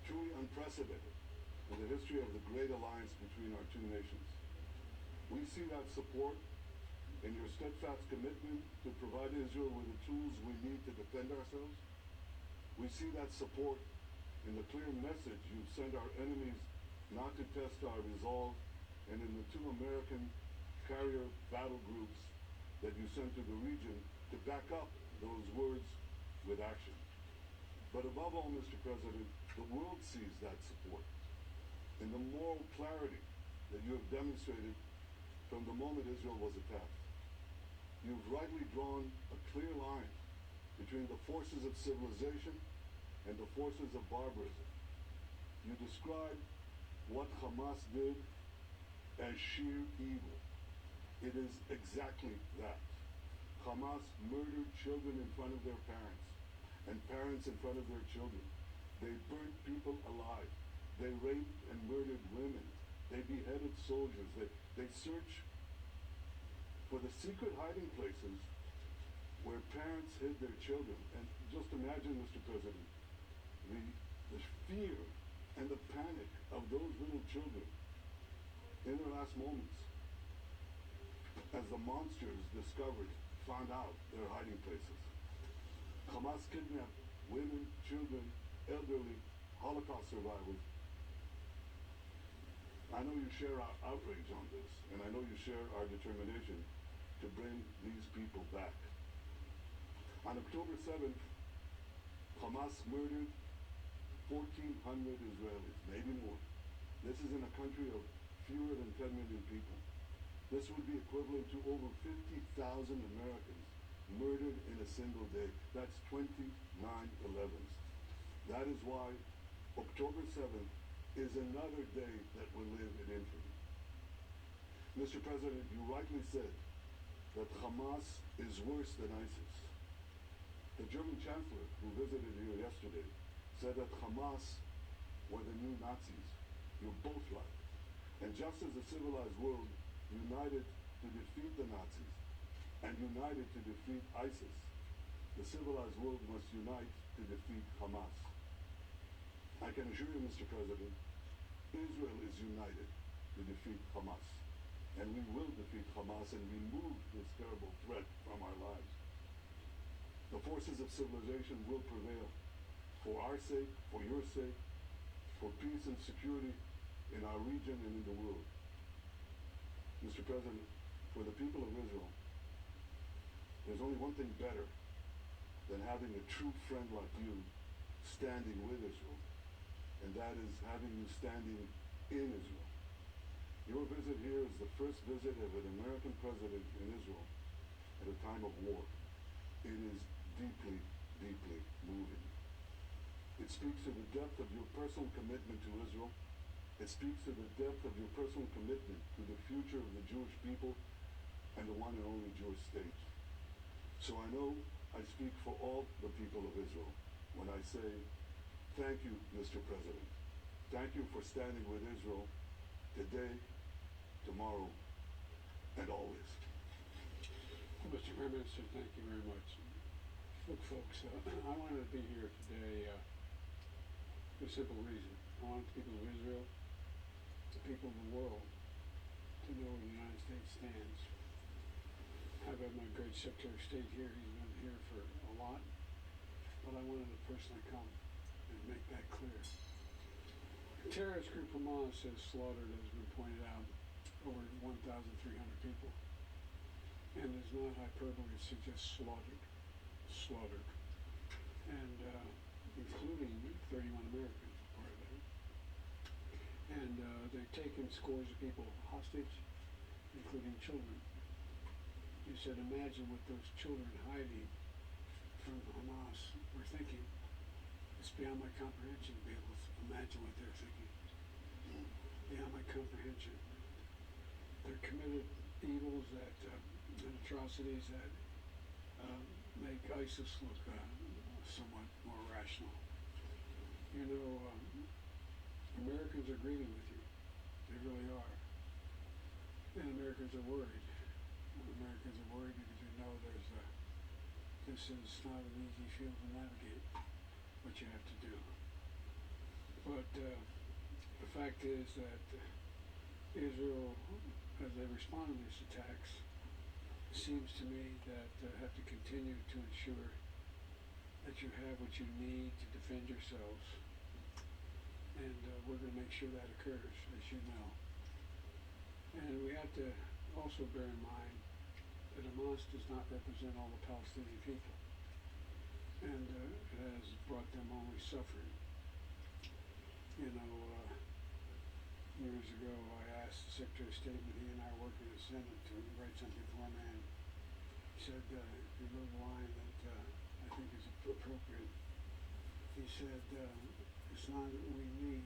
[SPEAKER 19] truly unprecedented in the history of the great alliance between our two nations. We see that support in your steadfast commitment to provide Israel with the tools we need to defend ourselves. We see that support in the clear message you've sent our enemies not to test our resolve, and in the 2 American carrier battle groups that you sent to the region to back up those words with action. But above all, Mr. President, the world sees that support in the moral clarity that you have demonstrated from the moment Israel was attacked. You've rightly drawn a clear line between the forces of civilization and the forces of barbarism. You describe what Hamas did as sheer evil. It is exactly that. Hamas murdered children in front of their parents, and parents in front of their children. They burnt people alive. They raped and murdered women. They beheaded soldiers. They searched for the secret hiding places where parents hid their children. And just imagine, Mr. President, the fear and the panic of those little children in their last moments as the monsters found out their hiding places. Hamas kidnapped women, children, elderly, Holocaust survivors. I know you share our outrage on this, and I know you share our determination to bring these people back. On October 7th, Hamas murdered 1,400 Israelis, maybe more. This is in a country of fewer than 10 million people. This would be equivalent to over 50,000 Americans murdered in a single day. That's 29 9/11s. That is why October 7th is another day that will live in infamy. Mr. President, you rightly said that Hamas is worse than ISIS. The German chancellor who visited here yesterday said that Hamas were the new Nazis. You're both right. And just as the civilized world united to defeat the Nazis and united to defeat ISIS, the civilized world must unite to defeat Hamas. I can assure you, Mr. President, Israel is united to defeat Hamas. And we will defeat Hamas and remove this terrible threat from our lives. The forces of civilization will prevail for our sake, for your sake, for peace and security in our region and in the world. Mr. President, for the people of Israel, there's only one thing better than having a true friend like you standing with Israel, and that is having you standing in Israel. Your visit here is the first visit of an American president in Israel at a time of war. It is deeply, deeply moving. It speaks to the depth of your personal commitment to Israel. It speaks to the depth of your personal commitment to the future of the Jewish people and the one and only Jewish state. So I know I speak for all the people of Israel when I say, thank you, Mr. President. Thank you for standing with Israel today, tomorrow, and always.
[SPEAKER 3] Mr. Prime Minister, thank you very much. Look, folks, I wanted to be here today for a simple reason. I want the people of Israel, the people of the world, to know where the United States stands. I've had my great Secretary of State here. He's been here for a lot, but I wanted to personally come and make that clear. The terrorist group Hamas has slaughtered, as has been pointed out, over 1,300 people. And there's not hyperbole, it's just slaughtered. And including 31 Americans, part of it. And they've taken scores of people hostage, including children. You said, imagine what those children hiding from Hamas were thinking. It's beyond my comprehension to be able to imagine what they're thinking. Beyond my comprehension. They're committed evils that, and atrocities that make ISIS look somewhat more rational. You know, Americans are grieving with you. They really are. And Americans are worried. Americans are worried because we know this is not an easy field to navigate, what you have to do. But the fact is that Israel, as they respond to these attacks, it seems to me that have to continue to ensure that you have what you need to defend yourselves. And we're going to make sure that occurs, as you know. And we have to also bear in mind that Hamas does not represent all the Palestinian people. And it has brought them only suffering. You know, years ago I asked the Secretary of State when he and I were working in the Senate to write something for him, and he said, he wrote a line that I think is appropriate. He said, it's not that we need,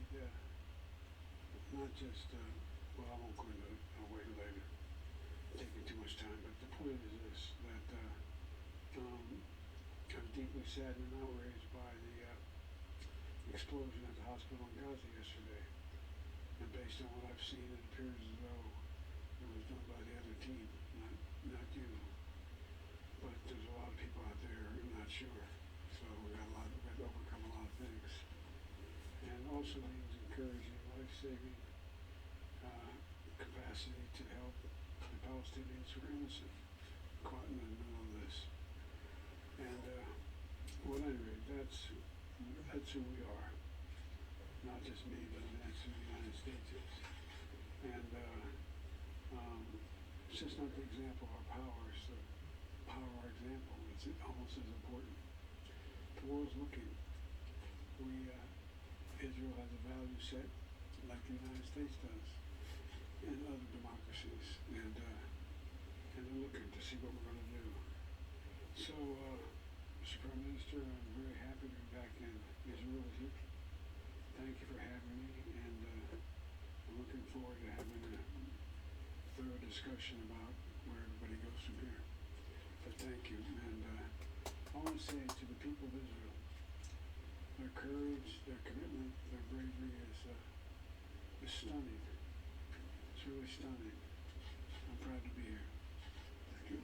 [SPEAKER 3] not just, well, I won't go into it, I'll wait later, taking too much time, but the point is this, that I'm deeply saddened and outraged by the explosion at the hospital in Gaza yesterday. And based on what I've seen, it appears as though it was done by the other team, not you. But there's a lot of people out there who are not sure. So we've got to overcome a lot of things. And also means encouraging life-saving capacity to help the Palestinians who are innocent, caught in the middle of this. And well, anyway, that's who we are. Not just me, but that's who the United States is. And it's just not the example of our power, it's the power of our example. It's almost as important. The world's looking. Israel has a value set like the United States does, and other democracies, and they're looking to see what we're going to do. So, Mr. Prime Minister, I'm very happy to be back in Israel with you. Thank you for having me, and I'm looking forward to having a thorough discussion about where everybody goes from here. But thank you, and I want to say to the people of Israel, their courage, their commitment, their bravery is stunning. It's really stunning. I'm proud to be here. Thank you.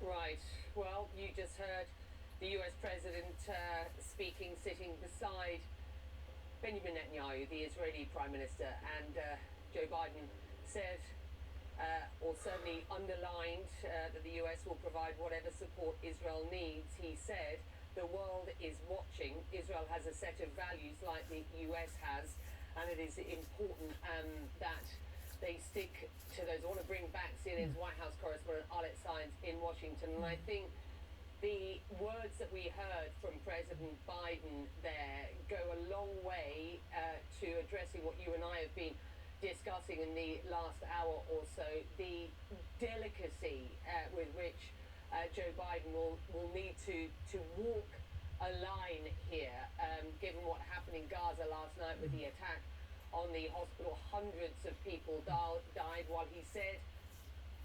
[SPEAKER 7] Right. Well, you just heard the US President speaking, sitting beside Benjamin Netanyahu, the Israeli Prime Minister, and Joe Biden said, or certainly underlined, that the US will provide whatever support Israel needs. He said, the world is watching. Israel has a set of values like the US has, and it is important that they stick to those. I want to bring back CNN's White House correspondent Arlette Saenz in Washington, and I think the words that we heard from President Biden there go a long way to addressing what you and I have been discussing in the last hour or so, the delicacy with which Joe Biden will need to walk a line here, given what happened in Gaza last night with the attack on the hospital. Hundreds of people died, while he said,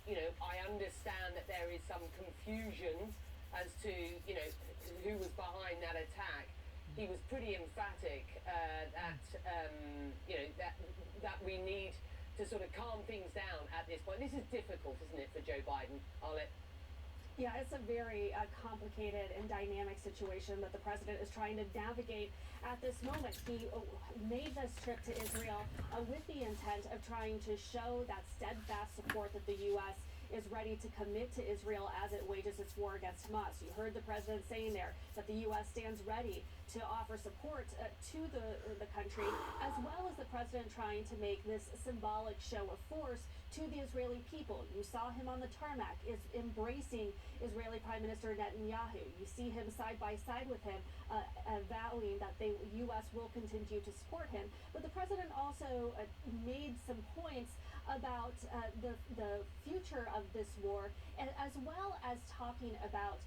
[SPEAKER 7] you know, I understand that there is some confusion as to, you know, who was behind that attack. He was pretty emphatic that, you know, that we need to sort of calm things down at this point. This is difficult, isn't it, for Joe Biden? Arlette?
[SPEAKER 1] Yeah, it's a very complicated and dynamic situation that the president is trying to navigate at this moment. He made this trip to Israel with the intent of trying to show that steadfast support that the U.S. is ready to commit to Israel as it wages its war against Hamas. You heard the president saying there that the U.S. stands ready to offer support to the country, as well as the president trying to make this symbolic show of force to the Israeli people. You saw him on the tarmac is embracing Israeli Prime Minister Netanyahu. You see him side by side with him, vowing that the U.S. will continue to support him. But the president also made some points about the future of this war, and as well as talking about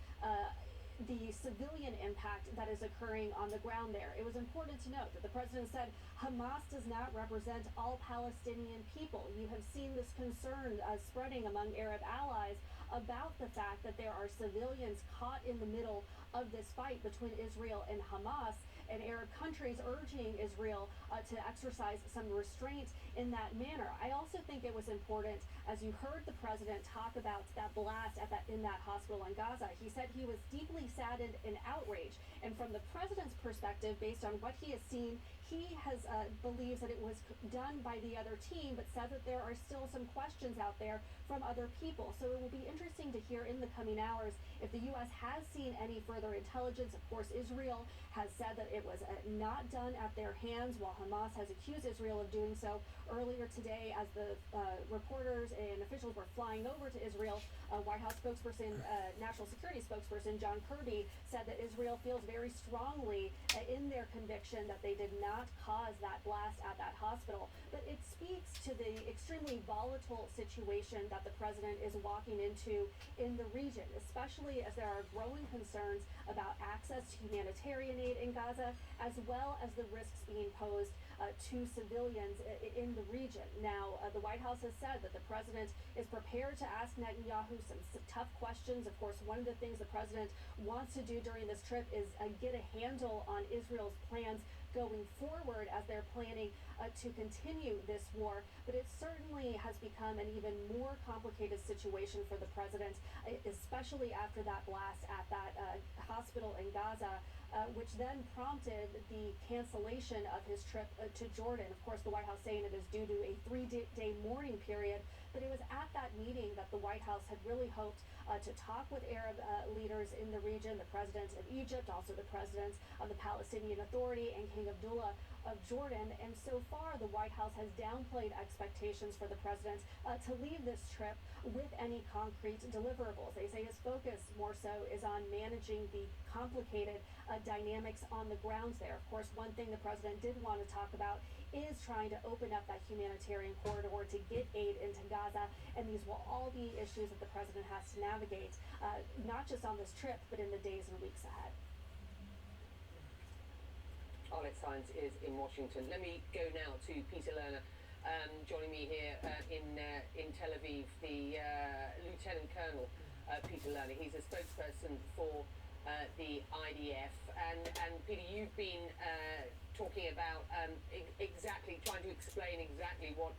[SPEAKER 1] the civilian impact that is occurring on the ground there. It was important to note that the president said Hamas does not represent all Palestinian people. You have seen this concern spreading among Arab allies about the fact that there are civilians caught in the middle of this fight between Israel and Hamas, and Arab countries urging Israel to exercise some restraint in that manner. I also think it was important, as you heard the president talk about that blast in that hospital in Gaza. He said he was deeply saddened and outraged, and from the president's perspective, based on what he has seen, he believes that it was done by the other team, but says that there are still some questions out there from other people. So it will be interesting to hear in the coming hours if the U.S. has seen any further intelligence. Of course, Israel has said that it was not done at their hands, while Hamas has accused Israel of doing so. Earlier today, as the reporters and officials were flying over to Israel, White House spokesperson, national security spokesperson John Kirby said that Israel feels very strongly in their conviction that they did not cause that blast at that hospital. But it speaks to the extremely volatile situation that the president is walking into in the region, especially as there are growing concerns about access to humanitarian aid in Gaza, as well as the risks being posed to civilians in the region. Now, the White House has said that the president is prepared to ask Netanyahu some tough questions. Of course, one of the things the president wants to do during this trip is get a handle on Israel's plans going forward as they're planning to continue this war. But it certainly has become an even more complicated situation for the president, especially after that blast at that hospital in Gaza, which then prompted the cancellation of his trip to Jordan. Of course, the White House saying it is due to a 3-day mourning period, but it was at that meeting that the White House had really hoped to talk with Arab leaders in the region, the president of Egypt, also the president of the Palestinian Authority, and King Abdullah of Jordan. And so far, the White House has downplayed expectations for the president to leave this trip with any concrete deliverables. They say his focus more so is on managing the complicated dynamics on the grounds there. Of course, one thing the president did want to talk about is trying to open up that humanitarian corridor to get aid into Gaza, and these will all be issues that the president has to navigate, not just on this trip, but in the days and weeks ahead.
[SPEAKER 7] Arlette Science is in Washington. Let me go now to Peter Lerner, joining me here in Tel Aviv, the Lieutenant Colonel Peter Lerner. He's a spokesperson for the IDF. And Peter, you've been talking about trying to explain exactly what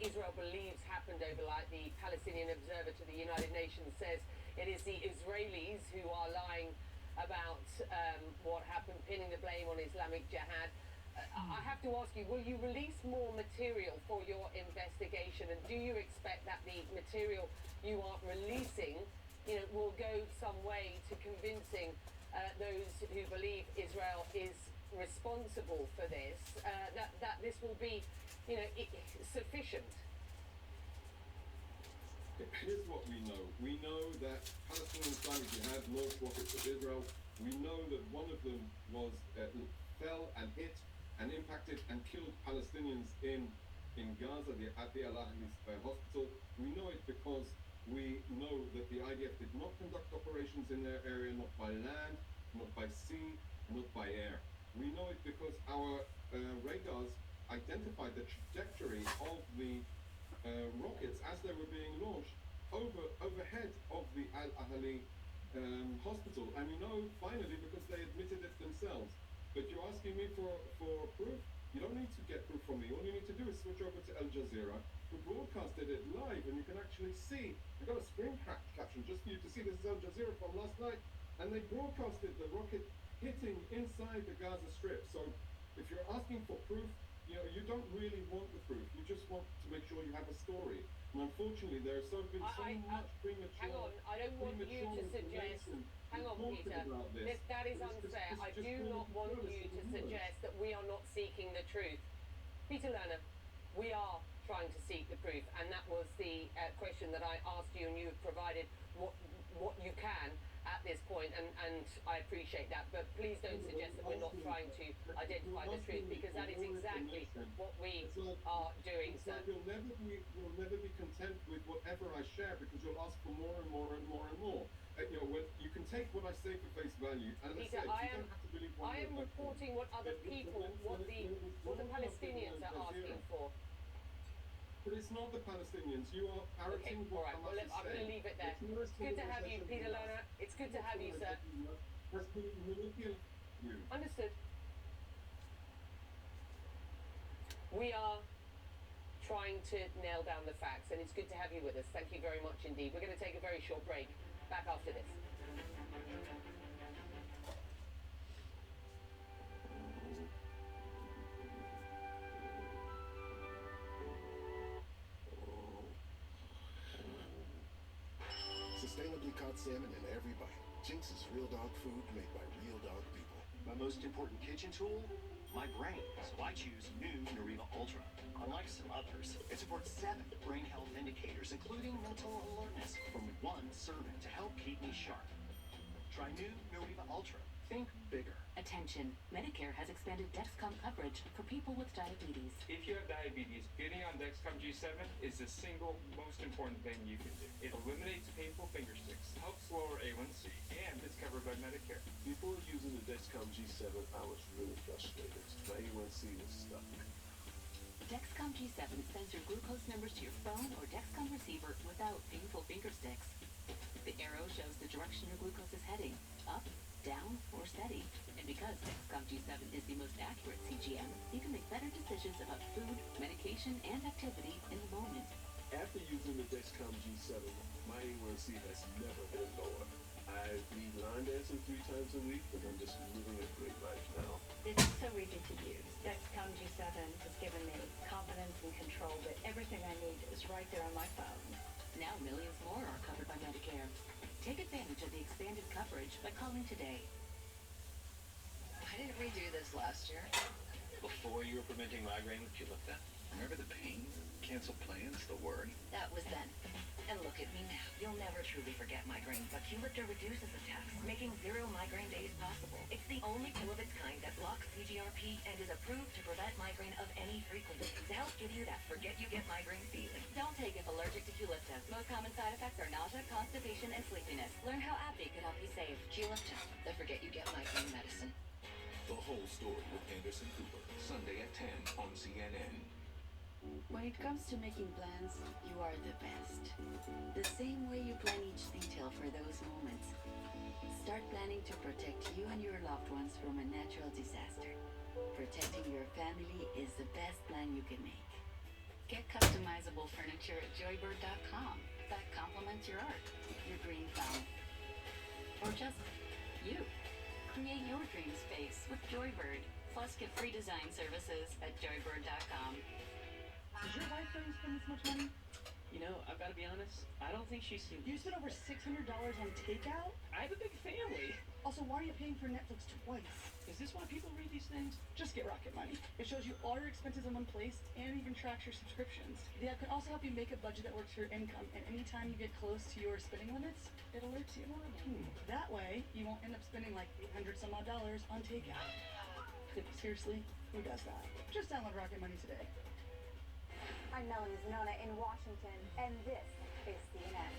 [SPEAKER 7] Israel believes happened overnight. The Palestinian Observer to the United Nations says it is the Israelis who are lying about what happened, pinning the blame on Islamic Jihad. I have to ask you, will you release more material for your investigation, and do you expect that the material you are releasing, will go some way to convincing those who believe Israel is responsible for this, that this will be, sufficient?
[SPEAKER 4] Here's what we know. We know that Palestinian Islamic Jihad launched rockets at Israel. We know that one of them fell and hit and impacted and killed Palestinians in Gaza at the Al-Ahli hospital. We know it because we know that the IDF did not conduct operations in their area, not by land, not by sea, not by air. We know it because our radars identified the trajectory of the rockets as they were being launched overhead of the Al-Ahli hospital. And we know finally because they admitted it themselves. But you're asking me for proof? You don't need to get proof from me. All you need to do is switch over to Al Jazeera, who broadcasted it live, and you can actually see. I got a screen caption just for you to see. This is Al Jazeera from last night, and they broadcasted the rocket hitting inside the Gaza Strip. So if you're asking for proof, you know, you don't really want the proof. You just want to make sure you have a story. And unfortunately, there's been so much premature.
[SPEAKER 7] Hang on, I don't want you to suggest. Hang on, Peter. That is unfair. I do not want you to suggest that we are not seeking the truth. Peter Lerner, we are trying to seek the proof, and that was the question that I asked you, and you have provided what you can at this point, and I appreciate that. But please don't suggest that we're not trying to identify the truth, because that is exactly what we are doing, sir.
[SPEAKER 4] You'll never be content with whatever I share, because you'll ask for more and more and more and more. You know, when you can take what I say for face value, and
[SPEAKER 7] Peter, I am reporting what other people, what the Palestinians are asking for.
[SPEAKER 4] But it's not the Palestinians. You are parroting what Hamas is saying.
[SPEAKER 7] I'm going to leave it there. It's good to have you, Peter Lerner. It's good to have you, sir. Understood. We are trying to nail down the facts, and it's good to have you with us. Thank you very much indeed. We're going to take a very short break. Back after this.
[SPEAKER 6] Sustainably caught salmon in every bite. Jinx's real dog food made by real dog people.
[SPEAKER 14] My most important kitchen tool? My brain. So I choose new Nariva Ultra. Unlike some others, it supports 7 brain health indicators, including mental alertness, from 1 serving to help keep me sharp. Try new Nariva Ultra. Think bigger.
[SPEAKER 10] Attention, Medicare has expanded Dexcom coverage for people with diabetes.
[SPEAKER 8] If you have diabetes, getting on Dexcom G7 is the single most important thing you can do. It eliminates painful finger sticks, helps lower A1C, and is covered by Medicare.
[SPEAKER 19] Before using the Dexcom G7, I was really frustrated. My A1C was stuck.
[SPEAKER 10] Dexcom G7 sends your glucose numbers to your phone or Dexcom receiver without painful finger sticks. The arrow shows the direction your glucose is heading, up, down, or steady. And because Dexcom G7 is the most accurate CGM, you can make better decisions about food, medication, and activity in the moment.
[SPEAKER 19] After using the Dexcom G7, my A1C has never been lower. I lead line dancing 3 times a week, and I'm just living a great life now.
[SPEAKER 11] It's so easy to use. Dexcom G7 has given me confidence and control that everything I need is right there on my phone.
[SPEAKER 10] Now millions more are covered by Medicare. Take advantage of the expanded coverage by calling today.
[SPEAKER 15] Why didn't we do this last year?
[SPEAKER 17] Before you were preventing migraine with Qulipta? Remember the pain? Cancel plans, the worry?
[SPEAKER 15] That was then. And look at me now. You'll never truly forget migraine, but Qulipta reduces attacks, making 0 migraine days possible. It's the only pill of its kind that blocks CGRP and is approved to prevent migraine of any frequency to help give you that forget you get migraine feeling.
[SPEAKER 21] Don't take if allergic to Qulipta. Most common side effects are nausea, constipation, and sleepiness. Learn how AbbVie could help you save.
[SPEAKER 15] Qulipta, the forget you get migraine medicine.
[SPEAKER 5] The whole story with Anderson Cooper, Sunday at 10 on CNN.
[SPEAKER 18] When it comes to making plans, you are the best. The same way you plan each detail for those moments. Start planning to protect you and your loved ones from a natural disaster. Protecting your family is the best plan you can make. Get customizable furniture at joybird.com that complements your art, your green thumb, or just you. Create your dream space with Joybird. Plus, get free design services at joybird.com.
[SPEAKER 26] Does your wife really spend this much money?
[SPEAKER 23] You know, I've got to be honest, I don't think she's seen.
[SPEAKER 26] You spent over $600 on takeout?
[SPEAKER 23] I have a big family.
[SPEAKER 26] Also, why are you paying for Netflix twice?
[SPEAKER 23] Is this why people read these things?
[SPEAKER 26] Just get Rocket Money. It shows you all your expenses in one place and even tracks your subscriptions. The app can also help you make a budget that works for your income, and anytime you get close to your spending limits, it alerts you. That way, you won't end up spending like $800 some odd on takeout. Seriously, who does that? Just download Rocket Money today.
[SPEAKER 27] I'm Melanie Zanona in Washington, and this is CNN.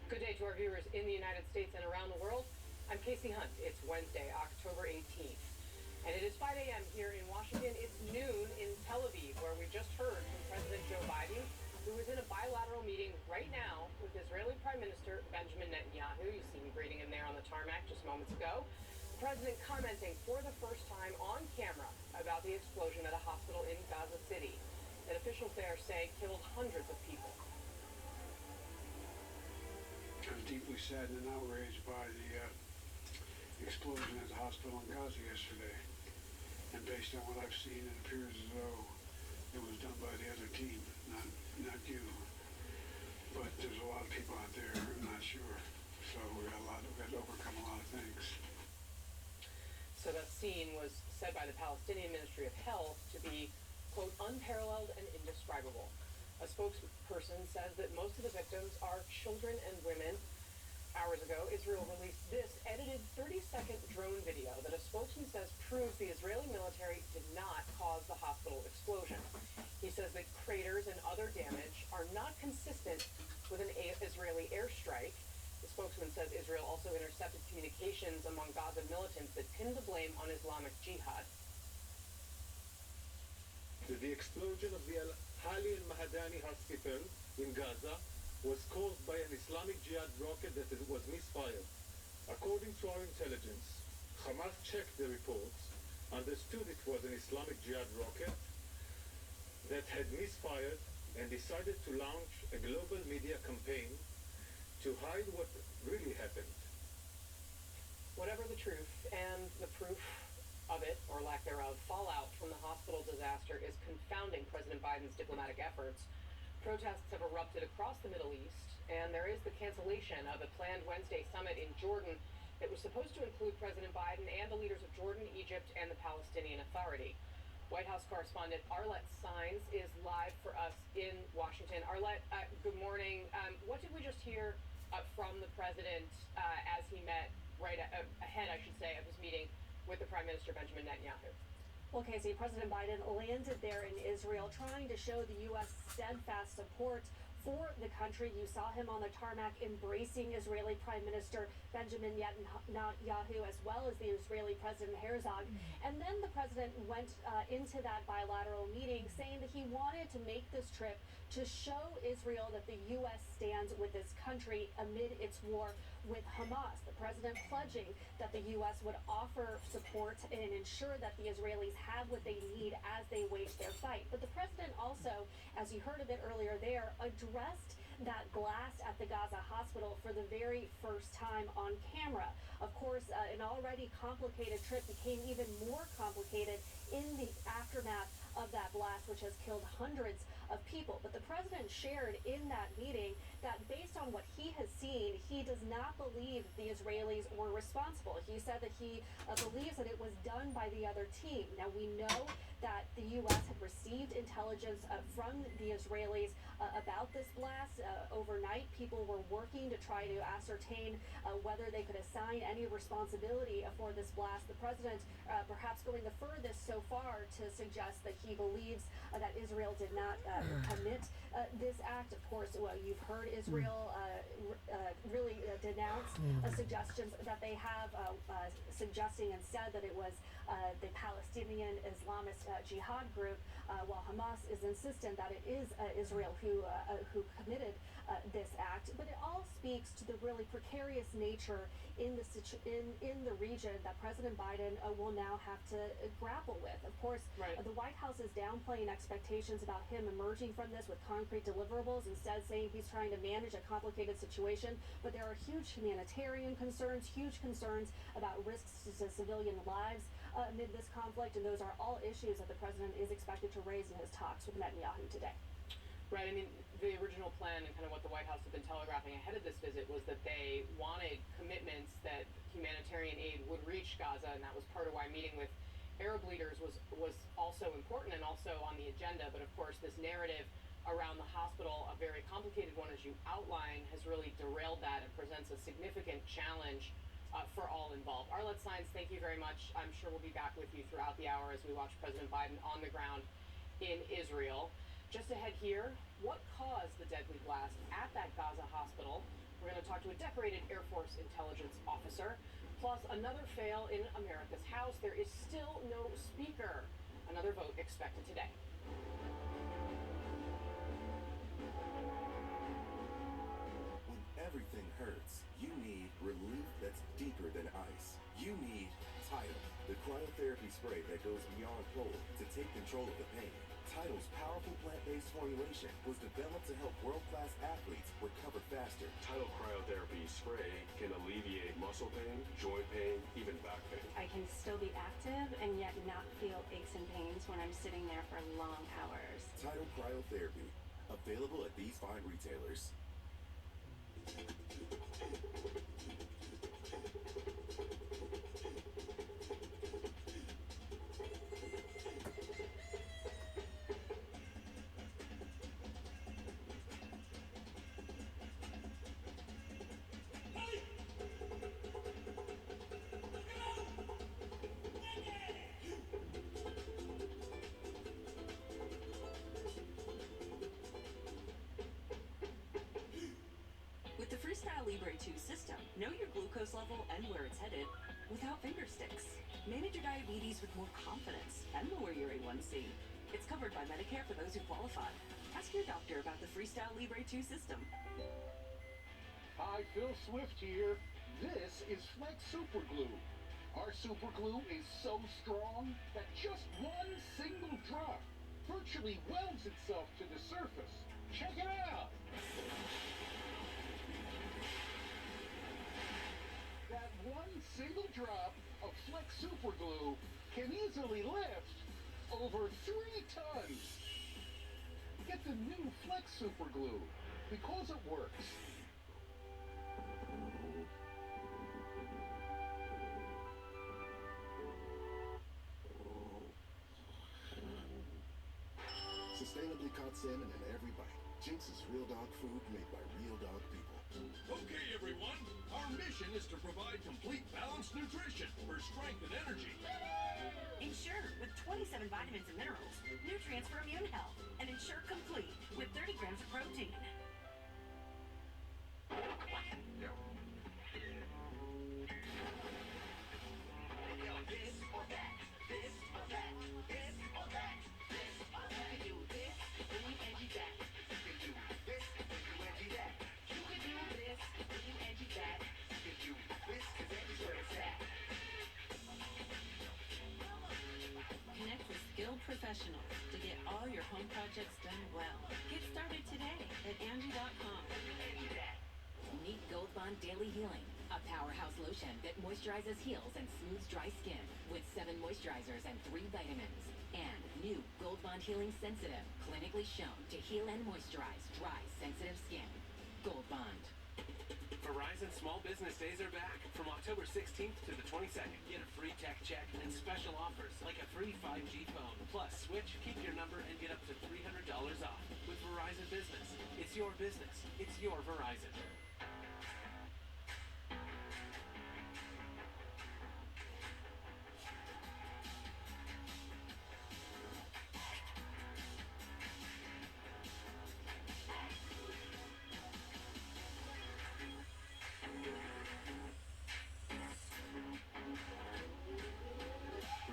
[SPEAKER 7] Good day to our viewers in the United States and around the world. I'm Casey Hunt. It's Wednesday, October 18th. And it is 5 a.m. here in Washington. It's noon in Tel Aviv, where we just heard from President Joe Biden, who is in a bilateral meeting right now with Israeli Prime Minister Benjamin Netanyahu. You see me greeting him there on the tarmac just moments ago. The president commenting for the first time on camera about the explosion at a hospital in Gaza City that officials there say killed hundreds of people.
[SPEAKER 28] Tuesday
[SPEAKER 3] deeply saddened and outraged by the explosion at the hospital in Gaza yesterday. And based on what I've seen, it appears as though it was done by the other team, not you. But there's a lot of people out there who are not sure. So we've got to overcome a lot of things.
[SPEAKER 7] So that scene was said by the Palestinian Ministry of Health to be, quote, unparalleled and indescribable. A spokesperson says that most of the victims are children and women. Hours ago, Israel released this edited 30-second drone video that a spokesman says proves the Israeli military did not cause the hospital explosion. He says that craters and other damage are not consistent with an Israeli airstrike. The spokesman says Israel also intercepted communications among Gaza militants that pinned the blame on Islamic Jihad.
[SPEAKER 9] The explosion of the Al-Hali al-Mahadani hospital in Gaza was caused by an Islamic Jihad rocket that was misfired. According to our intelligence, Hamas checked the reports, understood it was an Islamic Jihad rocket that had misfired, and decided to launch a global media campaign to hide what really happened.
[SPEAKER 7] Whatever the truth and the proof of it, or lack thereof, fallout from the hospital disaster is confounding President Biden's diplomatic efforts. Protests have erupted across the Middle East, and there is the cancellation of a planned Wednesday summit in Jordan that was supposed to include President Biden and the leaders of Jordan, Egypt, and the Palestinian Authority. White House correspondent Arlette Saenz is live for us in Washington. Arlette, good morning. What did we just hear from the president as he met right ahead, I should say, of his meeting with the Prime Minister Benjamin Netanyahu?
[SPEAKER 1] Well, Casey, President Biden landed there in Israel trying to show the U.S. steadfast support for the country. You saw him on the tarmac embracing Israeli Prime Minister Benjamin Netanyahu, as well as the Israeli President Herzog. And then the president went into that bilateral meeting saying that he wanted to make this trip to show Israel that the U.S. stands with this country amid its war with Hamas. The president pledging that the U.S. would offer support and ensure that the Israelis have what they need as they wage their fight. But the president also, as you heard a bit earlier there, addressed that blast at the Gaza hospital for the very first time on camera. Of course, an already complicated trip became even more complicated in the aftermath of that blast, which has killed hundreds of people. But the president shared in that meeting that based on what he has seen, he does not believe the Israelis were responsible. He said that he believes that it was done by the other team. Now, we know that the U.S. had received intelligence from the Israelis about this blast. Overnight, people were working to try to ascertain whether they could assign any responsibility for this blast. The president perhaps going the furthest so far to suggest that he believes that Israel did not commit this act. Of course, well, you've heard Israel really denounce suggestions that they have, suggesting instead that it was the Palestinian Islamist Jihad group, while Hamas is insistent that it is Israel who committed this act. But it all speaks to the really precarious nature in the region that President Biden will now have to grapple with. Of course, the White House is downplaying expectations about him emerging from this with concrete deliverables, instead saying he's trying to manage a complicated situation. But there are huge humanitarian concerns, huge concerns about risks to civilian lives amid this conflict, and those are all issues that the president is expected to raise in his talks with Netanyahu today.
[SPEAKER 7] Right. I mean, the original plan and kind of what the White House had been telegraphing ahead of this visit was that they wanted commitments that humanitarian aid would reach Gaza, and that was part of why meeting with Arab leaders was also important and also on the agenda. But of course, this narrative around the hospital, a very complicated one, as you outlined, has really derailed that and presents a significant challenge for all involved. Arlette Saenz, thank you very much. I'm sure we'll be back with you throughout the hour as we watch President Biden on the ground in Israel. Just ahead here, what caused the deadly blast at that Gaza hospital? We're going to talk to a decorated Air Force intelligence officer. Plus, another fail in America's House. There is still no speaker. Another vote expected today.
[SPEAKER 6] When everything hurts, you need relief that's deeper than ice. You need Tidal, the cryotherapy spray that goes beyond cold to take control of the pain. Tidal's powerful plant-based formulation was developed to help world-class athletes recover faster.
[SPEAKER 12] Tidal cryotherapy spray can alleviate muscle pain, joint pain, even back pain.
[SPEAKER 13] I can still be active and yet not feel aches and pains when I'm sitting there for long hours.
[SPEAKER 6] Tidal cryotherapy, available at these fine retailers.
[SPEAKER 10] With the Freestyle Libre 2 system, know your glucose level and where it's headed without finger sticks. Manage your diabetes with more confidence and lower your A1C. It's covered by Medicare for those who qualify. Ask your doctor about the Freestyle Libre 2 system.
[SPEAKER 9] Hi, Phil Swift here. This is Flex Super Glue. Our super glue is so strong that just one single drop virtually welds itself to the surface. Check it out. That one single drop of Flex Super Glue can easily lift over 3 tons. Get the new Flex Super Glue because it works.
[SPEAKER 6] Sustainably caught salmon in every bite. Jinx is real dog food made by real dog people.
[SPEAKER 5] Okay, everyone. Our mission is to provide complete balanced nutrition for strength and energy.
[SPEAKER 10] Ensure with 27 vitamins and minerals, nutrients for immune health, and Ensure Complete with 30 grams of protein.
[SPEAKER 5] This or that. This or that. This or that. This or that. You can do this, then you edgy that. You can do this, then you edgy that. You can do this, then you edgy that. You can do this, cause edgy's where it's at.
[SPEAKER 10] Connect with skilled professionals to get all your home projects done well. Get started today at Angie.com. Meet Gold Bond Daily Healing, a powerhouse lotion that moisturizes, heals, and smooths dry skin with 7 moisturizers and 3 vitamins. And new Gold Bond Healing Sensitive, clinically shown to heal and moisturize dry, sensitive skin. Gold Bond.
[SPEAKER 16] Verizon Small Business Days are back from October 16th to the 22nd. Get a free tech check and special offers like a free 5G phone. Plus, switch, keep your number, and get up to $300 off with Verizon Business. It's your business. It's your Verizon.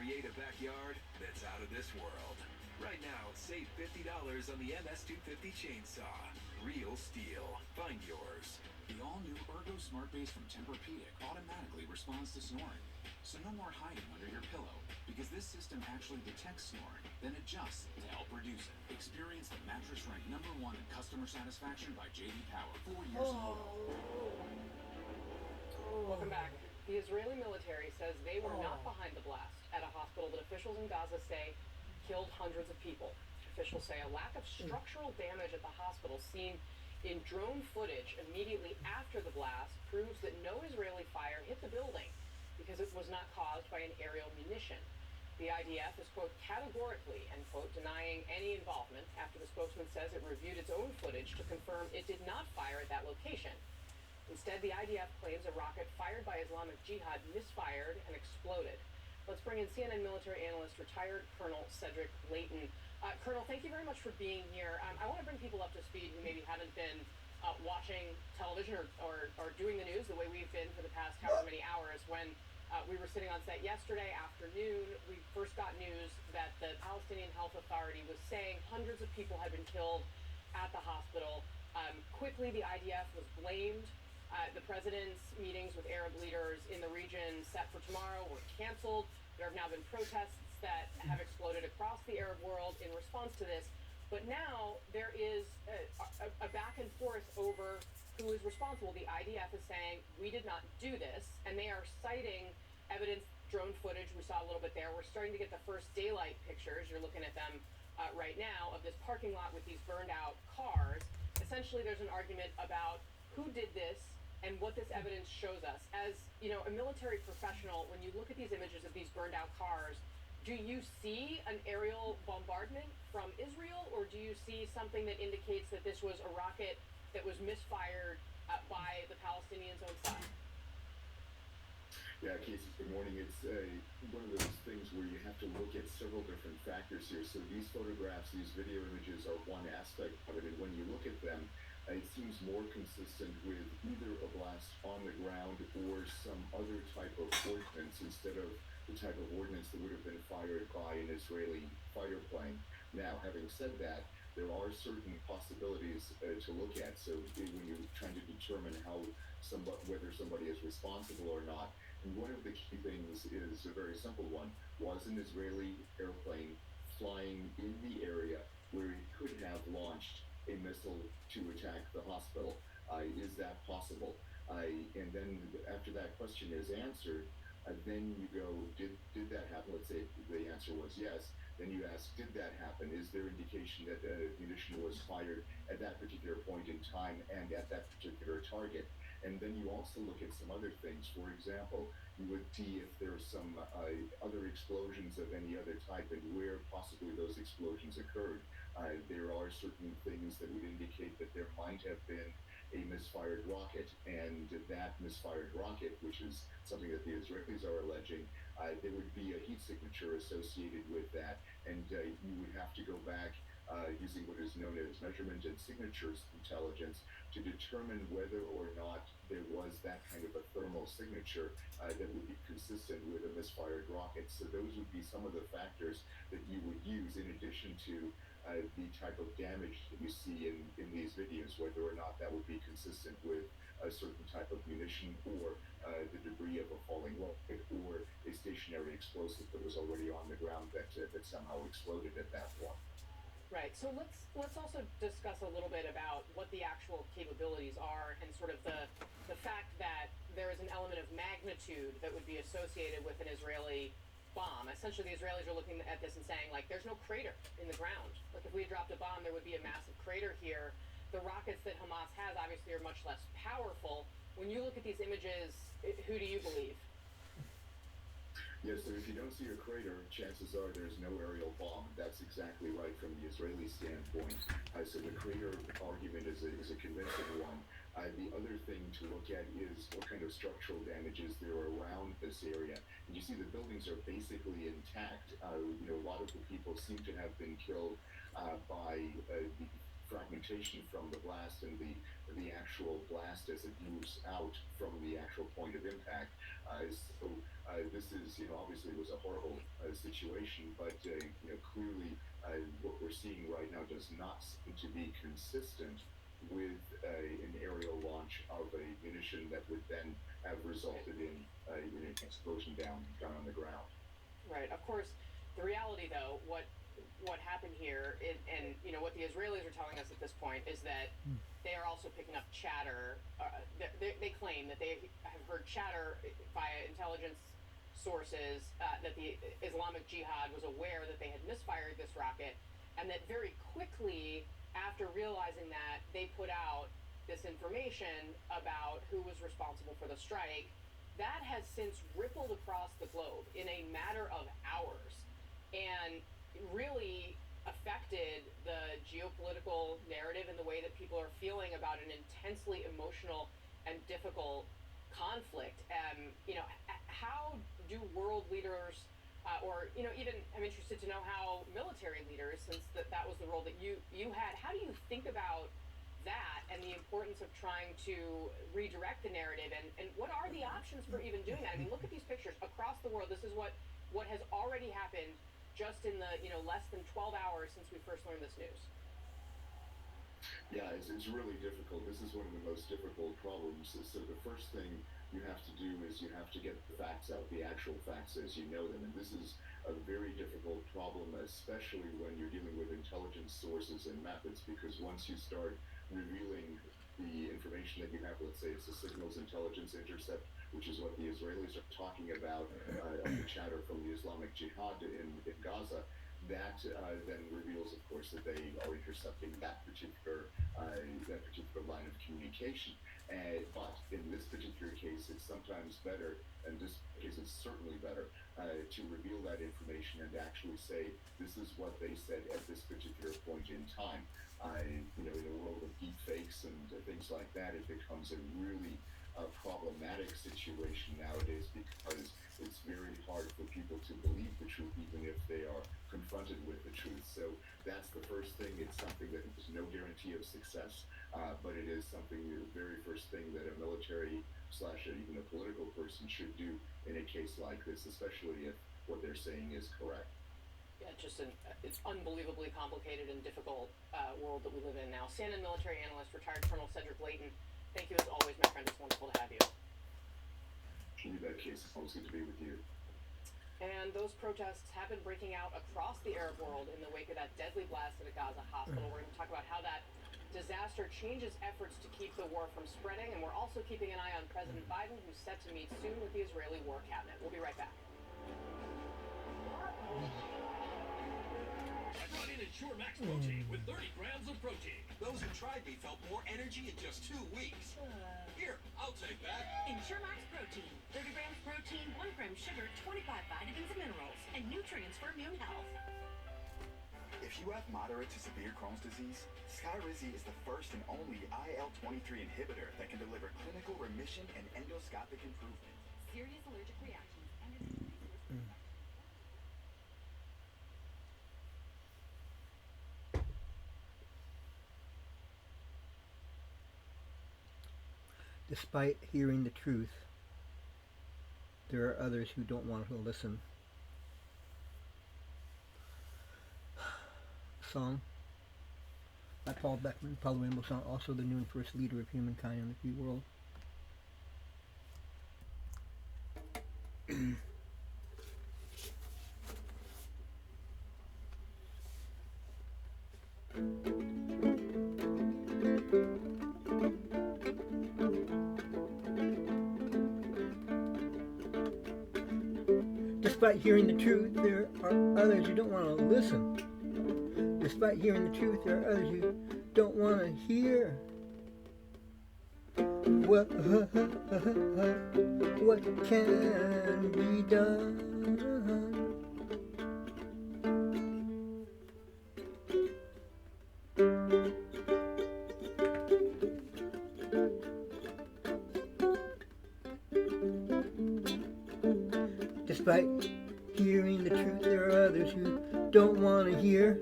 [SPEAKER 5] Create a backyard that's out of this world. Right now, save $50 on the MS250 chainsaw. Real steel. Find yours.
[SPEAKER 20] The all-new Ergo Smart Base from Tempur-Pedic automatically responds to snoring. So no more hiding under your pillow, because this system actually detects snoring, then adjusts to help reduce it. Experience the mattress ranked #1 in customer satisfaction by J.D. Power 4 years in a row.
[SPEAKER 7] Welcome back. The Israeli military says they were not behind the blast at a hospital that officials in Gaza say killed hundreds of people. Officials say a lack of structural damage at the hospital seen in drone footage immediately after the blast proves that no Israeli fire hit the building because it was not caused by an aerial munition. The IDF is, quote, categorically, end quote, denying any involvement after the spokesman says it reviewed its own footage to confirm it did not fire at that location. Instead, the IDF claims a rocket fired by Islamic Jihad misfired and exploded. Let's bring in CNN military analyst, retired Colonel Cedric Layton. Colonel, thank you very much for being here. I want to bring people up to speed who maybe haven't been watching television or doing the news the way we've been for the past however many hours. When we were sitting on set yesterday afternoon, we first got news that the Palestinian Health Authority was saying hundreds of people had been killed at the hospital. Quickly, the IDF was blamed. The president's meetings with Arab leaders in the region set for tomorrow were canceled. There have now been protests that have exploded across the Arab world in response to this. But now there is a back and forth over who is responsible. The IDF is saying, we did not do this, and they are citing evidence, drone footage, we saw a little bit there. We're starting to get the first daylight pictures, you're looking at them right now, of this parking lot with these burned out cars. Essentially, there's an argument about who did this and what this evidence shows us. As, you know, a military professional, when you look at these images of these burned out cars, do you see an aerial bombardment from Israel, or do you see something that indicates that this was a rocket that was misfired by the Palestinians' own side?
[SPEAKER 2] Yeah, Casey, good morning. It's one of those things where you have to look at several different factors here. So these photographs, these video images are one aspect of it, and when you look at them, it seems more consistent with either a blast on the ground or some other type of ordnance instead of the type of ordnance that would have been fired by an Israeli fighter plane. Now, having said that, there are certain possibilities to look at. So when you're trying to determine whether somebody is responsible or not, and one of the key things is a very simple one. Was an Israeli airplane flying in the area where it could have launched a missile to attack the hospital? Is that possible? And then after that question is answered, then you go, did that happen? Let's say the answer was yes. Then you ask, did that happen? Is there indication that munition was fired at that particular point in time and at that particular target? And then you also look at some other things. For example, you would see if there are some other explosions of any other type and where possibly those explosions occurred. There are certain things that would indicate that there might have been a misfired rocket, and that misfired rocket, which is something that the Israelis are alleging, there would be a heat signature associated with that, and you would have to go back using what is known as measurement and signatures intelligence to determine whether or not there was that kind of a thermal signature that would be consistent with a misfired rocket. So those would be some of the factors that you would use in addition to the type of damage that you see in these videos, whether or not that would be consistent with a certain type of munition or the debris of a falling rocket or a stationary explosive that was already on the ground that somehow exploded at that point.
[SPEAKER 7] Right. So let's also discuss a little bit about what the actual capabilities are and sort of the fact that there is an element of magnitude that would be associated with an Israeli bomb. Essentially, the Israelis are looking at this and saying, like, there's no crater in the ground. Like, if we had dropped a bomb, there would be a massive crater here. The rockets that Hamas has obviously are much less powerful. When you look at these images, who do you believe?
[SPEAKER 2] Yes, so if you don't see a crater, chances are there's no aerial bomb. That's exactly right from the Israeli standpoint. So the crater argument is a convincing one. The other thing to look at is what kind of structural damages there are around this area. And you see the buildings are basically intact. A lot of the people seem to have been killed by the fragmentation from the blast and the actual blast as it moves out from the actual point of impact. So this is, obviously was a horrible situation, but clearly what we're seeing right now does not seem to be consistent with an aerial launch of a munition that would then have resulted in an explosion down on the ground.
[SPEAKER 7] Right. Of course, the reality, though, what happened here, and what the Israelis are telling us at this point is that they are also picking up chatter. They claim that they have heard chatter via intelligence sources that the Islamic Jihad was aware that they had misfired this rocket, and that very quickly after realizing that, they put out this information about who was responsible for the strike. That has since rippled across the globe in a matter of hours and really affected the geopolitical narrative and the way that people are feeling about an intensely emotional and difficult conflict. How do world leaders or even I'm interested to know how military leaders, since that was the role that you had, how do you think about that and the importance of trying to redirect the narrative, and what are the options for even doing that? I mean, look at these pictures across the world. This is what has already happened just in the less than 12 hours since we first learned this news.
[SPEAKER 2] Yeah, it's really difficult. This is one of the most difficult problems. So the first thing you have to do is you have to get the facts out, the actual facts as you know them. And this is a very difficult problem, especially when you're dealing with intelligence sources and methods, because once you start revealing the information that you have, let's say it's a signals intelligence intercept, which is what the Israelis are talking about on the chatter from the Islamic Jihad in Gaza, that then reveals, of course, that they are intercepting that particular line of communication. But in this particular case, it's sometimes better, and this case it's certainly better, to reveal that information and actually say, this is what they said at this particular point in time. In a world of deep fakes and things like that, it becomes a really problematic situation nowadays, because it's very hard for people to believe the truth even if they are confronted with the truth. So that's the first thing. It's something that is no guarantee of success, but it is something, the very first thing that a military / even a political person should do in a case like this, especially if what they're saying is correct.
[SPEAKER 4] Yeah, it's unbelievably complicated and difficult world that we live in now. CNN military analyst, retired Colonel Cedric Layton, thank you as always, my friend. It's wonderful to have you.
[SPEAKER 2] In that case, it's always good to be with you.
[SPEAKER 4] And those protests have been breaking out across the Arab world in the wake of that deadly blast at a Gaza hospital. We're going to talk about how that disaster changes efforts to keep the war from spreading, and we're also keeping an eye on President Biden, who's set to meet soon with the Israeli War Cabinet. We'll be right back.
[SPEAKER 5] I brought in Ensure Max Protein with 30 grams of protein. Those who tried me felt more energy in just 2 weeks. Here, I'll take that.
[SPEAKER 15] Ensure Max Protein. 30 grams protein, 1 gram sugar, 25 vitamins and minerals, and nutrients for immune health.
[SPEAKER 8] If you have moderate to severe Crohn's disease, Skyrizi is the first and only IL-23 inhibitor that can deliver clinical remission and endoscopic improvement.
[SPEAKER 15] Serious allergic reactions and
[SPEAKER 14] Despite hearing the truth, there are others who don't want to listen. Song by Paul Beckman, Paul the Rainbow Song, also the new and first leader of humankind in the free world. Despite hearing the truth, there are others who don't want to listen. Despite hearing the truth, there are others who don't want to hear. What can be done? Despite hearing the truth, there are others who don't want to hear.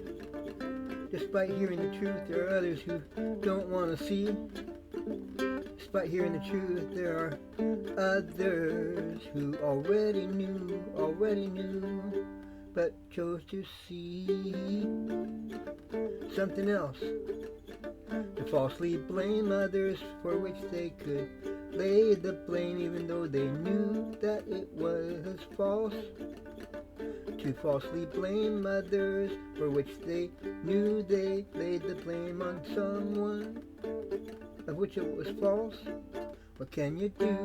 [SPEAKER 14] Despite hearing the truth, there are others who don't want to see. Despite hearing the truth, there are others who already knew, but chose to see something else. To falsely blame others for which they could lay the blame even though they knew that it was false. To falsely blame others for which they knew they laid the blame on someone of which it was false. What can you do?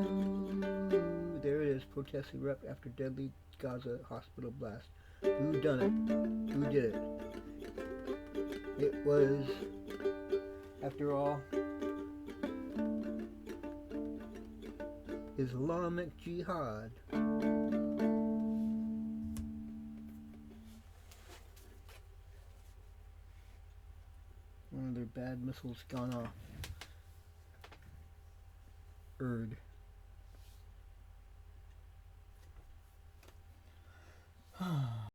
[SPEAKER 14] There it is, protests erupt after deadly Gaza hospital blast. Who done it? Who did it? It was, after all, Islamic Jihad. One of their bad missiles gone off.